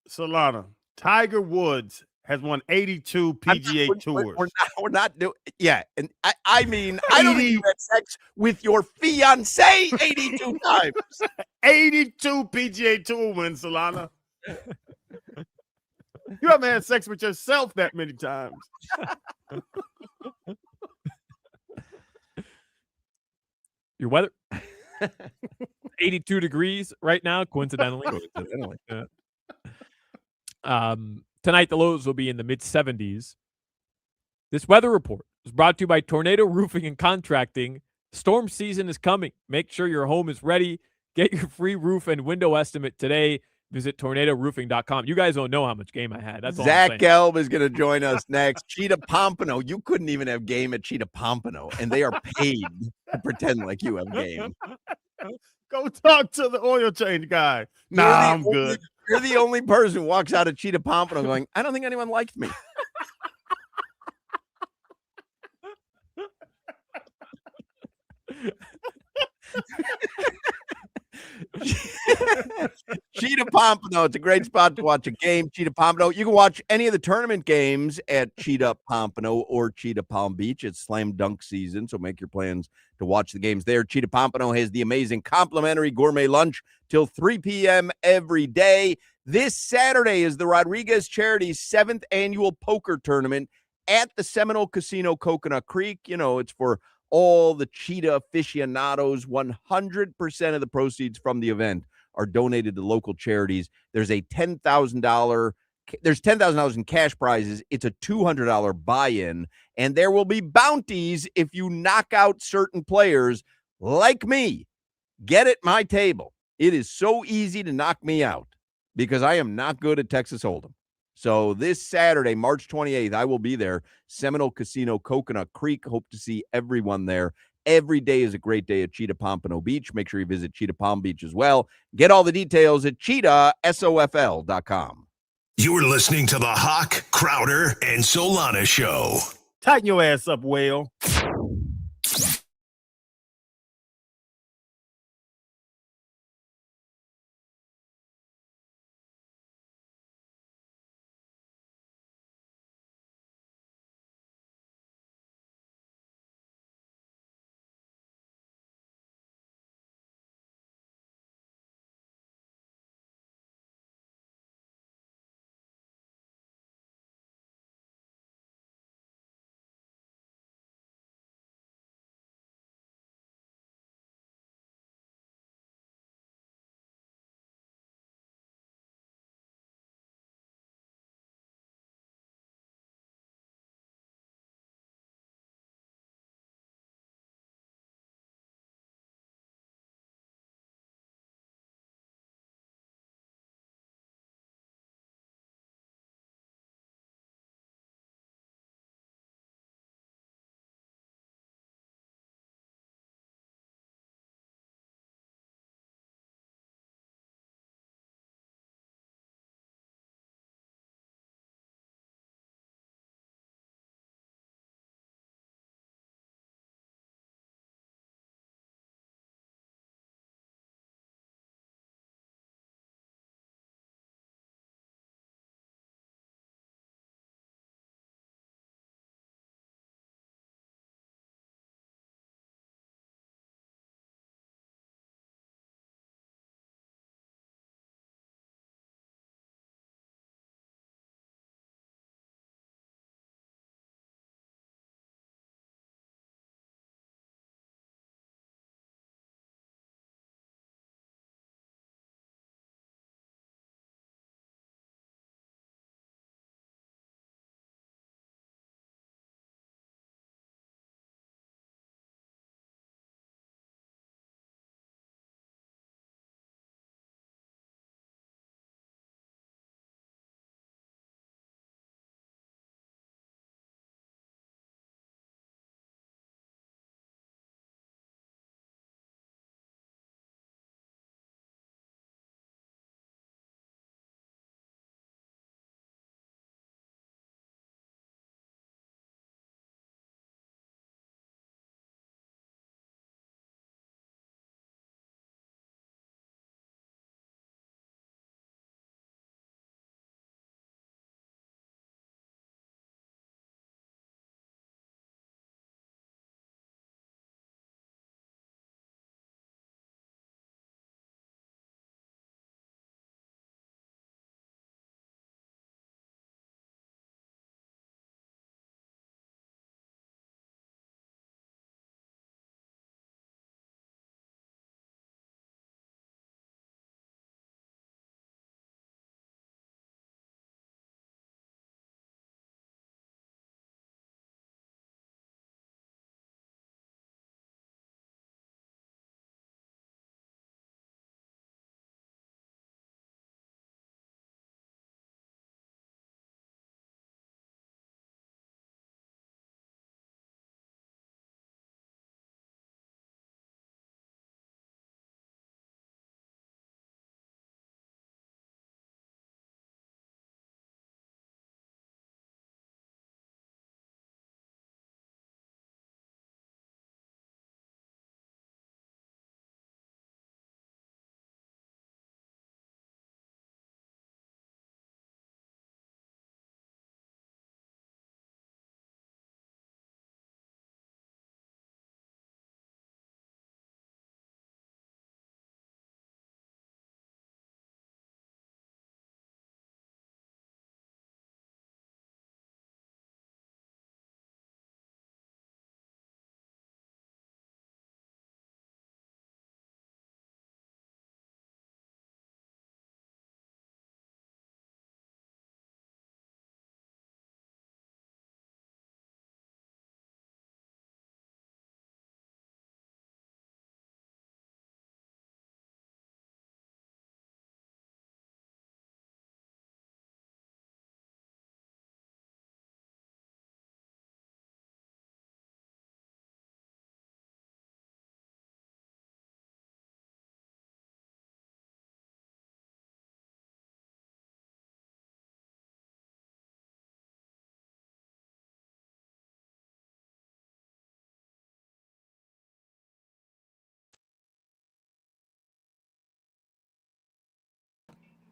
Solana, Tiger Woods has won 82
I'm
PGA
not-
Tours.
We're not doing. Yeah, and I mean, I don't think you had sex with your fiance 82 times.
82 PGA Tour wins, Solana. You haven't had sex with yourself that many times.
Your weather 82 degrees right now, coincidentally. Tonight the lows will be in the mid 70s. This weather report is brought to you by Tornado Roofing and Contracting. Storm season is coming. Make sure your home is ready. Get your free roof and window estimate today. Visit tornadoroofing.com. You guys don't know how much game I had. That's all I'm
Zack
saying.
Gelb is going to join us next. Cheetah Pompano. You couldn't even have game at Cheetah Pompano, and they are paid to pretend like you have game.
Go talk to the oil change guy. Nah, I'm good.
You're the only person who walks out of Cheetah Pompano going, I don't think anyone liked me. Cheetah Pompano. It's a great spot to watch a game. Cheetah Pompano. You can watch any of the tournament games at Cheetah Pompano or Cheetah Palm Beach. It's slam dunk season, so make your plans to watch the games there. Cheetah Pompano has the amazing complimentary gourmet lunch till 3 p.m. every day. This Saturday is the Rodriguez Charities 7th annual poker tournament at the Seminole Casino, Coconut Creek. You know, it's for all the cheetah aficionados. 100% of the proceeds from the event are donated to local charities. There's a $10,000 in cash prizes. It's a $200 buy-in, and there will be bounties if you knock out certain players like me. Get at my table. It is so easy to knock me out because I am not good at Texas Hold'em. So this Saturday, March 28th, I will be there. Seminole Casino, Coconut Creek. Hope to see everyone there. Every day is a great day at Cheetah Pompano Beach. Make sure you visit Cheetah Palm Beach as well. Get all the details at cheetahsofl.com.
You're listening to the Hoch, Crowder, and Solana Show.
Tighten your ass up, whale.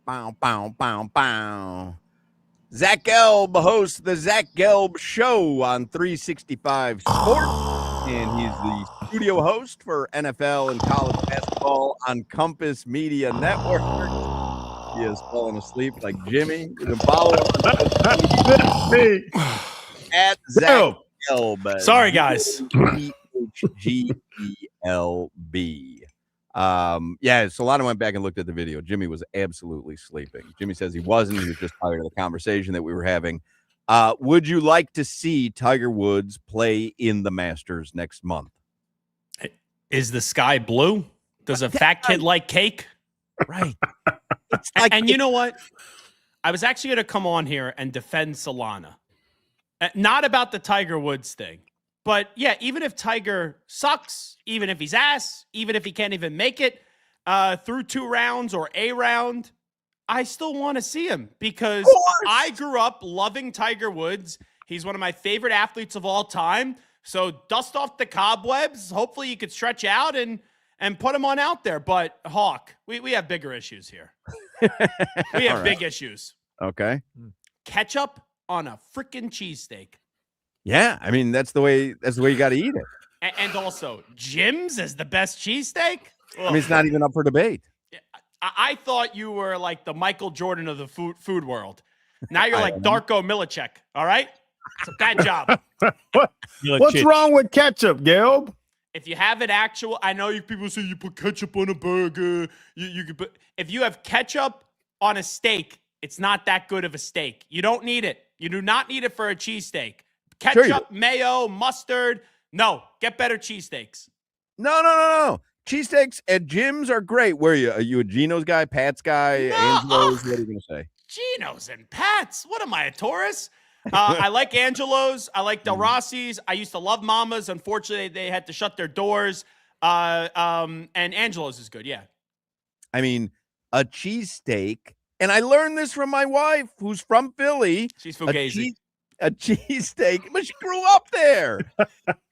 Bow, bow, bow, bow. Zack Gelb hosts the Zack Gelb Show on 365 Sports, and he's the studio host for NFL and college basketball on Compass Media Network. He is falling asleep like Jimmy. You can follow him at Zack Gelb.
Sorry, guys.
GELB. Yeah, Solana went back and looked at the video. Jimmy was absolutely sleeping. Jimmy says he wasn't. He was just tired of the conversation that we were having. Would you like to see Tiger Woods play in the Masters next month?
Is the sky blue? Does a fat kid like cake?
Right.
And you know what? I was actually going to come on here and defend Solana. Not about the Tiger Woods thing. But yeah, even if Tiger sucks, even if he's ass, even if he can't even make it through 2 rounds or a round, I still want to see him because I grew up loving Tiger Woods. He's one of my favorite athletes of all time. So dust off the cobwebs. Hopefully you could stretch out and put him on out there. But Hawk, we have bigger issues here. We have big issues.
Okay.
Ketchup on a freaking cheesesteak.
Yeah, I mean that's the way you got to eat it.
And also, Jim's is the best cheesesteak.
I mean, it's not even up for debate.
I thought you were like the Michael Jordan of the food world. Now you're like Darko Milicic. All right, it's a bad job.
What's wrong with ketchup, Gelb?
If you have an actual, I know people say you put ketchup on a burger. You could put, if you have ketchup on a steak, it's not that good of a steak. You don't need it. You do not need it for a cheesesteak. Ketchup, mayo, mustard. No, get better cheesesteaks.
No. Cheesesteaks at Jim's are great. Where are you a Geno's guy, Pat's guy, Angelo's? What are you going to say?
Geno's and Pat's. What am I, a Taurus? I like Angelo's. I like Del Rossi's. I used to love Mama's. Unfortunately, they had to shut their doors. And Angelo's is good, yeah.
I mean, a cheesesteak, and I learned this from my wife, who's from Philly.
She's Fugazi.
A cheesesteak, but she grew up there.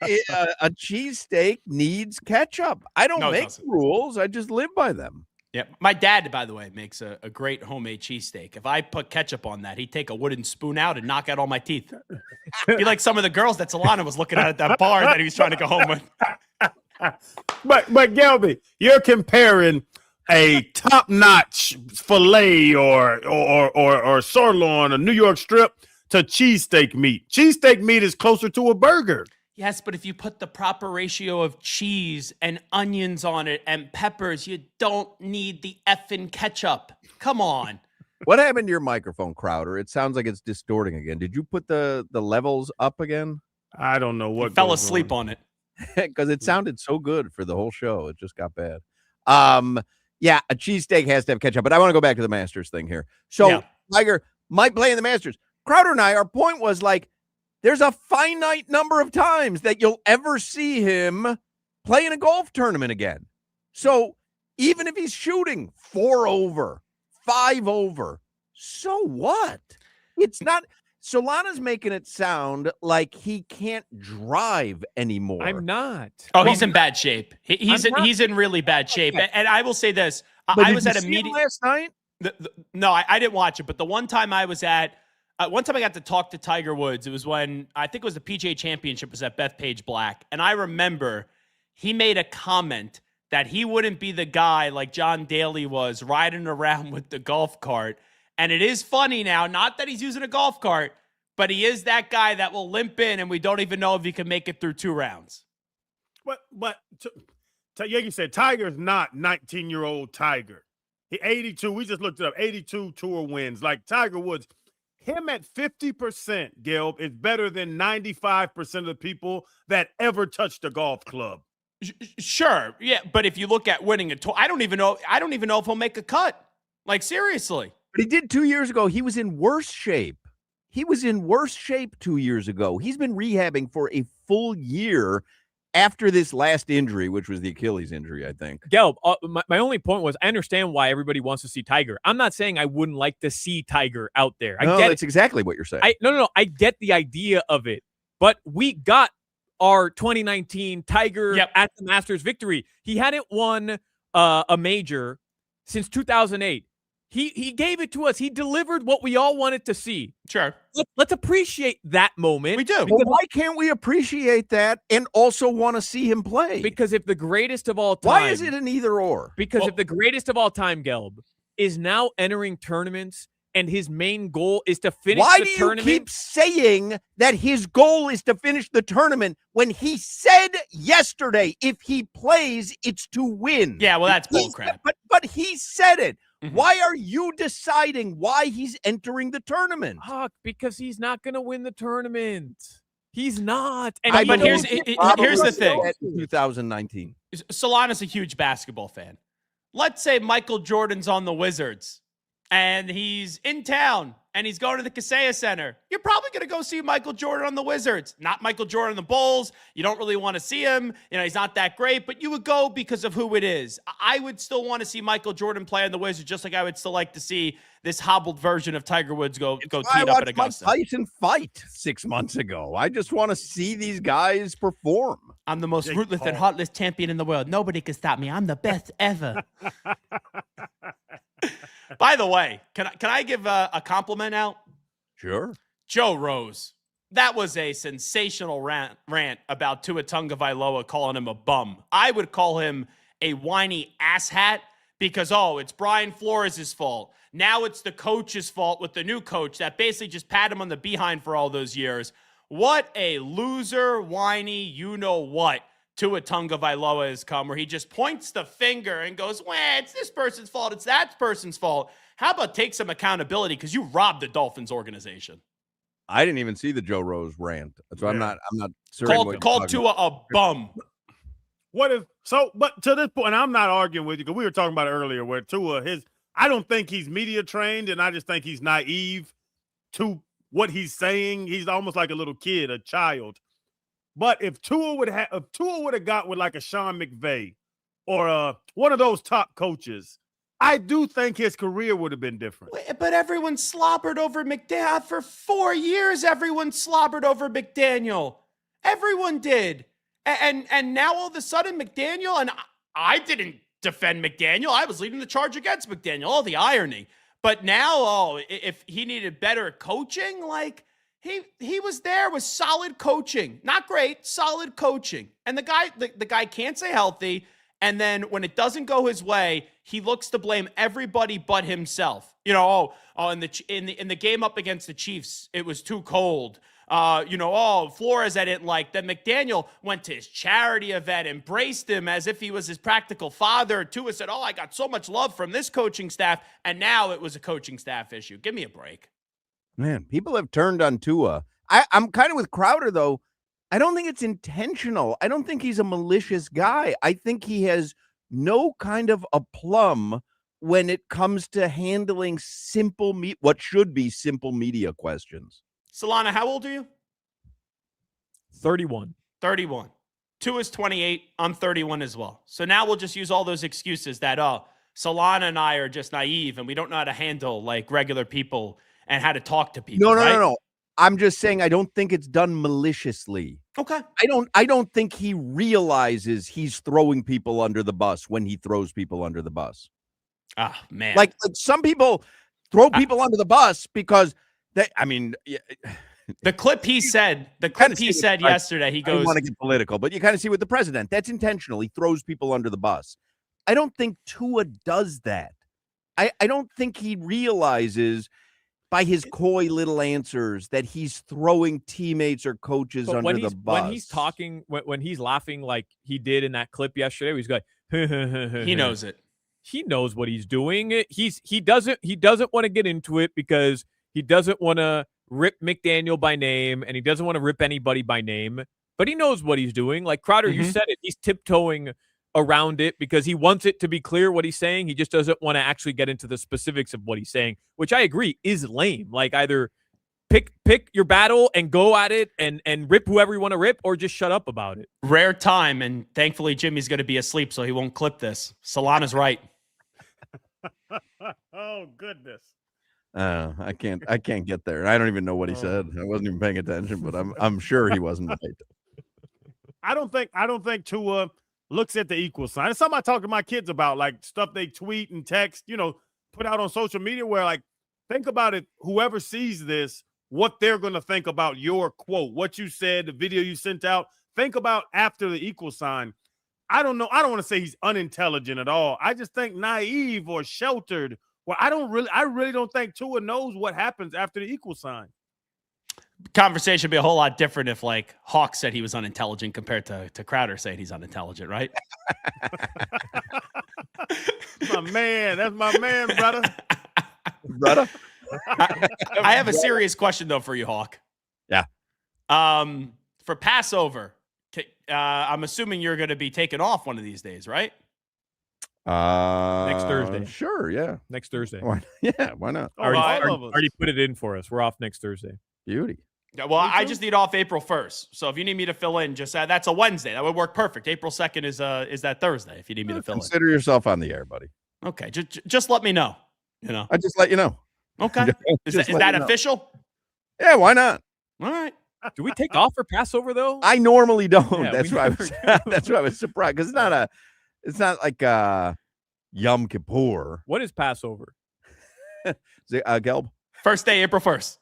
A cheesesteak needs ketchup. I don't make rules. I just live by them.
Yeah. My dad, by the way, makes a great homemade cheesesteak. If I put ketchup on that, he'd take a wooden spoon out and knock out all my teeth. Be like some of the girls that Salana was looking at that bar that he was trying to go home with.
But Gelby, you're comparing a top-notch filet or sirloin, a New York strip, to cheesesteak meat. Cheesesteak meat is closer to a burger.
Yes, but if you put the proper ratio of cheese and onions on it and peppers, you don't need the effing ketchup. Come on.
What happened to your microphone, Crowder? It sounds like it's distorting again. Did you put the levels up again?
I don't know what.
He fell asleep on it.
Because it sounded so good for the whole show. It just got bad. Yeah, a cheesesteak has to have ketchup, but I want to go back to the Masters thing here. So Tiger might play in the Masters. Crowder and I, our point was like, there's a finite number of times that you'll ever see him play in a golf tournament again. So even if he's shooting 4 over, 5 over, so what? It's not. Solana's making it sound like he can't drive anymore.
I'm not.
Oh, he's in bad shape. He's in really bad shape. And I will say this. I was at a meeting
last night.
No, I didn't watch it. But the one time I was at, one time I got to talk to Tiger Woods. It was when I think it was the PGA Championship was at Bethpage Black. And I remember he made a comment that he wouldn't be the guy like John Daly was riding around with the golf cart. And it is funny now, not that he's using a golf cart, but he is that guy that will limp in and we don't even know if he can make it through 2 rounds.
But Yankee said Tiger's not 19-year-old Tiger. He 82. We just looked it up. 82 tour wins. Like Tiger Woods, him at 50%, Gelb, is better than 95% of the people that ever touched a golf club.
Sure, yeah, but if you look at winning a tour, I don't even know if he'll make a cut. Like seriously.
But he did 2 years ago. He was in worse shape. He was in worse shape 2 years ago. He's been rehabbing for a full year after this last injury, which was the Achilles injury, I think.
Gelb, my only point was I understand why everybody wants to see Tiger. I'm not saying I wouldn't like to see Tiger out there. I get
that's exactly what you're saying.
No. I get the idea of it. But we got our 2019 Tiger at the Masters victory. He hadn't won a major since 2008. He gave it to us. He delivered what we all wanted to see.
Sure.
Let's appreciate that moment.
We do.
Well, why can't we appreciate that and also want to see him play?
Because if the greatest of all time,
why is it an either or?
Because if the greatest of all time, Gelb, is now entering tournaments and his main goal is to finish
why
the
do
tournament.
you keep saying that his goal is to finish the tournament when he said yesterday if he plays, it's to win?
Yeah, well, that's bullcrap.
But he said it. Why are you deciding why he's entering the tournament?
Huck, because he's not going to win the tournament. He's not. And
but here's the thing.
2019.
Solana's a huge basketball fan. Let's say Michael Jordan's on the Wizards and he's in town and he's going to the Kaseya Center. You're probably going to go see Michael Jordan on the Wizards, not Michael Jordan on the Bulls. You don't really want to see him. You know, he's not that great, but you would go because of who it is. I would still want to see Michael Jordan play on the Wizards, just like I would still like to see this hobbled version of Tiger Woods go tee it up at Augusta.
Mike Tyson fight 6 months ago. I just want to see these guys perform.
I'm the most ruthless and heartless champion in the world. Nobody can stop me. I'm the best ever. By the way, can I give a compliment out?
Sure.
Joe Rose. That was a sensational rant about Tua Tagovailoa calling him a bum. I would call him a whiny asshat because, it's Brian Flores' fault. Now it's the coach's fault with the new coach that basically just pat him on the behind for all those years. What a loser, whiny, you-know-what Tua Tagovailoa has come, where he just points the finger and goes, well, it's this person's fault, it's that person's fault. How about take some accountability because you robbed the Dolphins organization?
I didn't even see the Joe Rose rant, so I'm not certain.
Called Tua a bum.
But to this point, I'm not arguing with you because we were talking about it earlier where Tua, I don't think he's media trained, and I just think he's naive to what he's saying. He's almost like a little kid, a child. But if Tua would have got with like a Sean McVay or one of those top coaches, I do think his career would have been different.
But everyone slobbered over McDaniel. For 4 years, everyone slobbered over McDaniel. Everyone did. And now all of a sudden McDaniel, and I didn't defend McDaniel. I was leading the charge against McDaniel. Oh, the irony. But now, if he needed better coaching, like he was there with solid coaching. Not great, solid coaching. And the guy can't stay healthy. And then when it doesn't go his way, he looks to blame everybody but himself. You know, in the game up against the Chiefs, it was too cold. Flores I didn't like. Then McDaniel went to his charity event, embraced him as if he was his practical father. Tua said, I got so much love from this coaching staff. And now it was a coaching staff issue. Give me a break.
Man, people have turned on Tua. I'm kind of with Crowder, though. I don't think it's intentional. I don't think he's a malicious guy. I think he has no kind of aplomb when it comes to handling what should be simple media questions.
Salana, how old are you?
31.
31. Tua's 28. I'm 31 as well. So now we'll just use all those excuses that, Solana and I are just naive and we don't know how to handle like regular people and how to talk to people.
No. I'm just saying I don't think it's done maliciously.
Okay.
I don't think he realizes he's throwing people under the bus when he throws people under the bus.
Ah, man.
Like some people throw people under the bus because the
clip he said yesterday, he goes,
I don't want to get political, but you kind of see with the president, that's intentional. He throws people under the bus. I don't think Tua does that. I don't think he realizes by his coy little answers that he's throwing teammates or coaches under the bus.
When he's talking, when he's laughing like he did in that clip yesterday, he's going,
he knows it.
He knows what he's doing. He doesn't want to get into it because he doesn't want to rip McDaniel by name and he doesn't want to rip anybody by name, but he knows what he's doing. Like Crowder, you said it. He's tiptoeing around it because he wants it to be clear what he's saying. He just doesn't want to actually get into the specifics of what he's saying, which I agree is lame. Like either pick your battle and go at it and rip whoever you want to rip or just shut up about it.
Rare time. And thankfully Jimmy's going to be asleep, so he won't clip this. Solana's right.
Oh, goodness.
I can't get there. I don't even know what he said. I wasn't even paying attention, but I'm sure he wasn't right.
I don't think Tua looks at the equal sign. It's something I talk to my kids about, like stuff they tweet and text. put out on social media where, like, think about it, whoever sees this, what they're going to think about your quote, what you said, the video you sent out. Think about after the equal sign. I don't know. I don't want to say he's unintelligent at all. I just think naive or sheltered. Well, I really don't think Tua knows what happens after the equal sign.
Conversation would be a whole lot different if, like, Hawk said he was unintelligent compared to Crowder saying he's unintelligent, right?
My man, that's my man, brother.
Brother.
I have a serious question though for you, Hawk.
Yeah.
For Passover, I'm assuming you're going to be taking off one of these days, right?
Next Thursday.
Sure, yeah.
Next Thursday.
Why not?
Already put it in for us. We're off next Thursday.
Beauty.
Yeah, well, I just need off April 1st. So if you need me to fill in, just that's a Wednesday. That would work perfect. April 2nd is that Thursday if you need me to fill
Consider yourself on the air, buddy.
in. Okay, just let me know.
I just let you know.
Okay. Is that official?
Yeah, why not?
All right.
Do we take off for Passover though?
I normally don't.
Yeah,
that's why I was surprised because it's not like Yom Kippur.
What is Passover?
Gelb.
First day, April 1st.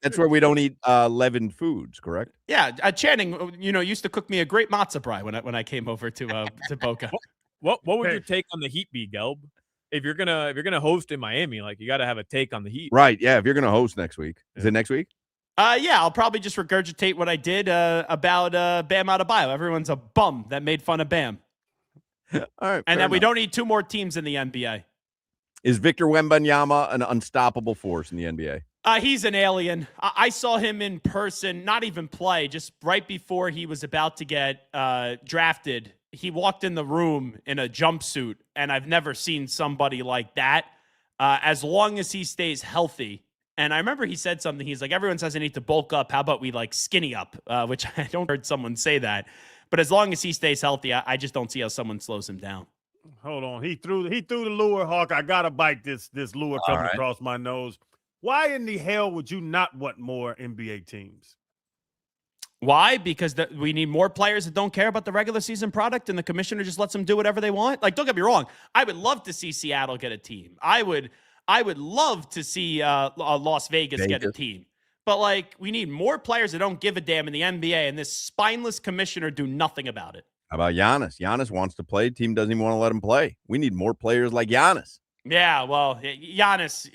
That's where we don't eat leavened foods, correct?
Yeah, Channing, used to cook me a great matzah pie when I came over to Boca.
What would your take on the heat be, Gelb? If you're gonna host in Miami, like, you got to have a take on the heat,
right? Yeah, if you're gonna host next week, is it next week?
Yeah, I'll probably just regurgitate what I did about Bam Adebayo. Everyone's a bum that made fun of Bam.
All right,
and that we don't need two more teams in the NBA.
Is Victor Wembanyama an unstoppable force in the NBA?
He's an alien. I saw him in person, not even play, just right before he was about to get drafted. He walked in the room in a jumpsuit, and I've never seen somebody like that. As long as he stays healthy. And I remember he said something. He's like, everyone says I need to bulk up. How about we, like, skinny up? Which I don't heard someone say that. But as long as he stays healthy, I just don't see how someone slows him down.
Hold on. He threw the lure, Hawk. I got to bite this lure coming across my nose. Why in the hell would you not want more NBA teams?
Why? Because we need more players that don't care about the regular season product, and the commissioner just lets them do whatever they want. Like, don't get me wrong. I would love to see Seattle get a team. I would love to see Las Vegas get a team. But, like, we need more players that don't give a damn in the NBA, and this spineless commissioner do nothing about it.
How about Giannis? Giannis wants to play. Team doesn't even want to let him play. We need more players like Giannis.
Yeah, well, Giannis,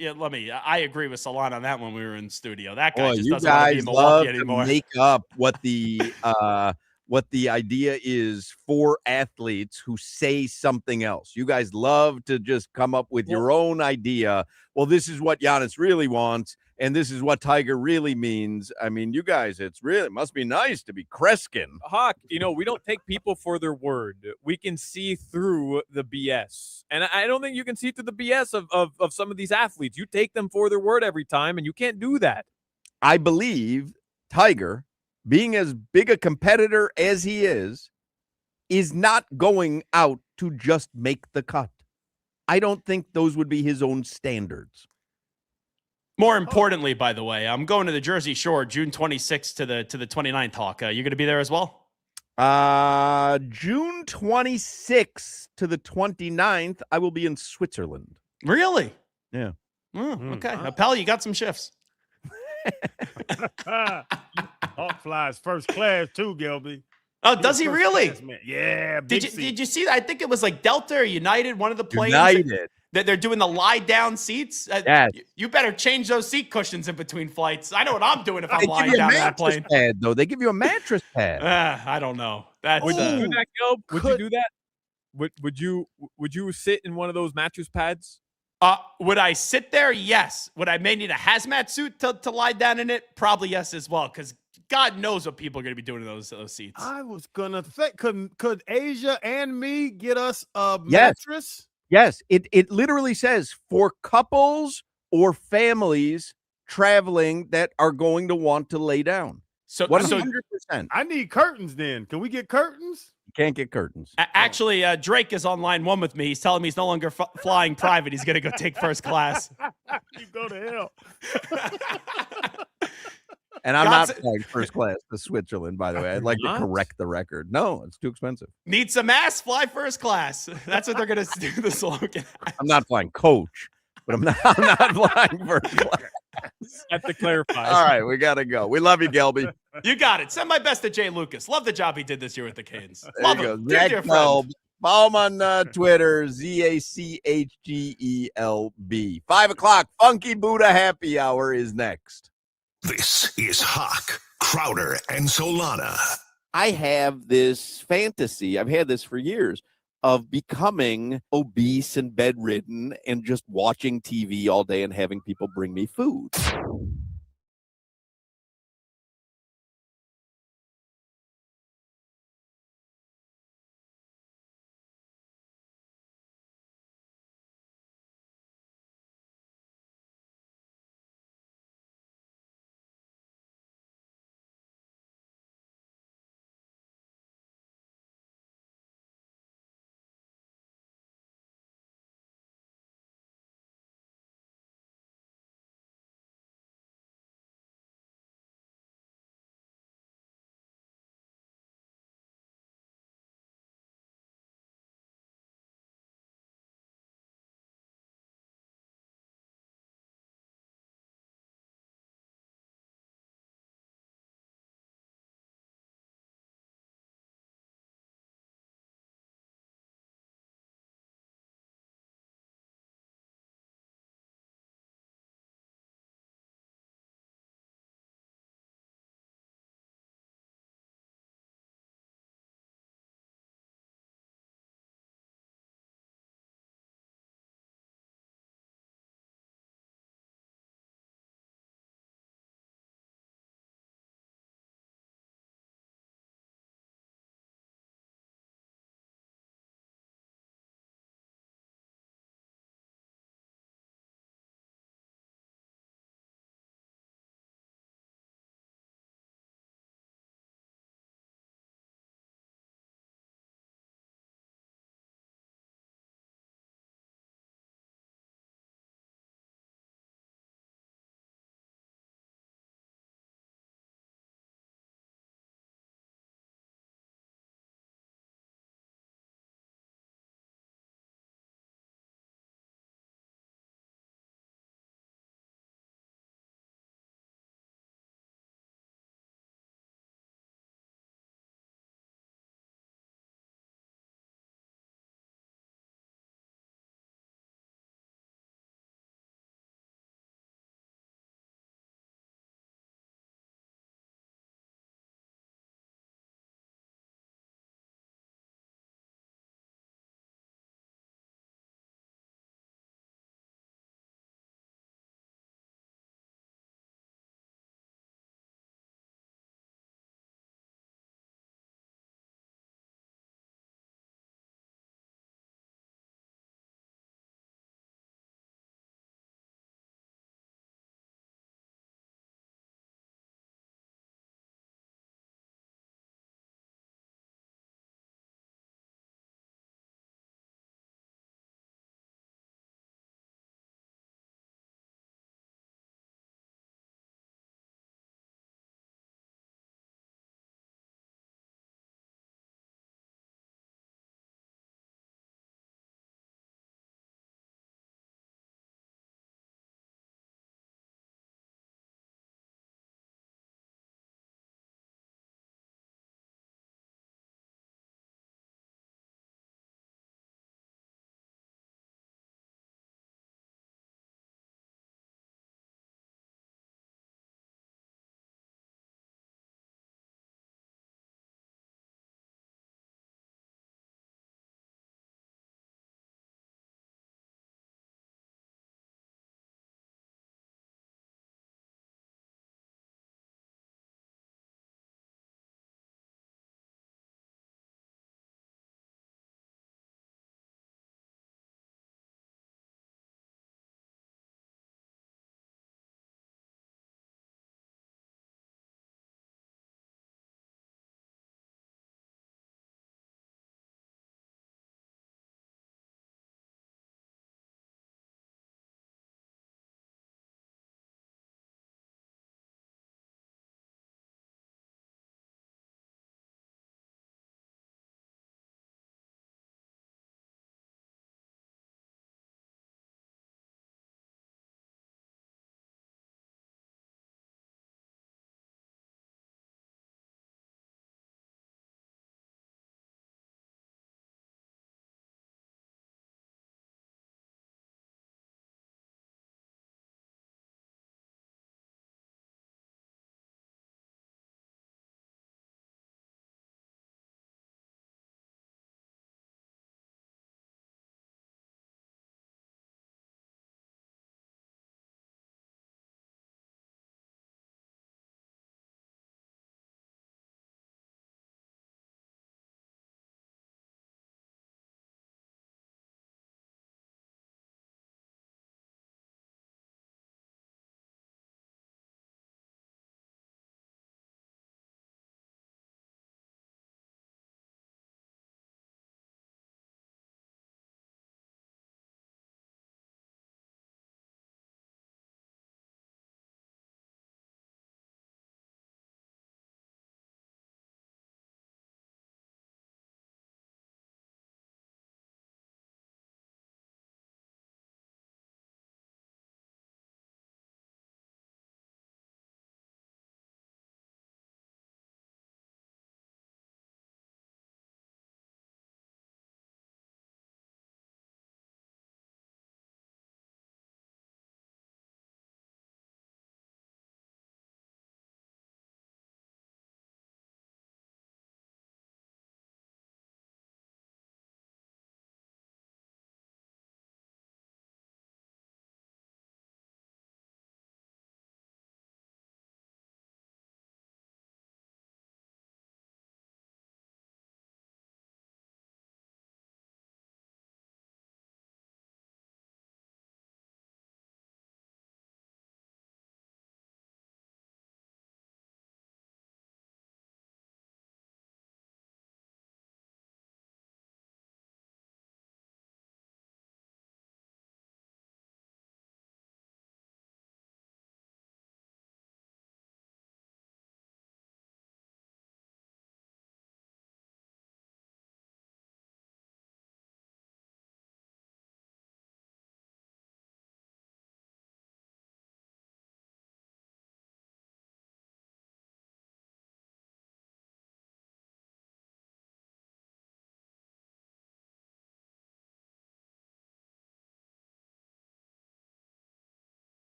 I agree with Salana on that when we were in the studio. That guy just doesn't
want
to be in Milwaukee anymore.
To make up what the idea is for athletes who say something else. You guys love to just come up with your own idea. Well, this is what Giannis really wants, and this is what Tiger really means. I mean, you guys, it must be nice to be Kreskin.
Hawk, we don't take people for their word. We can see through the BS. And I don't think you can see through the BS of some of these athletes. You take them for their word every time, and you can't do that.
I believe Tiger, being as big a competitor as he is not going out to just make the cut. I don't think those would be his own standards.
More importantly, by the way, I'm going to the Jersey Shore June 26th to the 29th, Hawk. You going to be there as well?
June 26th to the 29th, I will be in Switzerland.
Really?
Yeah.
Okay. Appel, you got some shifts.
Hawk flies first class too, Gelby.
Oh, does he really?
Class, yeah.
Did you see that? I think it was like Delta or United, one of the planes.
United.
That they're doing the lie down seats.
Yes.
You better change those seat cushions in between flights. I know what I'm doing if I'm lying down in that plane.
Pad, though. They give you a mattress pad.
I don't know.
Would you do that, Gelb? Would you do that? Would you sit in one of those mattress pads?
Would I sit there? Yes. Would I may need a hazmat suit to lie down in it? Probably yes as well, because God knows what people are going to be doing in those seats.
I was gonna think, could Asia and me get us a mattress?
Yes. It literally says for couples or families traveling that are going to want to lay down.
So
100%.
I need curtains then. Can we get curtains?
You can't get curtains.
Actually, Drake is on line one with me. He's telling me he's no longer flying private. He's going to go take first class.
You go to hell.
And I'm not
God's-
flying first class to Switzerland, by the way. I'd like to
Not?
correct the record. No, it's too expensive.
Need some ass, fly first class. That's what they're gonna do. The slogan.
I'm not flying coach, but I'm not flying first class.
Have to clarify.
All right, we gotta go. We love you, Gelby.
You got it. Send my best to Jay Lucas. Love the job he did this year with the Canes.
There
Love
you go.
him. Dear,
Zack
dear friend.
Gelb. Follow him on Twitter, ZACHGELB. 5 o'clock, Funky Buddha Happy Hour is next.
This is Hoch, Crowder, and Solana.
I have this fantasy, I've had this for years, of becoming obese and bedridden and just watching TV all day and having people bring me food.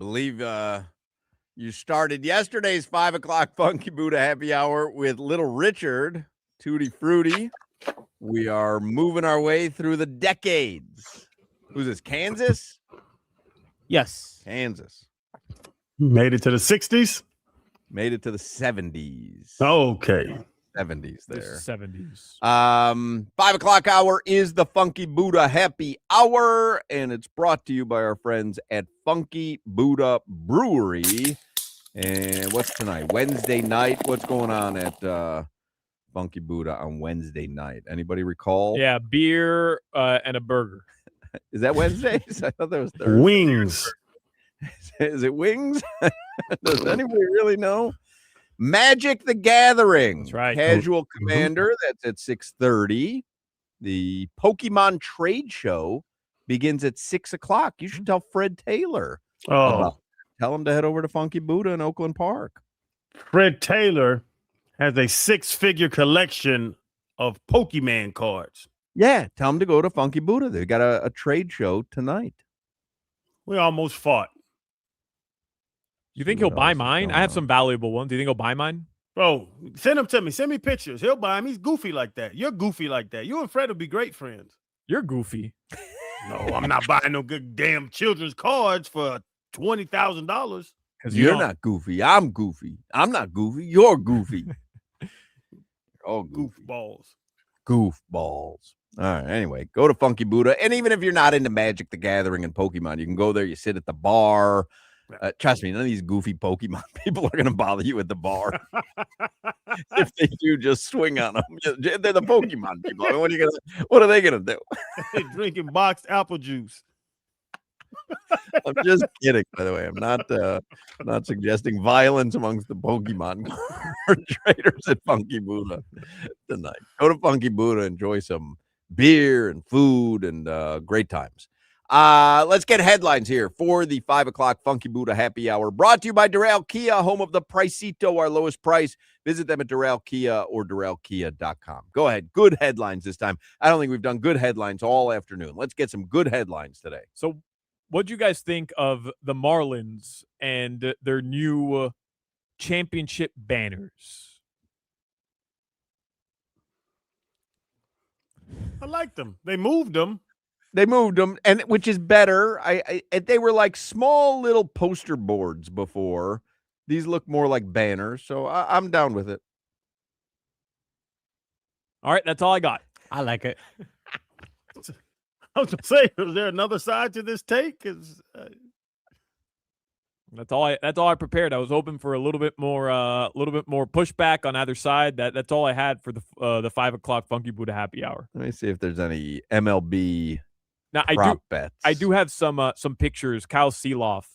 believe you started yesterday's 5 o'clock Funky Buddha happy hour with Little Richard, Tutti Frutti. We are moving our way through the decades. Who's this? Kansas?
Yes.
Kansas.
Made it to the 60s?
Made it to the 70s.
Okay.
70s there.
70s.
5 o'clock hour is the Funky Buddha happy hour, and it's brought to you by our friends at Funky Buddha Brewery. And what's tonight? Wednesday night. What's going on at Funky Buddha on Wednesday night? Anybody recall?
Yeah, beer and a burger.
Is that Wednesdays? I thought that was Thursday.
Wings.
Is it wings? Does anybody really know? Magic the Gathering.
That's right.
Casual Commander. That's at 6:30. The Pokemon Trade Show begins at 6 o'clock. You should tell Fred Taylor. Tell him to head over to Funky Buddha in Oakland Park.
Fred Taylor has a 6-figure collection of Pokemon cards.
Yeah, tell him to go to Funky Buddha. They got a trade show tonight.
We almost fought.
You think he'll buy mine? I have some valuable ones. Do you think he'll buy mine?
Bro, send them to me. Send me pictures. He'll buy them. He's goofy like that. You're goofy like that. You and Fred will be great friends.
You're goofy.
No, I'm not buying no good damn children's cards for $20,000.
You're not goofy. I'm goofy. I'm not goofy. You're goofy. Oh,
goofballs.
Goofballs. All right. Anyway, go to Funky Buddha. And even if you're not into Magic the Gathering and Pokemon, you can go there. You sit at the bar. Trust me, none of these goofy Pokemon people are going to bother you at the bar. If they do, just swing on them. They're the Pokemon people. I mean, what are they going to do?
They're drinking boxed apple juice.
I'm just kidding, by the way. I'm not suggesting violence amongst the Pokemon card traders at Funky Buddha tonight. Go to Funky Buddha, enjoy some beer and food and great times. Let's get headlines here for the 5 o'clock Funky Buddha happy hour. Brought to you by Doral Kia, home of the Pricito, our lowest price. Visit them at Doral Kia or DoralKia.com. Go ahead. Good headlines this time. I don't think we've done good headlines all afternoon. Let's get some good headlines today.
So what do you guys think of the Marlins and their new championship banners?
I like them. They moved them.
They moved them, and which is better. They were like small little poster boards before. These look more like banners, so I'm down with it.
All right, that's all I got.
I like it.
I was going to say, is there another side to this take?
That's all I prepared. I was hoping for a little bit more pushback on either side. That's all I had for the 5 o'clock Funky Buddha happy hour.
Let me see if there's any MLB
now
bets.
I do have some pictures. Kyle Seeloff,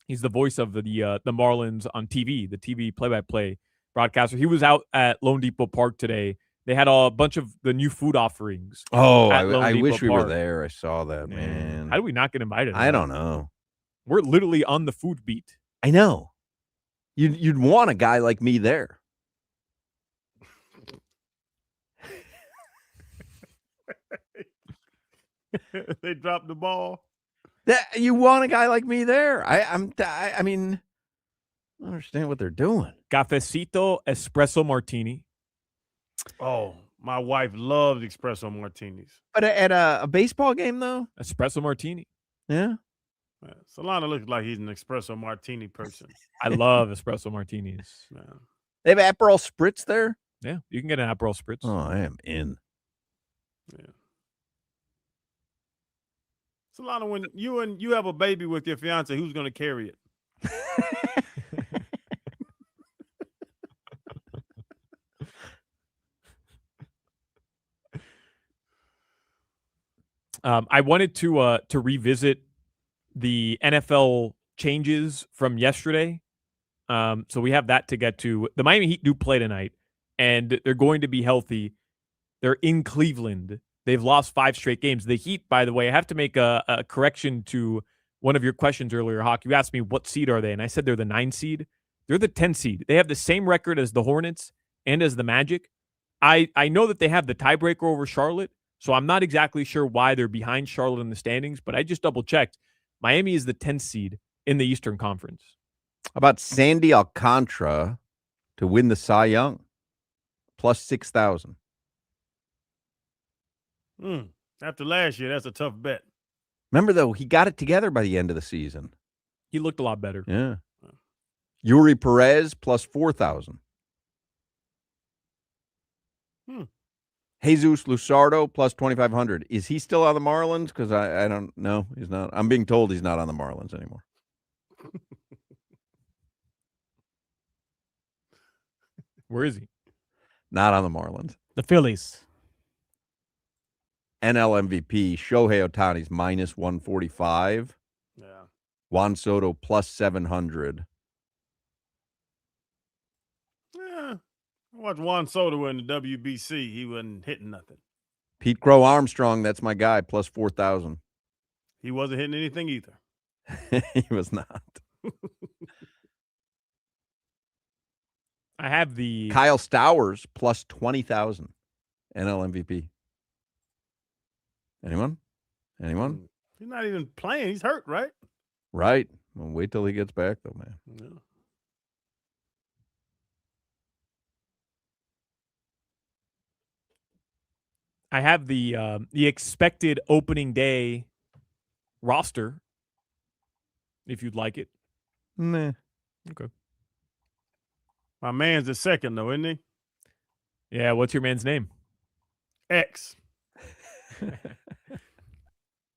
he's the voice of the Marlins on TV, the TV play-by-play broadcaster. He was out at Lone Depot Park today. They had a bunch of the new food offerings.
Oh, I wish we were there. I saw that, man.
How do we not get invited?
I don't know.
We're literally on the food beat.
I know. You'd want a guy like me there.
They dropped the ball.
You want a guy like me there. I mean, I don't understand what they're doing.
Cafecito espresso martini.
Oh, my wife loves espresso martinis.
But at a baseball game, though?
Espresso martini.
Yeah.
Solana looks like he's an espresso martini person.
I love espresso martinis.
Man.
They have Aperol Spritz there?
Yeah, you can get an Aperol Spritz.
Oh, I am in.
Yeah. Solana, when you have a baby with your fiance, who's going to carry it?
I wanted to revisit the NFL changes from yesterday. So we have that to get to. The Miami Heat do play tonight, and they're going to be healthy. They're in Cleveland. They've lost 5 straight games. The Heat, by the way, I have to make a correction to one of your questions earlier, Hawk. You asked me what seed are they, and I said they're the 9 seed. They're the 10 seed. They have the same record as the Hornets and as the Magic. I know that they have the tiebreaker over Charlotte, so I'm not exactly sure why they're behind Charlotte in the standings, but I just double-checked. Miami is the 10th seed. in the Eastern Conference.
How about Sandy Alcantara to win the Cy Young? Plus 6,000.
After last year, that's a tough bet.
Remember, though, he got it together by the end of the season.
He looked a lot better.
Yeah. Yuri Perez plus 4,000. Jesus Lusardo plus 2,500. Is he still on the Marlins? Because I don't know. He's not. I'm being told he's not on the Marlins anymore.
Where is he?
Not on the Marlins.
The Phillies.
NL MVP, Shohei Ohtani's minus 145.
Yeah.
Juan Soto plus 700.
Yeah. I watched Juan Soto in the WBC. He wasn't hitting nothing.
Pete Crow Armstrong, that's my guy, plus 4,000.
He wasn't hitting anything either.
He was not.
I have the
Kyle Stowers plus 20,000. NL MVP. Anyone?
He's not even playing. He's hurt, right?
Right. Well, wait till he gets back, though, man.
Yeah.
I have the expected opening day roster, if you'd like it.
Nah.
Okay.
My man's the second, though, isn't he?
Yeah, what's your man's name?
X.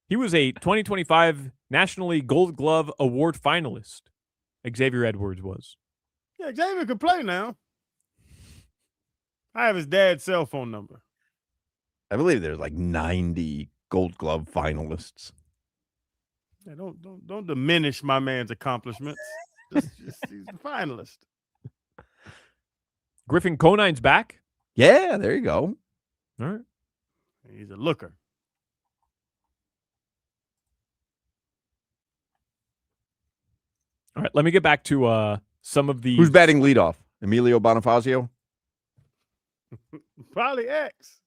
He was a 2025 National League Gold Glove Award finalist. Xavier Edwards was.
Yeah, Xavier could play now. I have his dad's cell phone number.
I believe there's like 90 Gold Glove finalists.
Yeah, don't diminish my man's accomplishments. Just he's a finalist.
Griffin Conine's back.
Yeah, there you go.
All right.
He's a looker.
All right, let me get back to some of the.
Who's batting leadoff? Emilio Bonifacio?
Probably X.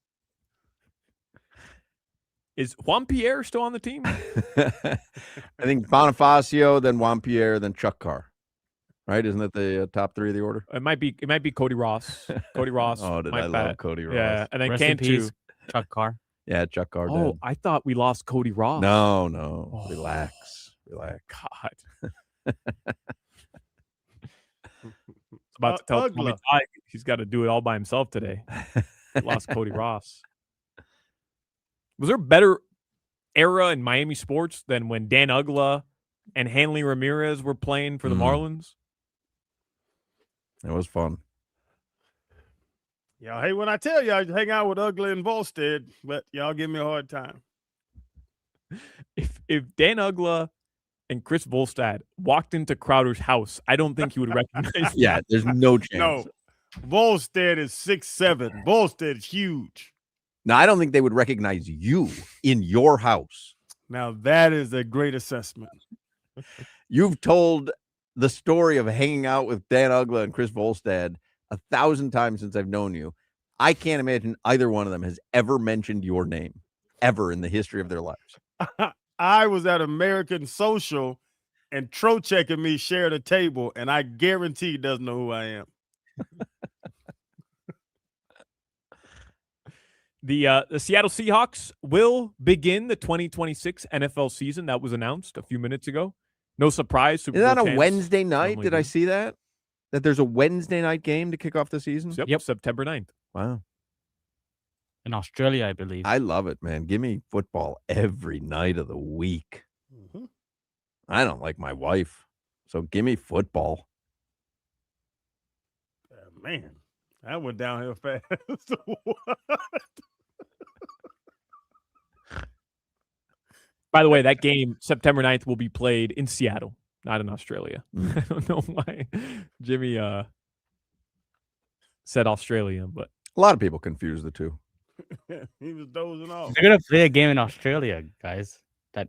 Is Juan Pierre still on the team?
I think Bonifacio, then Juan Pierre, then Chuck Carr. Right? Isn't that the top three of the order?
It might be Cody Ross. Cody Ross.
Oh, did
Mike
I love
Bat.
Cody Ross?
Yeah, and then
Rest in
Cantu.
peace, Chuck Carr.
Yeah, Chuck Carr.
Oh,
did.
I thought we lost Cody Ross.
No.
Oh.
Relax.
God. It's about to tell Tommy Tighe he's got to do it all by himself today. He lost Cody Ross. Was there a better era in Miami sports than when Dan Uggla and Hanley Ramirez were playing for the Marlins?
It was fun.
Y'all hate when I tell y'all to hang out with Ugly and Volstead, but y'all give me a hard time.
If Dan Uggla and Chris Volstad walked into Crowder's house, I don't think he would recognize.
Yeah, there's no chance.
No, Volstead is 6'7". Volstead is huge.
Now, I don't think they would recognize you in your house.
Now, that is a great assessment.
You've told the story of hanging out with Dan Uggla and Chris Volstad 1,000 times since I've known you. I can't imagine either one of them has ever mentioned your name, ever in the history of their lives.
I was at American Social, and Trocheck and me shared a table, and I guarantee he doesn't know who I am.
The Seattle Seahawks will begin the 2026 NFL season. That was announced a few minutes ago. No surprise.
Is that a Wednesday night? Did I see that? That there's a Wednesday night game to kick off the season?
Yep. September 9th.
Wow.
In Australia, I believe.
I love it, man. Give me football every night of the week.
Mm-hmm.
I don't like my wife, so give me football.
Man, that went downhill fast.
By the way, that game, September 9th, will be played in Seattle, not in Australia. I don't know why Jimmy said Australia, but
a lot of people confuse the two.
He was dozing off.
They're gonna play a game in Australia, guys. That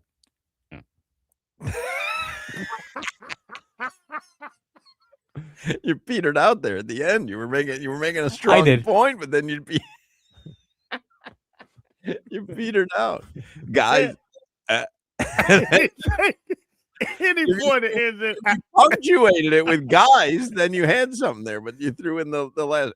you petered out there at the end. You were making a strong point, but then you'd be you petered out, guys.
any point it ends in.
If you punctuated it with guys, then you had something there, but you threw in the last.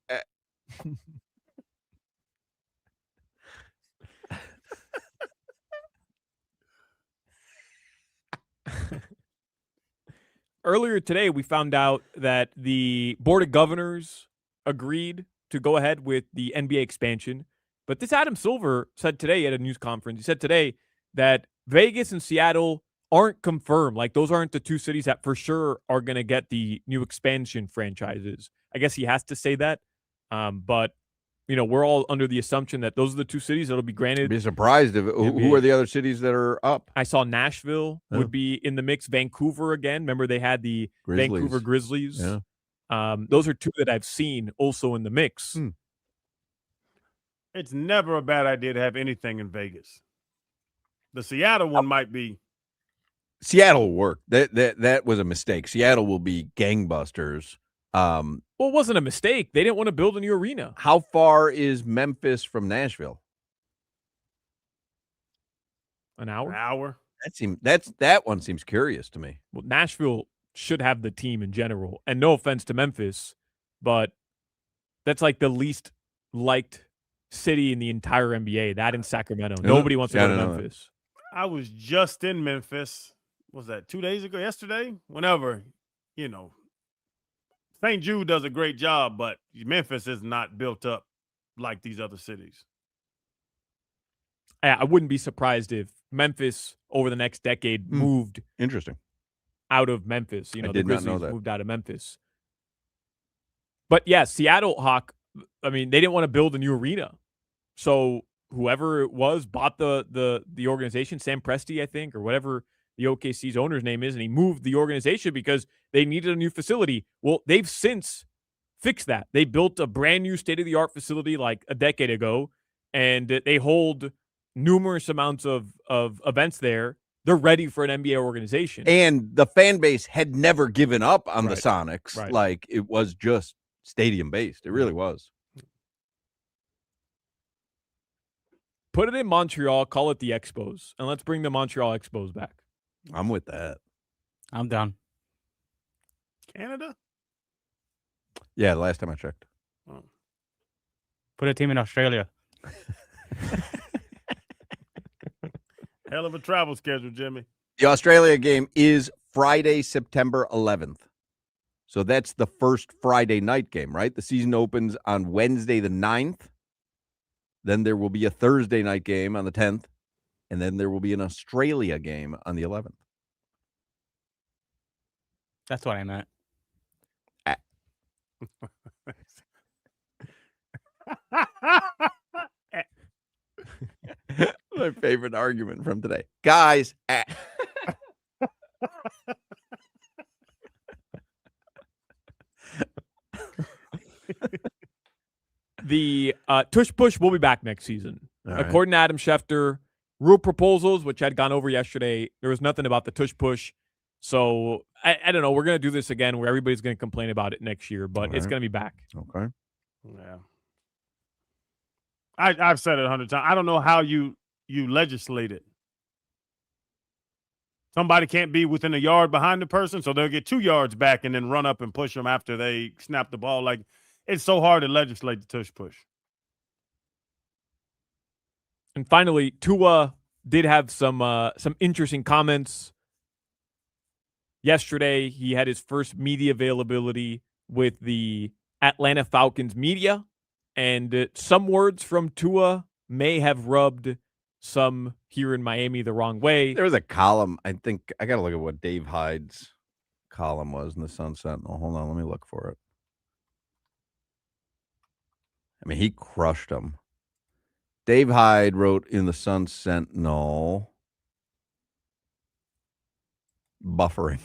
Earlier today, we found out that the Board of Governors agreed to go ahead with the NBA expansion. But this Adam Silver said today at a news conference, he said today that Vegas and Seattle aren't confirmed. Like, those aren't the two cities that for sure are going to get the new expansion franchises. I guess he has to say that. But, you know, we're all under the assumption that those are the two cities that'll be granted.
I'd be surprised if who are the other cities that are up.
I saw Nashville would be in the mix. Vancouver again. Remember they had the Vancouver Grizzlies.
Yeah.
Those are two that I've seen also in the mix.
It's never a bad idea to have anything in Vegas. The Seattle one might be.
Seattle will work. That was a mistake. Seattle will be gangbusters.
Well, it wasn't a mistake. They didn't want to build a new arena.
How far is Memphis from Nashville?
An hour?
An hour.
That one seems curious to me.
Well, Nashville should have the team in general. And no offense to Memphis, but that's like the least liked city in the entire NBA. That in Sacramento. Nobody wants to go to Memphis.
I was just in Memphis. Was that 2 days ago? Yesterday? Whenever, you know. St. Jude does a great job, but Memphis is not built up like these other cities.
I wouldn't be surprised if Memphis over the next decade moved out of Memphis. You know, the Grizzlies moved out of Memphis. But yeah, Seattle, Hawk, I mean, they didn't want to build a new arena. So whoever it was bought the organization, Sam Presti, I think, or whatever the OKC's owner's name is, and he moved the organization because they needed a new facility. Well, they've since fixed that. They built a brand new state-of-the-art facility like a decade ago, and they hold numerous amounts of events there. They're ready for an NBA organization.
And the fan base had never given up on the
Right.
Sonics.
Right.
Like, it was just stadium-based. It really was.
Put it in Montreal, call it the Expos, and let's bring the Montreal Expos back.
I'm with that.
I'm down.
Canada?
Yeah, the last time I checked.
Put a team in Australia.
Hell of a travel schedule, Jimmy.
The Australia game is Friday, September 11th. So that's the first Friday night game, right? The season opens on Wednesday the 9th. Then there will be a Thursday night game on the 10th. And then there will be an Australia game on the 11th.
That's what I meant.
My favorite argument from today. Guys.
The tush push will be back next season.
All right.
According to Adam Schefter, rule proposals, which had gone over yesterday, there was nothing about the tush push. So I don't know. We're going to do this again where everybody's going to complain about it next year, but it's going to be back.
Okay.
Yeah. I've said it 100 times. I don't know how you legislate it. Somebody can't be within a yard behind the person, so they'll get 2 yards back and then run up and push them after they snap the ball. Like, it's so hard to legislate the tush push.
And finally, Tua did have some interesting comments. Yesterday, he had his first media availability with the Atlanta Falcons media, and some words from Tua may have rubbed some here in Miami the wrong way.
There was a column. I think I got to look at what Dave Hyde's column was in the Sun Sentinel. Hold on. Let me look for it. I mean, he crushed them. Dave Hyde wrote in the Sun Sentinel, buffering.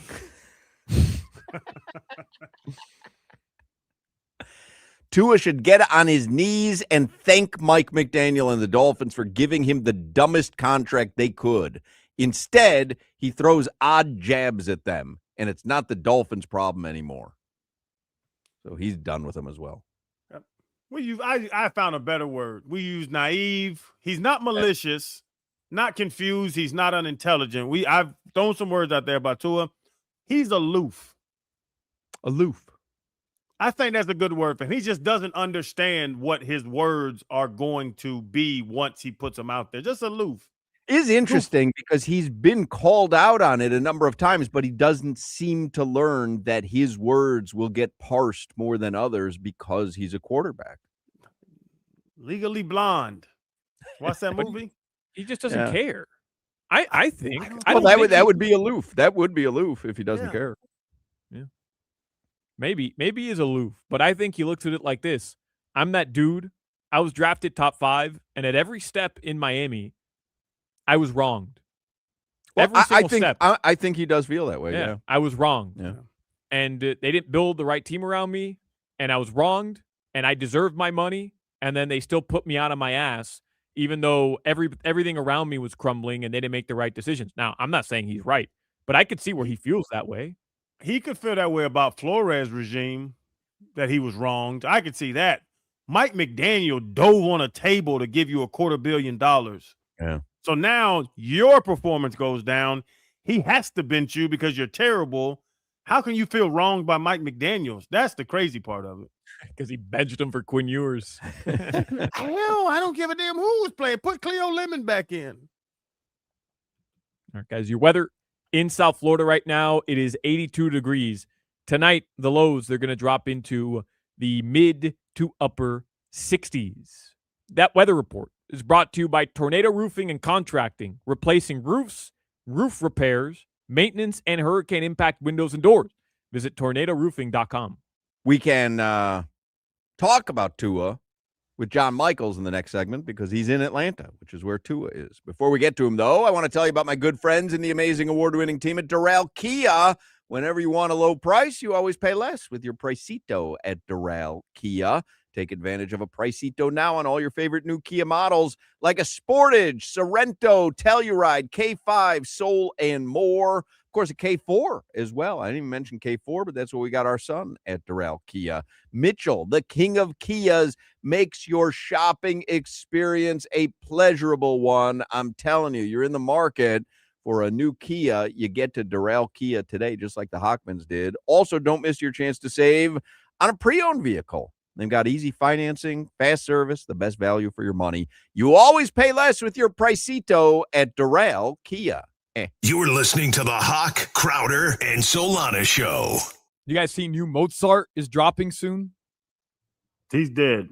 Tua should get on his knees and thank Mike McDaniel and the Dolphins for giving him the dumbest contract they could. Instead, he throws odd jabs at them, and it's not the Dolphins' problem anymore. So he's done with them as well.
I found a better word. We use naive. He's not malicious. not confused. He's not unintelligent. I've thrown some words out there about Tua. He's aloof.
Aloof.
I think that's a good word for him. He just doesn't understand what his words are going to be once he puts them out there. Just aloof.
Is interesting because he's been called out on it a number of times, but he doesn't seem to learn that his words will get parsed more than others because he's a quarterback.
Legally Blonde. Watch that movie.
He just doesn't care. I think.
That would be aloof. That would be aloof if he doesn't care.
Yeah. Maybe he is aloof, but I think he looks at it like this. I'm that dude. I was drafted top 5, and at every step in Miami, I was wronged.
Well,
every single step.
I think he does feel that way. Yeah.
I was wronged.
Yeah.
And they didn't build the right team around me, and I was wronged, and I deserved my money, and then they still put me out of my ass, even though everything around me was crumbling and they didn't make the right decisions. Now, I'm not saying he's right, but I could see where he feels that way.
He could feel that way about Flores' regime, that he was wronged. I could see that. Mike McDaniel dove on a table to give you $250 million.
Yeah.
So now your performance goes down. He has to bench you because you're terrible. How can you feel wronged by Mike McDaniels? That's the crazy part of it.
Because he benched him for Quinn Ewers.
Hell, I don't give a damn who was playing. Put Cleo Lemon back in.
All right, guys, your weather in South Florida right now, it is 82 degrees. Tonight, the lows, they're going to drop into the mid to upper 60s. That weather report is brought to you by Tornado Roofing and Contracting, replacing roofs, roof repairs, maintenance, and hurricane impact windows and doors. Visit tornadoroofing.com.
We can talk about Tua with John Michaels in the next segment because he's in Atlanta, which is where Tua is. Before we get to him, though, I want to tell you about my good friends and the amazing award-winning team at Doral Kia. Whenever you want a low price, you always pay less with your Pricito at Doral Kia. Take advantage of a Pricito now on all your favorite new Kia models like a Sportage, Sorento, Telluride, K5, Soul, and more. Of course, a K4 as well. I didn't even mention K4, but that's what we got our son at Doral Kia. Mitchell, the king of Kias, makes your shopping experience a pleasurable one. I'm telling you, you're in the market for a new Kia. You get to Doral Kia today, just like the Hockmans did. Also, don't miss your chance to save on a pre-owned vehicle. They've got easy financing, fast service, the best value for your money. You always pay less with your Pricito at Doral Kia.
You're listening to the Hoch, Crowder, and Solana Show.
You guys see new Mozart is dropping soon?
He's dead.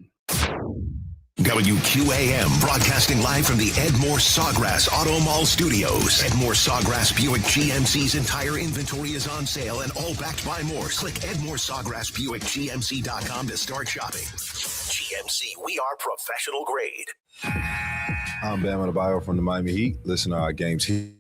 WQAM, broadcasting live from the Edmore Sawgrass Auto Mall Studios. Edmore Sawgrass Buick GMC's entire inventory is on sale and all backed by Morse. Click EdmoreSawgrassBuickGMC.com to start shopping. GMC, we are professional grade.
I'm Bam Adebayo from the Miami Heat. Listen to our games here.